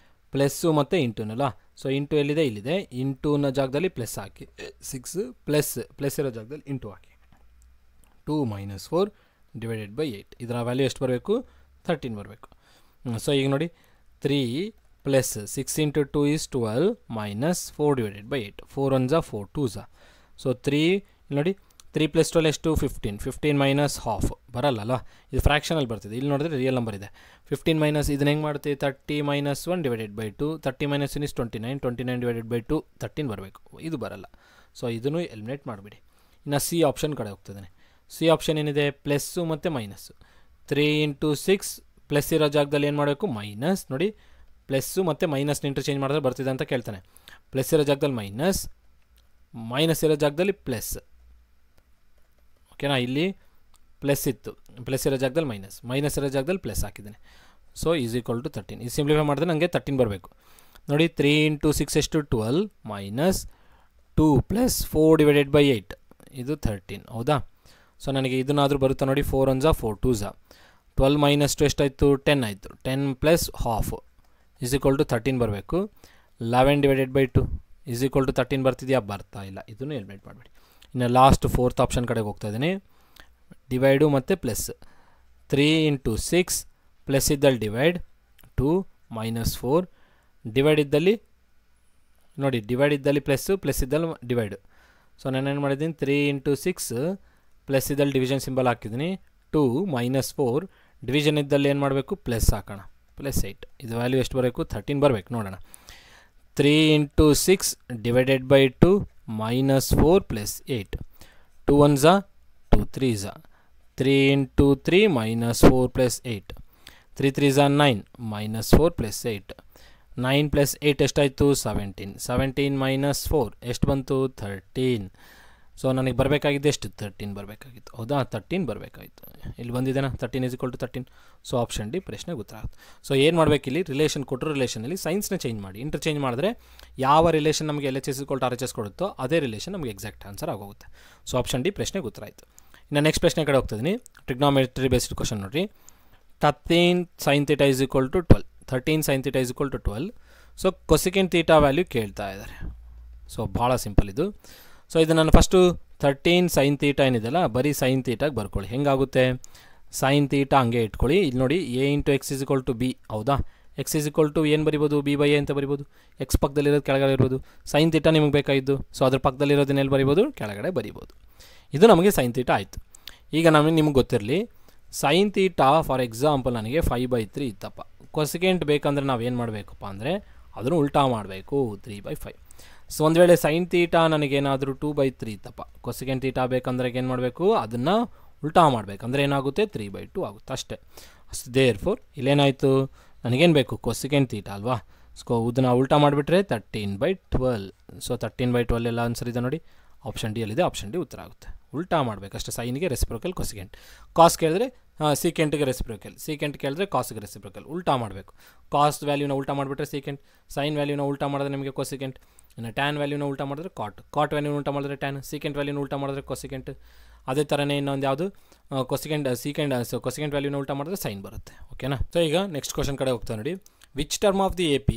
ಪ್ಲಸ್ಸು ಮತ್ತು ಇಂಟುನಲ್ಲ. ಸೊ ಇಂಟು ಎಲ್ಲಿದೆ ಇಲ್ಲಿದೆ, ಇಂಟುನ ಜಾಗದಲ್ಲಿ ಪ್ಲಸ್ ಹಾಕಿ 6 ಪ್ಲಸ್ ಇರೋ ಜಾಗದಲ್ಲಿ ಇಂಟು ಹಾಕಿ 2 - 4 ಡಿವೈಡೆಡ್ ಬೈ 8. ಇದರ ವ್ಯಾಲ್ಯೂ ಎಷ್ಟು ಬರಬೇಕು 13 ಬರಬೇಕು. ಸೊ ಈಗ ನೋಡಿ 3 + 6 × 2 = 12 - 4 ಡಿವೈಡೆಡ್ ಬೈ 8. 4 1 4 2 ಸೊ 3 ನೋಡಿ 3 + 12 ಎಷ್ಟು 15, 15 - ಹಾಫ್ ಬರಲ್ಲ, ಇದು ಫ್ರ್ಯಾಕ್ಷನಲ್ಲಿ ಬರ್ತಿದೆ. ಇಲ್ಲಿ ನೋಡಿದ್ರೆ ರಿಯಲ್ ನಂಬರ್ ಇದೆ. 15 ಇದನ್ನ ಹೆಂಗೆ ಮಾಡ್ತೀವಿ 30 - 1 ಡಿವೈಡೆಡ್ ಬೈ 2, 30 - 1 = 29, 29 ಡಿವೈಡೆಡ್ ಬೈ 2 13 ಬರಬೇಕು. ಇದು ಬರಲ್ಲ. ಸೊ ಇದನ್ನು ಎಲಿಮಿನೇಟ್ ಮಾಡಿಬಿಡಿ. ಇನ್ನು ಸಿ ಆಪ್ಷನ್ ಕಡೆ ಹೋಗ್ತಿದ್ದಾನೆ. ಸಿ ಆಪ್ಷನ್ ಏನಿದೆ ಪ್ಲಸ್ಸು ಮತ್ತು ಮೈನಸ್ಸು. 3 × 6 ಪ್ಲಸ್ ಇರೋ ಜಾಗದಲ್ಲಿ ಏನು ಮಾಡಬೇಕು ಮೈನಸ್. ನೋಡಿ ಪ್ಲಸ್ಸು ಮತ್ತು ಮೈನಸ್ನ ಇಂಟರ್ಚೇಂಜ್ ಮಾಡಿದ್ರೆ ಬರ್ತಿದೆ ಅಂತ ಕೇಳ್ತಾನೆ. ಪ್ಲಸ್ ಇರೋ ಜಾಗದಲ್ಲಿ ಮೈನಸ್ ಇರೋ ಜಾಗದಲ್ಲಿ ಪ್ಲಸ್. ಓಕೆನಾ, ಇಲ್ಲಿ ಪ್ಲಸ್ ಇತ್ತು, ಪ್ಲಸ್ ಇರೋ ಜಾಗದಲ್ಲಿ ಮೈನಸ್ ಇರೋ ಜಾಗದಲ್ಲಿ ಪ್ಲಸ್ ಹಾಕಿದ್ದೇನೆ. So is equal to 13. ಇದು ಸಿಂಪ್ಲಿಫೈ ಮಾಡಿದ್ರೆ ನನಗೆ 13 ಬರಬೇಕು. ನೋಡಿ 3 × 6 ಎಷ್ಟು 12 - 2 + 4 ಡಿವೈಡೆಡ್ ಬೈ 8 ಇದು 13 ಹೌದಾ. ಸೊ ನನಗೆ ಇದನ್ನಾದರೂ ಬರುತ್ತಾ ನೋಡಿ 4 1 4 2 12 - 2 ಎಷ್ಟಾಯಿತು 10 ಆಯಿತು. 10 + ಹಾಫ್ ಈಸ್ ಈಕ್ವಲ್ ಟು 13 ಬರಬೇಕು. 11 divided by 2 is equal to 13 ಬರ್ತಿದೆಯಾ, ಬರ್ತಾ ಇಲ್ಲ. ಇದನ್ನು ಎಲಿಮಿನೇಟ್ ಮಾಡಿಬಿಡಿ. ಇನ್ನು ಲಾಸ್ಟ್ ಫೋರ್ತ್ ಆಪ್ಷನ್ ಕಡೆಗೆ ಹೋಗ್ತಾ ಇದ್ದೀನಿ. ಡಿವೈಡು ಮತ್ತು ಪ್ಲಸ್ 3 × 6 ಪ್ಲಸ್ ಇದ್ದಲ್ಲಿ ಡಿವೈಡ್ 2 - 4 ಡಿವೈಡ್ ಇದ್ದಲ್ಲಿ ನೋಡಿ ಡಿವೈಡ್ ಇದ್ದಲ್ಲಿ ಪ್ಲಸ್ ಇದ್ದಲ್ಲಿ ಡಿವೈಡು. ಸೊ ನಾನೇನು ಮಾಡಿದ್ದೀನಿ 3 × 6 ಪ್ಲಸ್ ಇದ್ದಲ್ಲಿ ಡಿವಿಷನ್ ಸಿಂಬಲ್ ಹಾಕಿದ್ದೀನಿ. 2 - 4 ಡಿವಿಷನ್ ಇದ್ದಲ್ಲಿ ಏನು ಮಾಡಬೇಕು ಪ್ಲಸ್ ಹಾಕೋಣ, +8. ಇದು ವ್ಯಾಲ್ಯೂ ಎಷ್ಟು ಬರಬೇಕು 13 ಬರಬೇಕು. ನೋಡೋಣ 3 × 6 ಡಿವೈಡೆಡ್ ಬೈ 2 -4 + 8. 2 1 2 3 3 × 3 -4 + 8. 3 3 9 -4 + 8. 9 + 8 ಎಷ್ಟಾಯಿತು 17. 17 - 4 ಎಷ್ಟು ಬಂತು 13. ಸೊ ನನಗೆ ಬರಬೇಕಾಗಿದ್ದು ಎಷ್ಟು 13 ಬರಬೇಕಾಗಿತ್ತು ಹೌದಾ, 13 ಬರಬೇಕಾಗಿತ್ತು. ಇಲ್ಲಿ ಬಂದಿದೆನಾ 13 = 13. ಸೊ ಆಪ್ಷನ್ ಡಿ ಪ್ರಶ್ನೆಗೆ ಉತ್ತರ ಆಗುತ್ತೆ. ಸೊ ಏನು ಮಾಡಬೇಕು ಇಲ್ಲಿ ರಿಲೇಷನ್ ಕೊಟ್ಟರು ರಿಲೇಷನಲ್ಲಿ ಸೈನ್ಸ್ನ ಚೇಂಜ್ ಮಾಡಿ, ಇಂಟರ್ಚೇಂಜ್ ಮಾಡಿದ್ರೆ ಯಾವ ರಿಲೇಷನ್ ನಮಗೆ LHS = RHS ಕೊಡುತ್ತೋ ಅದೇ ರಿಲೇಷನ್ ನಮಗೆ ಎಕ್ಸಾಕ್ಟ್ ಆನ್ಸರ್ ಆಗೋಗುತ್ತೆ. ಸೊ ಆಪ್ಷನ್ ಡಿ ಪ್ರಶ್ನೆಗೆ ಉತ್ತರ ಆಯಿತು. ಇನ್ನು ನೆಕ್ಸ್ಟ್ ಪ್ರಶ್ನೆ ಕಡೆ ಹೋಗ್ತಿದ್ದೀನಿ. ಟ್ರಿಗ್ನೋಮೆಟ್ರಿ ಬೇಸ್ಡ್ ಕ್ವಶನ್ ನೋಡಿರಿ. 13 sin θ = 12. 13 sin θ = 12. So cosecant theta value ಕೇಳ್ತಾ ಇದ್ದಾರೆ. ಸೊ ಭಾಳ ಸಿಂಪಲ್ ಇದು. ಸೊ ಇದು ನಾನು ಫಸ್ಟು 13 sin θ ಏನಿದೆಲ್ಲ ಬರೀ sin θಗೆ ಬರ್ಕೊಳ್ಳಿ. ಹೆಂಗಾಗುತ್ತೆ sin θ ಹಂಗೆ ಇಟ್ಕೊಳ್ಳಿ. ಇಲ್ಲಿ ನೋಡಿ a × x = b ಹೌದಾ. x = ಏನು ಬರಿಬೋದು b/a ಅಂತ ಬರಿಬೋದು. x ಪಕ್ಕದಲ್ಲಿರೋದು ಕೆಳಗಡೆ ಇರ್ಬೋದು. sin θ ನಿಮಗೆ ಬೇಕಾಗಿದ್ದು, ಸೊ ಅದ್ರ ಪಕ್ಕದಲ್ಲಿರೋದನ್ನ ಎಲ್ಲಿ ಬರಿಬೋದು ಕೆಳಗಡೆ ಬರಿಬೋದು. ಇದು ನಮಗೆ sin θ ಆಯಿತು. ಈಗ ನಿಮಗೆ ಗೊತ್ತಿರಲಿ sin θ ಫಾರ್ ಎಕ್ಸಾಂಪಲ್ ನನಗೆ 5/3 ಇತ್ತಪ್ಪ. ಕೊಸಿಕೆಂಟ್ ಬೇಕಂದ್ರೆ ನಾವೇನು ಮಾಡಬೇಕಪ್ಪ ಅಂದರೆ ಅದನ್ನು ಉಲ್ಟಾ ಮಾಡಬೇಕು 3/5. ಸೊ ಒಂದು ವೇಳೆ sin θ ನನಗೇನಾದರೂ 2/3 ಇತ್ತಪ್ಪ, ಕೊಸಿಕೆಂಟ್ θ ಬೇಕಂದ್ರೆ ಏನು ಮಾಡಬೇಕು ಅದನ್ನು ಉಲ್ಟಾ ಮಾಡಬೇಕು. ಅಂದರೆ ಏನಾಗುತ್ತೆ 3/2 ಆಗುತ್ತೆ ಅಷ್ಟೇ. ದೇರ್ಫೋರ್ ಇಲ್ಲೇನಾಯಿತು ನನಗೇನು ಬೇಕು ಕೊಸಿಕೆಂಟ್ θ ಅಲ್ವಾ. ಸೊ ಇದನ್ನು ಉಲ್ಟಾ ಮಾಡಿಬಿಟ್ರೆ 13/12. ಸೊ 13/12 ಎಲ್ಲ ಆನ್ಸರ್ ಇದೆ ನೋಡಿ. ಆಪ್ಷನ್ ಡಿ ಅಲ್ಲಿದೆ. ಆಪ್ಷನ್ ಡಿ ಉತ್ತರ ಆಗುತ್ತೆ. ಉಲ್ಟಾ ಮಾಡಬೇಕು ಅಷ್ಟೇ. ಸೈನ್ಗೆ ರೆಸಿಪ್ರೋಕಲ್, ಕೊಸಿಕೆಂಟ್. ಕಾಸ್ ಕೇಳಿದ್ರೆ ಸೀಕೆಂಟ್ಗೆ ರೆಸಿಪ್ರೋಕಲ್, ಸೀಕೆಂಟ್ ಕೇಳಿದ್ರೆ ಕಾಸ್ಗೆ ರೆಸಿಪ್ರೋಕಲ್. ಉಲ್ಟಾ ಮಾಡಬೇಕು. ಕಾಸ್ ವ್ಯಾಲ್ಯೂನ ಉಲ್ಟಾ ಮಾಡಿಬಿಟ್ರೆ ಸೀಕೆಂಟ್, ಸೈನ್ ವ್ಯಾಲ್ಯೂನ ಉಲ್ಟಾ ಮಾಡಿದ್ರೆ ನಿಮಗೆ ಕೊಸಿಕೆಂಟ್, ಇನ್ನು ಟ್ಯಾನ್ ವ್ಯಾಲ್ಯೂನ ಉಲ್ಟಾ ಮಾಡಿದ್ರೆ ಕಾಟ್ ವ್ಯಾಲ್ಯೂನ ಉಲ್ಟಾ ಮಾಡಿದ್ರೆ ಟ್ಯಾನ್, ಸೀಕೆಂಟ್ ವ್ಯಾಲ್ಯೂನ ಉಲ್ಟಾ ಮಾಡಿದ್ರೆ ಕೊಸಿಕೆಂಟ್. ಅದೇ ಥರನೇ ಇನ್ನೊಂದು ಯಾವುದು ಕೊಸಿಕೆಂಟ್ ವ್ಯಾಲ್ಯೂನ ಉಲ್ಟಾ ಮಾಡಿದ್ರೆ ಸೈನ್ ಬರುತ್ತೆ. ಓಕೆನಾ. ಸೊ ಈಗ ನೆಕ್ಸ್ಟ್ ಕ್ವಶನ್ ಕಡೆ ಹೋಗ್ತಾ ನೋಡಿ. Which term of the AP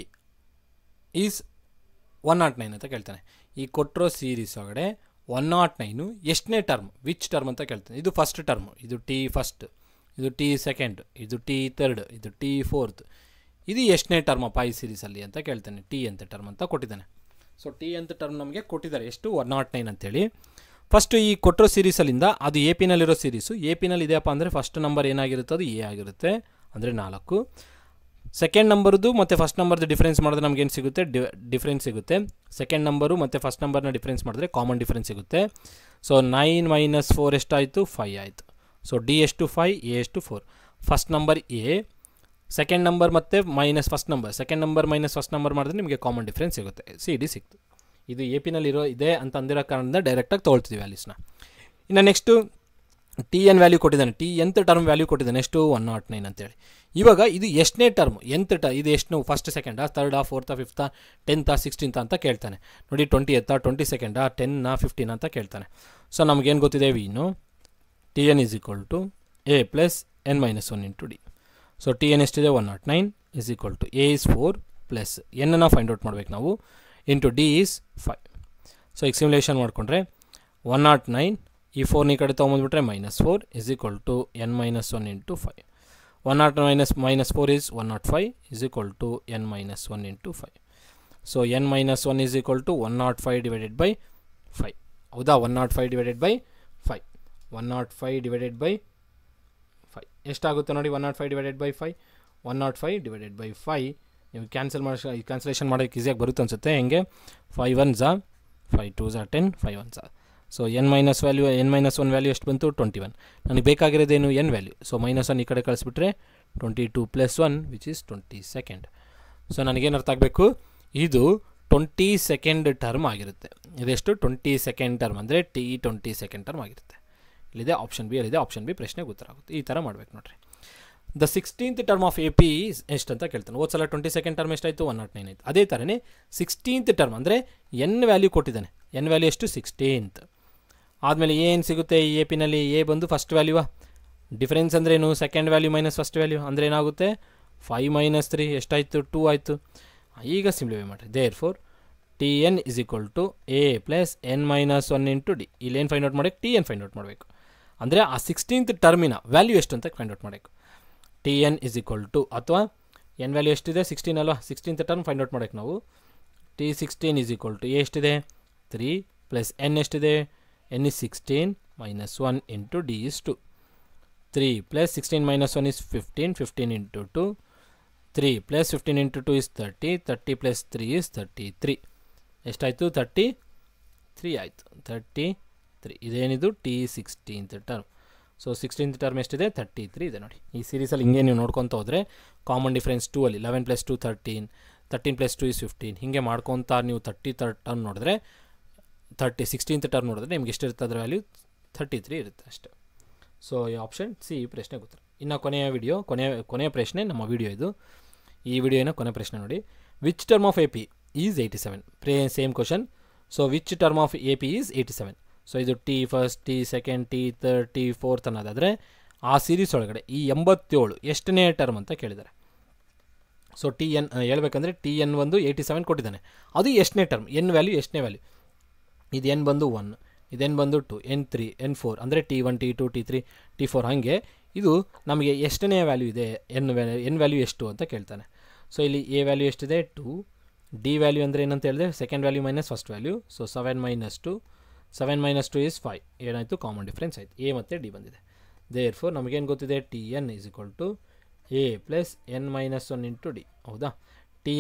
is 109 ಅಂತ ಕೇಳ್ತಾನೆ. ಈ ಕೊಟ್ಟಿರೋ ಸೀರೀಸ್ ಒಳಗಡೆ 109 ಎಷ್ಟನೇ ಟರ್ಮ್, ವಿಚ್ ಟರ್ಮ್ ಅಂತ ಕೇಳ್ತಾನೆ. ಇದು ಫಸ್ಟ್ ಟರ್ಮ್, ಇದು T ಫಸ್ಟ್, ಇದು T ಸೆಕೆಂಡ್, ಇದು T ಥರ್ಡ್, ಇದು T ಫೋರ್ತ್. ಇದು ಎಷ್ಟನೇ ಟರ್ಮ್ ಅಪ್ಪ ಈ ಸೀರೀಸಲ್ಲಿ ಅಂತ ಕೇಳ್ತಾನೆ. T ಅಂತ ಟರ್ಮ್ ಅಂತ ಕೊಟ್ಟಿದ್ದಾನೆ. ಸೊ T ಅಂತ ಟರ್ಮ್ ನಮಗೆ ಕೊಟ್ಟಿದ್ದಾರೆ ಎಷ್ಟು 109 ಅಂತೇಳಿ. ಫಸ್ಟು ಈ ಕೊಟ್ಟಿರೋ ಸೀರೀಸಲ್ಲಿಂದ ಅದು AP ನಲ್ಲಿರೋ ಸೀರೀಸು, AP ನಲ್ಲಿ ಇದೆಯಪ್ಪ ಅಂದರೆ ಫಸ್ಟ್ ನಂಬರ್ ಏನಾಗಿರುತ್ತೆ ಅದು A ಆಗಿರುತ್ತೆ, ಅಂದರೆ 4. ಸೆಕೆಂಡ್ ನಂಬರ್ದು ಮತ್ತು ಫಸ್ಟ್ ನಂಬರ್ದು ಡಿಫ್ರೆನ್ಸ್ ಮಾಡಿದ್ರೆ ನಮಗೇನು ಸಿಗುತ್ತೆ ಡಿಫ್ರೆನ್ಸ್ ಸಿಗುತ್ತೆ. ಸೆಕೆಂಡ್ ನಂಬರು ಮತ್ತು ಫಸ್ಟ್ ನಂಬರ್ನ ಡಿಫ್ರೆನ್ಸ್ ಮಾಡಿದ್ರೆ ಕಾಮನ್ ಡಿಫ್ರೆನ್ಸ್ ಸಿಗುತ್ತೆ. ಸೊ 9 - 4 ಎಷ್ಟಾಯಿತು 5 ಆಯಿತು. ಸೊ D ಎಷ್ಟು 5, A ಎಷ್ಟು 4. First number A, second number ಮತ್ತು minus first number, second number minus first number ಮಾಡಿದ್ರೆ ನಿಮಗೆ ಕಾಮನ್ ಡಿಫ್ರೆನ್ಸ್ ಸಿಗುತ್ತೆ. CD ಸಿಕ್ತು. ಇದು ಎ ಪಿನಲ್ಲಿರೋ ಇದೆ ಅಂತ ಅಂದಿರೋ ಕಾರಣದಿಂದ ಡೈರೆಕ್ಟಾಗಿ ತೊಗೊಳ್ತಿದ್ವಿ ವ್ಯಾಲ್ಯೂಸ್ನ. ಇನ್ನು ನೆಕ್ಸ್ಟು ಟಿ ಎನ್ ವ್ಯಾಲ್ಯೂ ಕೊಟ್ಟಿದ್ದಾನೆ, ಟಿ ಎಂತ್ ಟರ್ಮ್ ವ್ಯಾಲ್ಯೂ ಕೊಟ್ಟಿದ್ದಾನೆ ಎಷ್ಟು 109 ಅಂತೇಳಿ. ಇವಾಗ ಇದು ಎಷ್ಟನೇ ಟರ್ಮ್ ಇದು ಎಷ್ಟು ಫಸ್ಟ್ ಸೆಕೆಂಡಾ ಥರ್ಡಾ ಫೋರ್ತಾ ಫಿಫ್ತಾ 10th 16th ಅಂತ ಕೇಳ್ತಾನೆ. ನೋಡಿ 20th 22nd 10 15 ಅಂತ ಕೇಳ್ತಾನೆ. ಸೊ ನಮಗೇನು ಗೊತ್ತಿದೆ ಇನ್ನು T N is equal to A plus N minus 1 into D. So T N ಎಷ್ಟಿದೆ 109 is equal to A is 4 plus ಎನ್ನ ಫೈಂಡ್ ಔಟ್ ಮಾಡ್ಬೇಕು ನಾವು ಇಂಟು ಡಿ ಈಸ್ 5. ಸೊ ಈಗ ಸಿಮ್ಯುಲೇಷನ್ ಮಾಡಿಕೊಂಡ್ರೆ 109 ಈ 4ನ ಈ ಕಡೆ ತೊಗೊಂಬಂದ್ಬಿಟ್ರೆ -4 is equal to N minus 1 into 5. 109 minus 4 is 105 is equal to n minus 1 into 5. So n minus 1 is equal to 105 divided by 5. ಹೌದಾ 105 divided by 5. 105 divided by 5 ಎಷ್ಟಾಗುತ್ತೆ ನೋಡಿ 105 divided by 5. 105 divided by 5 ನೀವು ಕ್ಯಾನ್ಸಲೇಷನ್ ಮಾಡೋಕ್ಕೆ ಈಸಿಯಾಗಿ ಬರುತ್ತೆ ಅನಿಸುತ್ತೆ. ಹೆಂಗೆ 5 1s 5 2s 10 5 1s. So n minus 1 value ಎಷ್ಟು ಬಂತು 21. ನನಗೆ ಬೇಕಾಗಿರೋದೇನು n ವ್ಯಾಲ್ಯೂ. ಸೊ -1 ಈ ಕಡೆ ಕಳಿಸ್ಬಿಟ್ರೆ 22 + 1 ವಿಚ್ ಈಸ್ 22nd. ಸೊ ನನಗೇನು ಅರ್ಥ ಆಗಬೇಕು, ಇದು 22nd ಟರ್ಮ್ ಆಗಿರುತ್ತೆ. ಇದೆಷ್ಟು 22nd ಟರ್ಮ್ ಅಂದರೆ ಟಿ 22nd ಟರ್ಮ್ ಆಗಿರುತ್ತೆ. ಇಲ್ಲಿದೆ ಆಪ್ಷನ್ ಬಿ, ಅಲ್ಲಿದೆ ಆಪ್ಷನ್ ಬಿ, ಪ್ರಶ್ನೆಗೆ ಉತ್ತರ ಆಗುತ್ತೆ. ಈ ಥರ ಮಾಡಬೇಕು ನೋಡಿರಿ. The 16th term of A P ಎಷ್ಟು ಅಂತ ಕೇಳ್ತಾನೆ. ಹೋದ ಸಲ 22nd ಟರ್ಮ್ ಎಷ್ಟಾಯಿತು 109 ಆಯಿತು. ಅದೇ ಥರನೇ 16th ಟರ್ಮ್ ಅಂದರೆ ಎನ್ ವ್ಯಾಲ್ಯೂ ಕೊಟ್ಟಿದ್ದಾನೆ. ಎನ್ ವ್ಯಾಲ್ಯೂ ಎಷ್ಟು 16th. ಆದಮೇಲೆ ಏನು ಸಿಗುತ್ತೆ ಈ ಎ ಪಿನಲ್ಲಿ, ಎ ಬಂದು ಫಸ್ಟ್ ವ್ಯಾಲ್ಯೂವಾ. ಡಿಫರೆನ್ಸ್ ಅಂದ್ರೇನು second value minus first value ಅಂದರೆ ಏನಾಗುತ್ತೆ 5 - 3 ಎಷ್ಟಾಯಿತು 2 ಆಯಿತು. ಈಗ ಸಿಂಪ್ಲಿಫೈ ಮಾಡಿರಿ. Therefore T N is equal to A plus N minus 1 into D. ಇಲ್ಲಿ ಏನು ಫೈಂಡ್ ಔಟ್ ಮಾಡಬೇಕು, ಟಿ ಎನ್ ಫೈಂಡ್ ಔಟ್ ಮಾಡಬೇಕು. ಅಂದರೆ ಆ 16th ಟರ್ಮಿನ ವ್ಯಾಲ್ಯೂ ಎಷ್ಟು ಅಂತ ಫೈಂಡ್ ಔಟ್ ಮಾಡಬೇಕು. T N is equal to, ಅಥವಾ ಎನ್ ವ್ಯಾಲ್ಯೂ ಎಷ್ಟಿದೆ 16 ಅಲ್ವಾ, 16th ಟರ್ಮ್ ಫೈಂಡ್ ಔಟ್ ಮಾಡಬೇಕು ನಾವು. T 16 is equal to A ಎಷ್ಟಿದೆ 3 ಪ್ಲಸ್ ಎನ್ ಎಷ್ಟಿದೆ n is 16 minus 1 into d is 2. 3 plus 16 minus 1 is 15. 15 into 2. 3 plus 15 into 2 is 30. 30 plus 3 is 33. ಎಷ್ಟಾಯಿತು 33 ಆಯಿತು. 33 ಇದೇನಿದು T 16th term. So 16th term ಎಷ್ಟಿದೆ 33 ಇದೆ ನೋಡಿ. ಈ ಸೀರೀಸಲ್ಲಿ ಹಿಂಗೆ ನೀವು ನೋಡ್ಕೊತ ಹೋದರೆ ಕಾಮನ್ ಡಿಫ್ರೆನ್ಸ್ 2 ಅಲ್ಲಿ 11 + 2 13. 13 + 2 is 15. ಹೀಗೆ ಮಾಡ್ಕೊತ ನೀವು 33rd ಟರ್ಮ್ ನೋಡಿದ್ರೆ 16th ಟರ್ಮ್ ನೋಡಿದ್ರೆ ನಿಮ್ಗೆ ಎಷ್ಟಿರುತ್ತೆ ಅದರ ವ್ಯಾಲ್ಯೂ 33 ಇರುತ್ತೆ ಅಷ್ಟೇ. ಸೊ ಈ ಆಪ್ಷನ್ ಸಿ ಪ್ರಶ್ನೆಗೆ ಉತ್ತರ. ಇನ್ನು ಕೊನೆಯ ಪ್ರಶ್ನೆ ನಮ್ಮ ವಿಡಿಯೋ ಇದು. ಈ ವಿಡಿಯೋನ ಕೊನೆ ಪ್ರಶ್ನೆ ನೋಡಿ. Which term of A P is 87? Same question. So which term of A P is 87? So ಇದು T first, T second, T third, T fourth ಅನ್ನೋದಾದರೆ ಆ ಸೀರೀಸ್ ಒಳಗಡೆ ಈ 87 ಎಷ್ಟನೇ ಟರ್ಮ್ ಅಂತ ಕೇಳಿದ್ದಾರೆ. ಸೊ ಟಿ ಎನ್ ಹೇಳ್ಬೇಕಂದ್ರೆ ಟಿ ಎನ್ ಒಂದು 87 ಕೊಟ್ಟಿದ್ದಾನೆ. ಅದು ಎಷ್ಟನೇ ಟರ್ಮ್, ಎನ್ ವ್ಯಾಲ್ಯೂ ಎಷ್ಟನೇ ವ್ಯಾಲ್ಯೂ. ಇದು ಎನ್ ಬಂದು 1, ಇದೆನ್ ಬಂದು 2, n3 n4 ಅಂದರೆ T1 T2 T3 T4 ಹಾಗೆ ಇದು ನಮಗೆ ಎಷ್ಟನೇ ವ್ಯಾಲ್ಯೂ ಇದೆ ಎನ್ ವ್ಯಾಲ್ಯೂ ಎಷ್ಟು ಅಂತ ಕೇಳ್ತಾನೆ. ಸೊ ಇಲ್ಲಿ ಎ ವ್ಯಾಲ್ಯೂ ಎಷ್ಟಿದೆ 2, ಡಿ ವ್ಯಾಲ್ಯೂ ಅಂದರೆ ಏನಂತ ಹೇಳಿದೆ second value minus first value. So 7 - 2 is 5. ಏನಾಯಿತು ಕಾಮನ್ ಡಿಫ್ರೆನ್ಸ್ ಆಯಿತು, ಎ ಮತ್ತು ಡಿ ಬಂದಿದೆ. ದೇರ್ ಫೋರ್ ನಮಗೇನು ಗೊತ್ತಿದೆ T N is equal to A plus N minus 1 into D. ಹೌದಾ, ಟಿ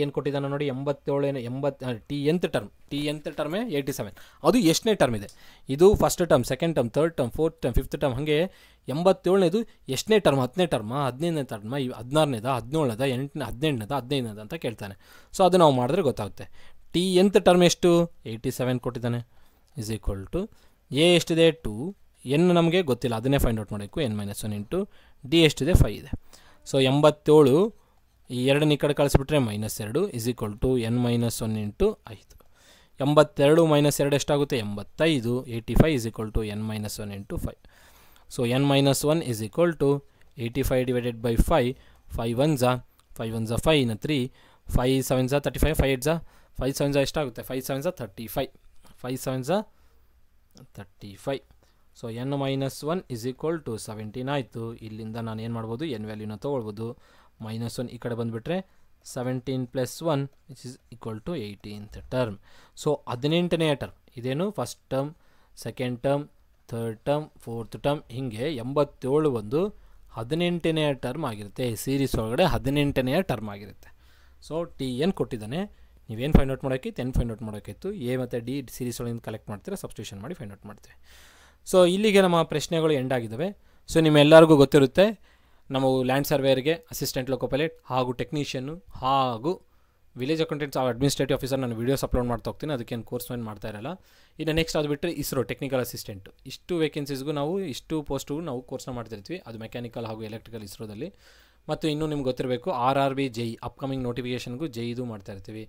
ಎನ್ ಕೊಟ್ಟಿದ್ದಾನೆ ನೋಡಿ 87 ಟಿ ಎಂತ್ ಟರ್ಮೇ 87. ಅದು ಎಷ್ಟನೇ ಟರ್ಮ್ ಇದೆ, ಇದು first term, second term, third term, fourth term, fifth term, ಹಾಗೆ 87ನೇದು ಎಷ್ಟನೇ ಟರ್ಮ್, 10ನೇ ಟರ್ಮ, 15ನೇ ಟರ್ಮ, 16ನೇದ, 17ನೇದ, 18ನೇದ, 15ನೇದ ಅಂತ ಕೇಳ್ತಾನೆ. ಸೊ ಅದು ನಾವು ಮಾಡಿದ್ರೆ ಗೊತ್ತಾಗುತ್ತೆ. ಟಿ ಎಂತ್ ಟರ್ಮ್ ಎಷ್ಟು 87 ಕೊಟ್ಟಿದ್ದಾನೆ ಇಸ್ ಈಕ್ವಲ್ ಟು ಎ ಎಷ್ಟಿದೆ 2, ಎನ್ ನಮಗೆ ಗೊತ್ತಿಲ್ಲ ಅದನ್ನೇ ಫೈಂಡ್ ಔಟ್ ಮಾಡಬೇಕು, n-1 ಇಂಟು ಡಿ ಎಷ್ಟಿದೆ 5 ಇದೆ. ಸೊ 87 ಈ ಎರಡನ್ನ ಈ ಕಡೆ ಕಳಿಸ್ಬಿಟ್ರೆ -2 is equal to n-1 into 5. 82 - 2 ಎಷ್ಟಾಗುತ್ತೆ 85. 85 is equal to n-1 into 5. So n-1 is equal to 85 divided by 5. 5 1s 5 ಇನ್ನು 3, 5 7s 35, 5 8s 5 7s ಎಷ್ಟಾಗುತ್ತೆ 5 7s 35, 5 7s 35. So n-1 is equal to 17 ಆಯಿತು. ಇಲ್ಲಿಂದ ನಾನು ಏನು ಮಾಡ್ಬೋದು, ಎನ್ ವ್ಯಾಲ್ಯೂನ ತೊಗೊಳ್ಬೋದು. -1 ಈ ಕಡೆ ಬಂದುಬಿಟ್ರೆ 17 + 1 which is equal to 18th term. So 18ನೇ ಟರ್ಮ್ ಇದೇನು first term, second term, third term, fourth term, ಹೀಗೆ 87 ಒಂದು 18ನೇ ಟರ್ಮ್ ಆಗಿರುತ್ತೆ. ಸೀರೀಸ್ ಒಳಗಡೆ 18ನೇ ಟರ್ಮ್ ಆಗಿರುತ್ತೆ. ಸೊ ಟಿ ಎನ್ ಕೊಟ್ಟಿದ್ದಾನೆ, ನೀವೇನು ಫೈಂಡ್ ಔಟ್ ಮಾಡೋಕ್ಕಿತ್ತು, ಎನ್ ಫೈಂಡ್ ಔಟ್ ಮಾಡೋಕ್ಕಿತ್ತು. ಎ ಮತ್ತು ಡಿ ಸೀರೀಸ್ ಒಳಗಿಂದ ಕಲೆಕ್ಟ್ ಮಾಡ್ತೀರಾ, ಸಬ್ಸ್ಟಿಟ್ಯೂಷನ್ ಮಾಡಿ ಫೈಂಡ್ ಔಟ್ ಮಾಡ್ತೀವಿ. ಸೊ ಇಲ್ಲಿಗೆ ನಮ್ಮ ಪ್ರಶ್ನೆಗಳು ಎಂಡ್ ಆಗಿದ್ದಾವೆ. ಸೊ ನಿಮ್ಮೆಲ್ಲರಿಗೂ ಗೊತ್ತಿರುತ್ತೆ ನಾವು ಲ್ಯಾಂಡ್ ಸರ್ವೇಯರ್ಗೆ ಅಸಿಸ್ಟೆಂಟ್ ಲೋಕೋ ಪೈಲಟ್ ಹಾಗೂ ಟೆಕ್ನಿಷಿಯನ್ನು ಹಾಗೂ ವಿಲೇಜ್ ಅಕೌಂಟೆಂಟ್ಸ್ ಅಡ್ಮಿನಿಸ್ಟ್ರೇಟಿವ್ ಆಫೀಸರ್ ನಾನು ವೀಡಿಯೋಸ್ ಅಪ್ಲೋಡ್ ಮಾಡ್ತಾ ಹೋಗ್ತೀನಿ, ಅದಕ್ಕೇನು ಕೋರ್ಸ್ ಏನು ಮಾಡ್ತಾ ಇರಲ್ಲ. ಇನ್ನು ನೆಕ್ಸ್ಟ್ ಅದು ಬಿಟ್ಟರೆ ಇಸ್ರೋ ಟೆಕ್ನಿಕಲ್ ಅಸಿಸ್ಟೆಂಟ್, ಇಷ್ಟು ವೇಕೆನ್ಸೀಸ್ಗೂ ನಾವು ಇಷ್ಟು ಪೋಸ್ಟ್ಗೂ ನಾವು ಕೋರ್ಸ್ನ ಮಾಡ್ತಿರ್ತೀವಿ. ಅದು ಮೆಕ್ಯಾನಿಕಲ್ ಹಾಗೂ ಎಲೆಕ್ಟ್ರಿಕಲ್ ಇಸ್ರೋದಲ್ಲಿ. ಮತ್ತು ಇನ್ನೂ ನಿಮ್ಗೆ ಗೊತ್ತಿರಬೇಕು RRB JEE ಅಪ್ಕಮಿಂಗ್ ನೋಟಿಫಿಕೇಷನ್ಗೂ JEEದು ಮಾಡ್ತಾ ಇರ್ತೀವಿ.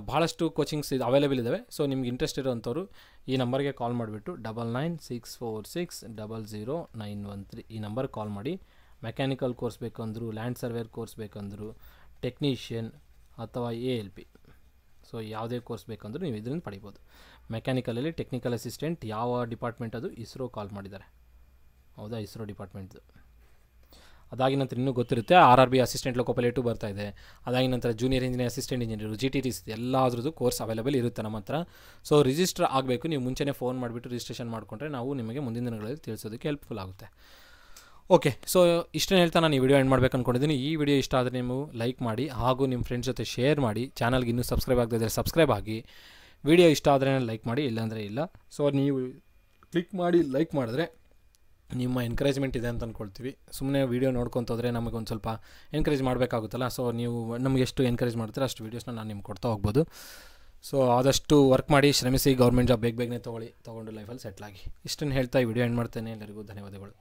ಭಾಳಷ್ಟು ಕೋಚಿಂಗ್ಸ್ ಇದು ಅವೈಲೇಬಲ್ ಇದ್ದಾವೆ. ಸೊ ನಿಮ್ಗೆ ಇಂಟ್ರೆಸ್ಟ್ ಇರೋವಂಥವ್ರು ಈ ನಂಬರ್ಗೆ ಕಾಲ್ ಮಾಡಿಬಿಟ್ಟು 9964600913 ಈ ನಂಬರ್ಗೆ ಕಾಲ್ ಮಾಡಿ. ಮೆಕ್ಯಾನಿಕಲ್ ಕೋರ್ಸ್ ಬೇಕಂದ್ರು, ಲ್ಯಾಂಡ್ ಸರ್ವೇರ್ ಕೋರ್ಸ್ ಬೇಕಂದ್ರು, ಟೆಕ್ನಿಷಿಯನ್ ಅಥವಾ ALP, ಸೊ ಯಾವುದೇ ಕೋರ್ಸ್ ಬೇಕಂದ್ರೂ ನೀವು ಇದರಿಂದ ಪಡಿಬೋದು. ಮೆಕ್ಯಾನಿಕಲಲ್ಲಿ ಟೆಕ್ನಿಕಲ್ ಅಸಿಸ್ಟೆಂಟ್ ಯಾವ ಡಿಪಾರ್ಟ್ಮೆಂಟ್ ಅದು ಇಸ್ರೋ ಕಾಲ್ ಮಾಡಿದ್ದಾರೆ, ಹೌದಾ, ಇಸ್ರೋ ಡಿಪಾರ್ಟ್ಮೆಂಟ್ದು. ಅದಾಗಿ ನಂತರ ಇನ್ನೂ ಗೊತ್ತಿರುತ್ತೆ RRB ಅಸಿಸ್ಟೆಂಟ್ ಲೋಕೋ ಪೈಲಟ್ ಬರ್ತಾ ಇದೆ. ಅದಾಗಿ ನಂತರ junior engineer, assistant engineer, GTTs ಎಲ್ಲಾದ್ರದ್ದು ಕೋರ್ಸ್ ಅವೈಲೇಬಲ್ ಇರುತ್ತೆ ನಮ್ಮ ಹತ್ರ. ಸೊ ರಿಜಿಸ್ಟರ್ ಆಗಬೇಕು, ನೀವು ಮುಂಚೆನೇ ಫೋನ್ ಮಾಡಿಬಿಟ್ಟು ರಿಜಿಸ್ಟ್ರೇಷನ್ ಮಾಡಿಕೊಂಡ್ರೆ ನಾವು ನಿಮಗೆ ಮುಂದಿನ ದಿನಗಳಲ್ಲಿ ತಿಳಿಸೋದಕ್ಕೆ ಹೆಲ್ಪ್ಫುಲ್ ಆಗುತ್ತೆ. ಓಕೆ, ಸೊ ಇಷ್ಟನ್ನು ಹೇಳ್ತಾ ನಾನು ಈ ವಿಡಿಯೋ ಎಂಡ್ ಮಾಡಬೇಕು ಅಂದ್ಕೊಂಡಿದ್ದೀನಿ. ಈ ವಿಡಿಯೋ ಇಷ್ಟ ಆದರೆ ನೀವು ಲೈಕ್ ಮಾಡಿ ಹಾಗೂ ನಿಮ್ಮ ಫ್ರೆಂಡ್ಸ್ ಜೊತೆ ಶೇರ್ ಮಾಡಿ. ಚಾನಲ್ಗೆ ಇನ್ನೂ ಸಬ್ಸ್ಕ್ರೈಬ್ ಆಗದಿದ್ದರೆ ಸಬ್ಸ್ಕ್ರೈಬ್ ಆಗಿ. ವಿಡಿಯೋ ಇಷ್ಟ ಆದರೆ ಲೈಕ್ ಮಾಡಿ, ಇಲ್ಲಾಂದರೆ ಇಲ್ಲ. ಸೊ ನೀವು ಕ್ಲಿಕ್ ಮಾಡಿ ಲೈಕ್ ಮಾಡಿದ್ರೆ ನಿಮ್ಮ ಎನ್ಕರೇಜ್ಮೆಂಟ್ ಇದೆ ಅಂತ ಅಂದ್ಕೊಳ್ತೀವಿ. ಸುಮ್ಮನೆ ವೀಡಿಯೋ ನೋಡ್ಕೊತೋದ್ರೆ ನಮಗೊಂದು ಸ್ವಲ್ಪ ಎನ್ಕರೇಜ್ ಮಾಡಬೇಕಾಗುತ್ತಲ್ಲ. ಸೊ ನೀವು ನಮಗೆ ಎಷ್ಟು ಎನ್ಕರೇಜ್ ಮಾಡ್ತೀರ ಅಷ್ಟು ವೀಡಿಯೋಸ್ನ ನಾನು ನಿಮ್ಗೆ ಕೊಡ್ತಾ ಹೋಗ್ಬೋದು. ಸೊ ಆದಷ್ಟು ವರ್ಕ್ ಮಾಡಿ, ಶ್ರಮಿಸಿ, ಗೌರ್ಮೆಂಟ್ ಜಾಬ್ ಬೇಗನೆ ತೊಗೊಂಡು ಲೈಫಲ್ಲಿ ಸೆಟ್ಲಾಗಿ. ಇಷ್ಟನ್ನು ಹೇಳ್ತಾ ಈ ವಿಡಿಯೋ ಎಂಡ್ ಮಾಡ್ತೇನೆ. ಎಲ್ಲರಿಗೂ ಧನ್ಯವಾದಗಳು.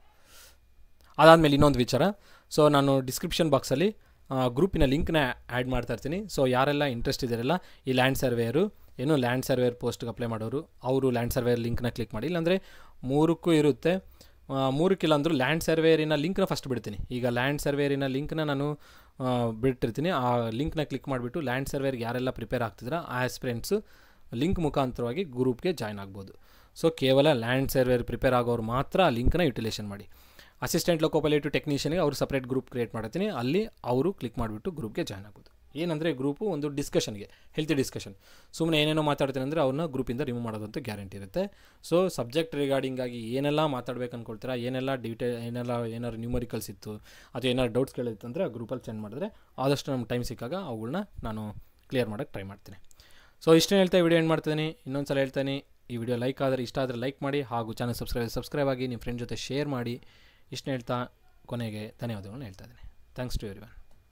ಅದಾದಮೇಲೆ ಇನ್ನೊಂದು ವಿಚಾರ, ಸೊ ನಾನು ಡಿಸ್ಕ್ರಿಪ್ಷನ್ ಬಾಕ್ಸಲ್ಲಿ ಗ್ರೂಪಿನ ಲಿಂಕ್ನ ಆ್ಯಡ್ ಮಾಡ್ತಾ ಇರ್ತೀನಿ. ಸೊ ಯಾರೆಲ್ಲ ಇಂಟ್ರೆಸ್ಟ್ ಇದ್ದಾರಲ್ಲ ಈ ಲ್ಯಾಂಡ್ ಸರ್ವೇಯರು, ಏನು ಲ್ಯಾಂಡ್ ಸರ್ವೇಯರ್ ಪೋಸ್ಟ್ಗೆ ಅಪ್ಲೈ ಮಾಡೋರು, ಅವರು ಲ್ಯಾಂಡ್ ಸರ್ವೇಯರ್ ಲಿಂಕ್ನ ಕ್ಲಿಕ್ ಮಾಡಿ. ಇಲ್ಲಾಂದರೆ 3ಕ್ಕೂ ಇರುತ್ತೆ, 3ಕ್ಕಿಲ್ಲ ಅಂದರೂ ಲ್ಯಾಂಡ್ ಸರ್ವೇಯರಿನ ಲಿಂಕ್ನ ಫಸ್ಟ್ ಬಿಡ್ತೀನಿ. ಈಗ ಲ್ಯಾಂಡ್ ಸರ್ವೇಯರಿನ ಲಿಂಕ್ನ ನಾನು ಬಿಟ್ಟಿರ್ತೀನಿ. ಆ ಲಿಂಕ್ನ ಕ್ಲಿಕ್ ಮಾಡಿಬಿಟ್ಟು ಲ್ಯಾಂಡ್ ಸರ್ವೇರ್ಗೆ ಯಾರೆಲ್ಲ ಪ್ರಿಪೇರ್ ಆಗ್ತಿದ್ರೆ ಆಸ್ಪಿರೆಂಟ್ಸು ಲಿಂಕ್ ಮುಖಾಂತರವಾಗಿ ಗ್ರೂಪ್ಗೆ ಜಾಯ್ನ್ ಆಗ್ಬೋದು. ಸೊ ಕೇವಲ ಲ್ಯಾಂಡ್ ಸರ್ವೇರ್ ಪ್ರಿಪೇರ್ ಆಗೋರು ಮಾತ್ರ ಆ ಲಿಂಕ್ನ ಯುಟಿಲೈಸೇಷನ್ ಮಾಡಿ. ಅಸಿಸ್ಟೆಂಟ್ ಲೋಕೋ ಪೈಲಟ್ ಟೆಕ್ನಿಷಿಯನ್ಗೆ ಅವರು ಸಪ್ರೇಟ್ ಗ್ರೂಪ್ ಕ್ರಿಯೇಟ್ ಮಾಡ್ತೀನಿ, ಅಲ್ಲಿ ಅವರು ಕ್ಲಿಕ್ ಮಾಡಿಬಿಟ್ಟು ಗ್ರೂಪ್ಗೆ ಜಾಯ್ನ್ ಆಗೋದು. ಏನಂದರೆ ಗ್ರೂಪು ಒಂದು ಡಿಸ್ಕಷನ್ಗೆ, ಹೆಲ್ತಿ ಡಿಸ್ಕಷನ್. ಸುಮ್ಮನೆ ಏನೇನೋ ಮಾತಾಡ್ತೀನಿ ಅಂದರೆ ಅವ್ರನ್ನ ಗ್ರೂಪಿಂದ ರಿಮೂವ್ ಮಾಡೋದಂತ ಗ್ಯಾರಂಟಿ ಇರುತ್ತೆ. ಸೊ ಸಬ್ಜೆಕ್ಟ್ ರಿಗಾರ್ಡಿಂಗಾಗಿ ಏನೆಲ್ಲ ಮಾತಾಡ್ಬೇಕು ಅಂದ್ಕೊಳ್ತೀರಾ, ಏನೆಲ್ಲ ಏನಾದ್ರು ನ್ಯೂಮರಿಕಲ್ಸ್ ಇತ್ತು ಅಥವಾ ಏನಾದ್ರು ಡೌಟ್ಸ್ ಕೇಳಿತ್ತು ಅಂದರೆ ಆ ಗ್ರೂಪಲ್ಲಿ ಸೆಂಡ್ ಮಾಡಿದ್ರೆ ಆದಷ್ಟು ನಮ್ಮ ಟೈಮ್ ಸಿಕ್ಕಾಗ ಅವುಗಳನ್ನ ನಾನು ಕ್ಲಿಯರ್ ಮಾಡೋಕ್ಕೆ ಟ್ರೈ ಮಾಡ್ತೀನಿ. ಸೊ ಇಷ್ಟೇ ಹೇಳ್ತಾ ವಿಡಿಯೋ ಎಂಡ್ ಮಾಡ್ತೀನಿ. ಇನ್ನೊಂದು ಸಲ ಹೇಳ್ತೀನಿ, ಈ ವಿಡಿಯೋ ಲೈಕ್ ಆದರೆ ಇಷ್ಟ ಆದರೆ ಲೈಕ್ ಮಾಡಿ ಹಾಗೂ ಚಾನಲ್ ಸಬ್ಸ್ಕ್ರೈಬ್ ಆಗಿ, ನಿಮ್ಮ ಫ್ರೆಂಡ್ ಜೊತೆ ಶೇರ್ ಮಾಡಿ. ಇಷ್ಟನ್ನ ಹೇಳ್ತಾ ಕೊನೆಗೆ ಧನ್ಯವಾದಗಳನ್ನ ಹೇಳ್ತಾ ಇದ್ದೀನಿ. Thanks to everyone.